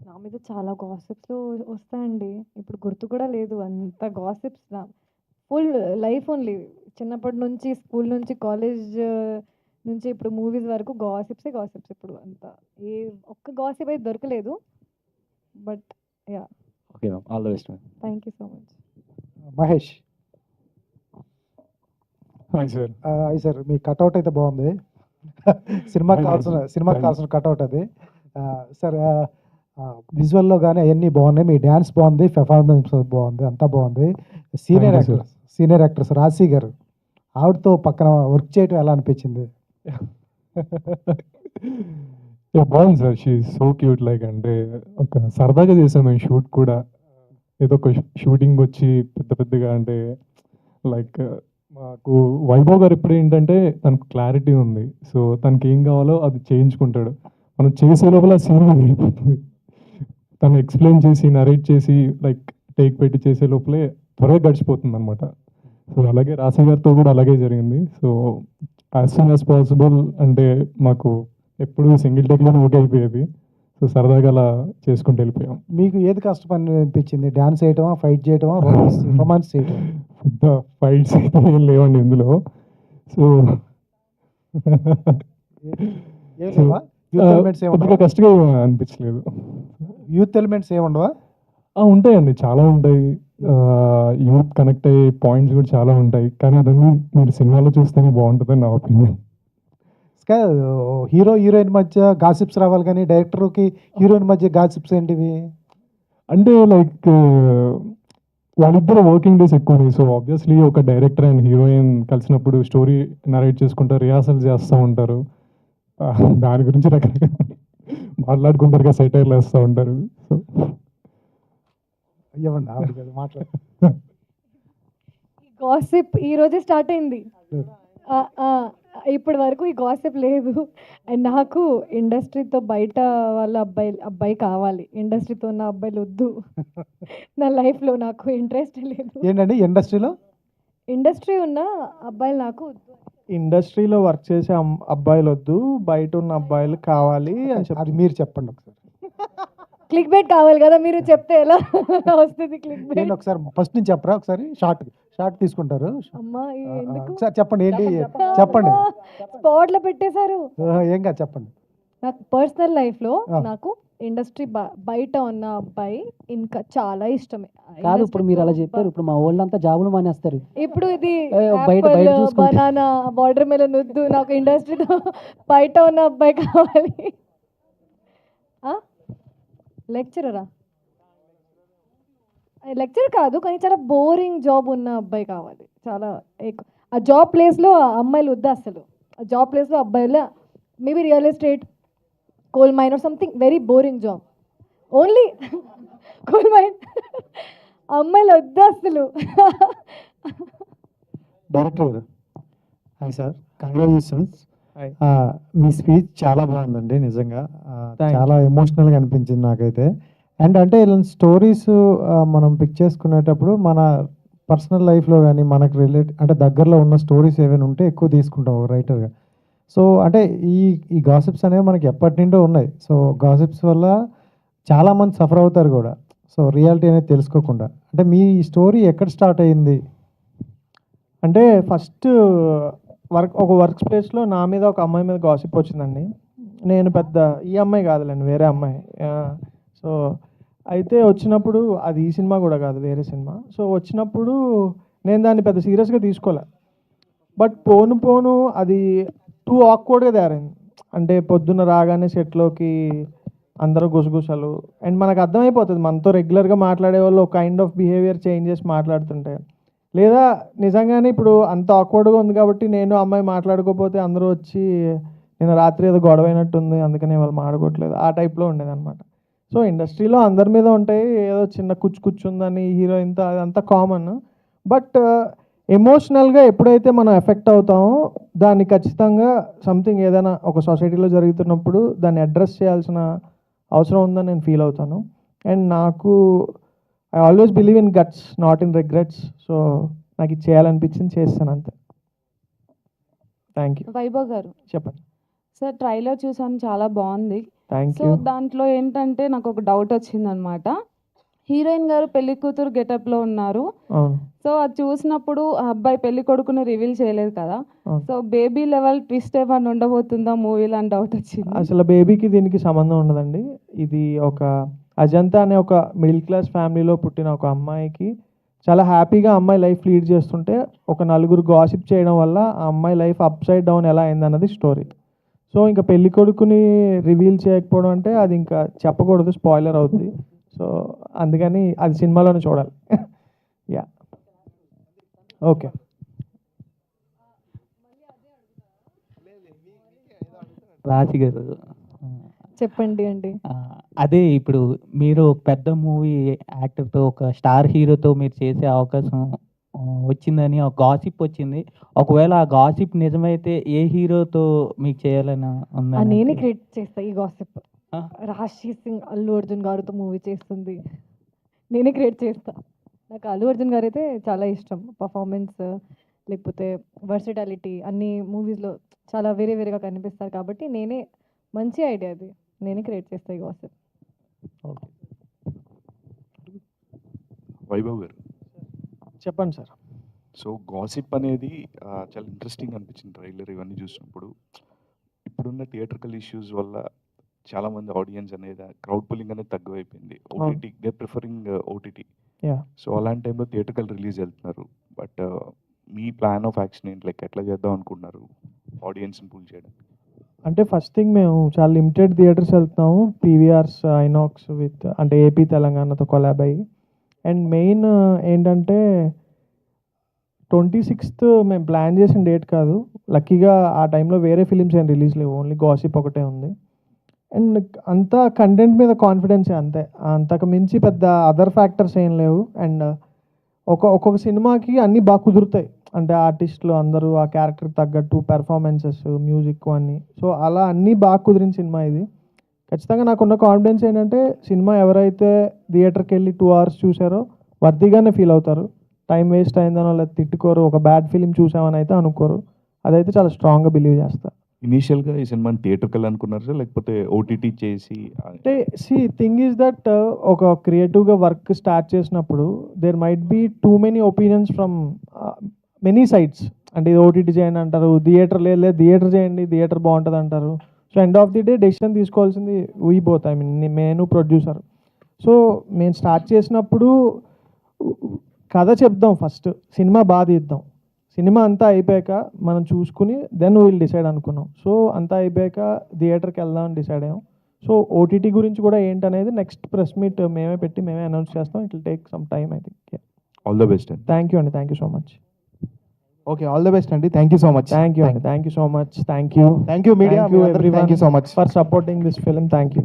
నా మీద చాలా గాసిప్స్ వస్తాయండి, ఇప్పుడు గుర్తు కూడా లేదు. అంత గాసిప్స్ నా ఫుల్ లైఫ్ ఓన్లీ, చిన్నప్పటి నుంచి, స్కూల్ నుంచి, కాలేజ్ నుంచి, ఇప్పుడు మూవీస్ వరకు గాసిప్సే గాసిప్స్. ఇప్పుడు అంత ఏ ఒక్క గాసిప్ అయితే దొరకలేదు. But yeah, okay ma'am, all the best ma'am. Thank you so much. Mahesh. Hi sir. Hi sir, me cutout అయితే బాగుంది. సినిమాకి కావాల్సిన కట్అవుట్ అది. సార్ విజువల్లో కానీ అవన్నీ బాగున్నాయి, మీ డ్యాన్స్ బాగుంది, పెర్ఫార్మెన్స్ బాగుంది, అంతా బాగుంది. సీనియర్ యాక్టర్స్ రాశి గారు, ఆవిడతో పక్కన వర్క్ చేయడం ఎలా అనిపించింది? బాగుంది sir, she so cute. Like అంటే ఒక సరదాగా చేసాం మేము షూట్ కూడా. ఏదో ఒక షూటింగ్ వచ్చి పెద్దగా అంటే లైక్ మాకు వైభవ్ గారు ఎప్పుడు ఏంటంటే తనకు క్లారిటీ ఉంది. సో తనకి ఏం కావాలో అది చేయించుకుంటాడు. మనం చేసే లోపల సీన్ అయిపోతుంది. తను ఎక్స్ప్లెయిన్ చేసి, నరేట్ చేసి, లైక్ టేక్ పెట్టి చేసే లోపలే త్వరగా గడిచిపోతుంది అనమాట. సో అలాగే రాశి గారితో కూడా అలాగే జరిగింది. So as soon as possible అంటే మాకు ఎప్పుడు సింగిల్ టేక్లోనే ఓకే అయిపోయేది. సో సరదాగా అలా చేసుకుంటూ వెళ్ళిపోయాం. మీకు ఏది కష్టం అనిపించింది? డాన్స్ చేయటమా, ఫైట్ చేయటమా, రొమాన్స్ చేయటం? పెద్ద ఫైట్స్ అయితే ఏం లేవండి ఇందులో. సో పెద్దగా కష్టంగా అనిపించలేదు. యూత్ ఎలిమెంట్స్ ఏముండవా? ఉంటాయండి, చాలా ఉంటాయి. యూత్ కనెక్ట్ అయ్యే పాయింట్స్ కూడా చాలా ఉంటాయి. కానీ అదన్నీ మీరు సినిమాలో చూస్తేనే బాగుంటుందని నా ఒపీనియన్. హీరో హీరోయిన్ మధ్య గాసిప్స్ రావాలి, కానీ డైరెక్టర్కి హీరోయిన్ మధ్య గాసిప్స్ ఏంటివి? అంటే లైక్ వాళ్ళిద్దరు వర్కింగ్ డేస్ ఎక్కువ ఉన్నాయి. సో ఆబ్వియస్లీ ఒక డైరెక్టర్ అండ్ హీరోయిన్ కలిసినప్పుడు స్టోరీ నరేట్ చేసుకుంటారు, రిహార్సల్ చేస్తూ ఉంటారు. దాని గురించి రకరకాల మాట్లాడుకుంటారు కదా, సెటైర్లు వేస్తూ ఉంటారు. సో గాసిప్ ఈ రోజే స్టార్ట్ అయింది, ఇప్పటి వరకు ఈ గాసిప్ లేదు. అండ్ నాకు ఇండస్ట్రీతో బయట వాళ్ళ అబ్బాయి కావాలి, ఇండస్ట్రీతో ఉన్న అబ్బాయిలు వద్దు నా లైఫ్లో. నాకు ఇంట్రెస్ట్ లేదు. ఏంటండి ఇండస్ట్రీ ఉన్న అబ్బాయిలు నాకు వద్దు. ఇండస్ట్రీలో వర్క్ చేసే అబ్బాయిలు వద్దు, బయట ఉన్న అబ్బాయిలు కావాలి అని చెప్పి మీరు చెప్పండి ఒకసారి. క్లిక్ బైట్ కావాలి కదా, మీరు చెప్తే ఎలా వస్తుంది క్లిక్ బైట్? ఒకసారి ఫస్ట్ నుంచి చెప్పరా, ఒకసారి షార్ట్ తీసుకుంటారు. అమ్మా ఒకసారి చెప్పండి, ఏంటి చెప్పండి. స్పాట్ లో పెట్టేశారు. ఏం కాదు చెప్పండి. నాకు పర్సనల్ లైఫ్ లో నాకు ఇండస్ట్రీ బయట ఉన్న అబ్బాయి ఇంకా చాలా ఇష్టమే. కాదు, ఇప్పుడు మీరు అలా చెప్పారు, ఇప్పుడు మా వాళ్ళంతా జాబులు మానేస్తారు. ఇప్పుడు ఇది బయట బనానా, వాటర్ మెలన్ వద్దు, నాకు ఇండస్ట్రీతో బయట ఉన్న అబ్బాయి కావాలి. లెక్చరరా? లెక్చర్ కాదు, కానీ చాలా బోరింగ్ జాబ్ ఉన్న అబ్బాయి కావాలి. చాలా ఆ జాబ్ ప్లేస్లో అమ్మాయిలు వద్దా అసలు. ఆ జాబ్ ప్లేస్లో అబ్బాయిలు maybe real estate, coal mine or something very boring job. Only coal mine అమ్మాయిలు వద్దా అసలు. డైరెక్టర్ గారు, హాయ్ సార్, కంగ్రాచులేషన్స్. మీ స్పీచ్ చాలా బాగుందండి నిజంగా. చాలా ఎమోషనల్గా అనిపించింది నాకైతే. అండ్ అంటే ఇలాంటి స్టోరీస్ మనం పిక్ చేసుకునేటప్పుడు మన పర్సనల్ లైఫ్లో కానీ మనకు అంటే దగ్గరలో ఉన్న స్టోరీస్ ఏవైనా ఉంటే ఎక్కువ తీసుకుంటాం రైటర్గా. సో అంటే ఈ గాసిప్స్ అనేవి మనకి ఎప్పటి నుండో ఉన్నాయి. సో గాసిప్స్ వల్ల చాలామంది సఫర్ అవుతారు కూడా, సో రియాలిటీ అనేది తెలుసుకోకుండా. అంటే మీ స్టోరీ ఎక్కడ స్టార్ట్ అయ్యింది? అంటే ఫస్ట్ ఒక వర్క్ స్పేస్లో నా మీద ఒక అమ్మాయి మీద గాసిప్ వచ్చిందండి. నేను పెద్ద ఈ అమ్మాయి కాదులేండి, వేరే అమ్మాయి. సో అయితే వచ్చినప్పుడు అది ఈ సినిమా కూడా కాదు, వేరే సినిమా. సో వచ్చినప్పుడు నేను దాన్ని పెద్ద సీరియస్గా తీసుకోలే. బట్ పోను పోను అది టూ ఆక్వర్డ్గా తయారైంది. అంటే పొద్దున్న రాగానే సెట్లోకి అందరూ గుసగుసలు, అండ్ మనకు అర్థమైపోతుంది మనతో రెగ్యులర్గా మాట్లాడే వాళ్ళు ఒక కైండ్ ఆఫ్ బిహేవియర్ చేంజ్ చేసి మాట్లాడుతుంటే, లేదా నిజంగానే ఇప్పుడు అంత ఆక్వర్డ్గా ఉంది కాబట్టి నేను అమ్మాయి మాట్లాడుకోకపోతే అందరూ వచ్చి నేను రాత్రి ఏదో గొడవ అయినట్టుంది అందుకనే వాళ్ళు మాట్లాడుకోవట్లేదు, ఆ టైప్లో ఉండేది అనమాట. సో ఇండస్ట్రీలో అందరి మీద ఉంటాయి, ఏదో చిన్న కూర్చుందని హీరోయిన్తో అదంతా కామన్. బట్ ఎమోషనల్గా ఎప్పుడైతే మనం ఎఫెక్ట్ అవుతామో దాన్ని ఖచ్చితంగా సంథింగ్ ఏదైనా ఒక సొసైటీలో జరుగుతున్నప్పుడు దాన్ని అడ్రస్ చేయాల్సిన అవసరం ఉందని నేను ఫీల్ అవుతాను. అండ్ నాకు I always believe in guts, not in regrets. So నాకు ఇది చేయాలనిపించింది, చేస్తాను అంతే. Thank you. వైభవ్ గారు చెప్పండి సార్. ట్రైలర్ చూసాను, చాలా బాగుంది. Thank so you. దాంట్లో ఏంటంటే నాకు ఒక డౌట్ వచ్చిందనమాట. హీరోయిన్ గారు పెళ్లి కూతురు గెటప్లో ఉన్నారు. అవును. సో అది చూసినప్పుడు ఆ అబ్బాయి పెళ్లి కొడుకుని రివీల్ చేయలేదు కదా. అవును. సో బేబీ లెవెల్ ట్విస్ట్ ఏమైనా ఉండబోతుందా మూవీలో అని డౌట్ వచ్చింది. అసలు బేబీకి దీనికి సంబంధం ఉండదండి. ఇది ఒక అజంతా అనే ఒక మిడిల్ క్లాస్ ఫ్యామిలీలో పుట్టిన ఒక అమ్మాయికి చాలా హ్యాపీగా అమ్మాయి లైఫ్ లీడ్ చేస్తుంటే ఒక నలుగురు గాసిప్ చేయడం వల్ల ఆ అమ్మాయి లైఫ్ అప్ సైడ్ డౌన్ ఎలా అయిందన్నది స్టోరీ. సో ఇంకా పెళ్లి కొడుకుని రివీల్ చేయకపోవడం అంటే అది ఇంకా చెప్పకూడదు, స్పాయిలర్ అవుతుంది. సో అందుకని అది సినిమాలోనే చూడాలి. Yeah okay. రాజు గారు చెప్పండి అండి. అదే ఇప్పుడు మీరు ఒక పెద్ద మూవీ యాక్టర్తో, ఒక స్టార్ హీరోతో మీరు చేసే అవకాశం వచ్చిందని ఒక గాసిప్ వచ్చింది. ఒకవేళ ఆ గాసిప్ నిజమైతే ఏ హీరోతో మీకు చేయాలని ఉందా? నేనే క్రియేట్ చేస్తా ఈ గాసిప్. రాశి సింగ్ అల్లు అర్జున్ గారితో మూవీ చేస్తుంది, నేనే క్రియేట్ చేస్తా. నాకు అల్లు అర్జున్ గారు అయితే చాలా ఇష్టం. పర్ఫార్మెన్స్ లేకపోతే వర్సిటాలిటీ అన్ని మూవీస్లో చాలా వేరే వేరేగా కనిపిస్తారు కాబట్టి నేనే, మంచి ఐడియా అది, నేనే క్రియేట్ చేస్తా ఈ గాసిప్. వైభవ్ గారు చెప్పండి సార్. సో గాసిప్ అనేది చాలా ఇంట్రెస్టింగ్ అనిపించింది ట్రైలర్ ఇవన్నీ చూసినప్పుడు. ఇప్పుడున్న థియేటర్కల్ ఇష్యూస్ వల్ల చాలామంది ఆడియన్స్ అనేది క్రౌడ్ పుల్లింగ్ అనేది తక్కువైపోయింది. OTT they preferring OTT. So అలాంటి టైంలో థియేటర్కల్ రిలీజ్ వెళ్తున్నారు. బట్ మీ ప్లాన్ ఆఫ్ యాక్షన్ ఏంటి? లైక్ ఎట్లా చేద్దాం అనుకుంటున్నారు ఆడియన్స్ని పుల్ చేయడానికి? అంటే ఫస్ట్ థింగ్ మేము చాలా లిమిటెడ్ థియేటర్స్ వెళ్తున్నాము, పీవీఆర్స్, ఐనాక్స్ విత్ అంటే ఏపీ తెలంగాణతో కొలాబ్ అయ్యి. అండ్ మెయిన్ ఏంటంటే 26th మేము ప్లాన్ చేసిన డేట్ కాదు. లక్కీగా ఆ టైంలో వేరే ఫిలిమ్స్ ఏం రిలీజ్ లేవు, ఓన్లీ గాసిప్ ఒకటే ఉంది. అండ్ అంతా కంటెంట్ మీద కాన్ఫిడెన్సే అంతే, అంతకు మించి పెద్ద అదర్ ఫ్యాక్టర్స్ ఏం లేవు. అండ్ ఒక్కొక్క సినిమాకి అన్నీ బాగా కుదురుతాయి. అంటే ఆర్టిస్టులు అందరూ ఆ క్యారెక్టర్కి తగ్గట్టు పెర్ఫార్మెన్సెస్, మ్యూజిక్ అన్నీ. సో అలా అన్నీ బాగా కుదిరిన సినిమా ఇది. ఖచ్చితంగా నాకున్న కాన్ఫిడెన్స్ ఏంటంటే సినిమా ఎవరైతే థియేటర్కి వెళ్ళి 2 hours చూసారో వర్తీగానే ఫీల్ అవుతారు. టైం వేస్ట్ అయిందనో లేదా తిట్టుకోరు, ఒక బ్యాడ్ ఫిలిం చూసామని అయితే అనుకోరు. అదైతే చాలా స్ట్రాంగ్గా బిలీవ్ చేస్తారు. ఇనీషియల్గా ఈ సినిమాని థియేటర్కి వెళ్ళాలనుకున్నారా లేకపోతే ఓటీటీ చేసి? అంటే థింగ్ ఈజ్ దట్ ఒక క్రియేటివ్గా వర్క్ స్టార్ట్ చేసినప్పుడు there might be too many opinions from many sides. అంటే ఇది ఓటీటీ చేయండి అంటారు, థియేటర్ లేదు థియేటర్ చేయండి, థియేటర్ బాగుంటుంది అంటారు. So end of the day decision తీసుకోవాల్సింది వీ బోత్, ఐ మీన్ నేను ప్రొడ్యూసర్. సో మేము స్టార్ట్ చేసినప్పుడు కథ చెప్దాం, ఫస్ట్ సినిమా బాగా తీద్దాం, సినిమా అంతా అయిపోయాక మనం చూసుకుని దెన్ విల్ డిసైడ్ అనుకున్నాం. సో అంతా అయిపోయాక థియేటర్కి వెళ్దాం అని డిసైడ్ అయ్యాం. సో ఓటీటీ గురించి కూడా ఏంటనేది నెక్స్ట్ ప్రెస్ మీట్ మేమే పెట్టి మేమే అనౌన్స్ చేస్తాం. It will take some time I think. All the best అండి. థ్యాంక్ యూ అండి, thank you so much. Okay, all the best అండి. Thank you so much. Thank you అండి, thank you so much. Thank you media, thank you thank you so much for supporting this film. Thank you.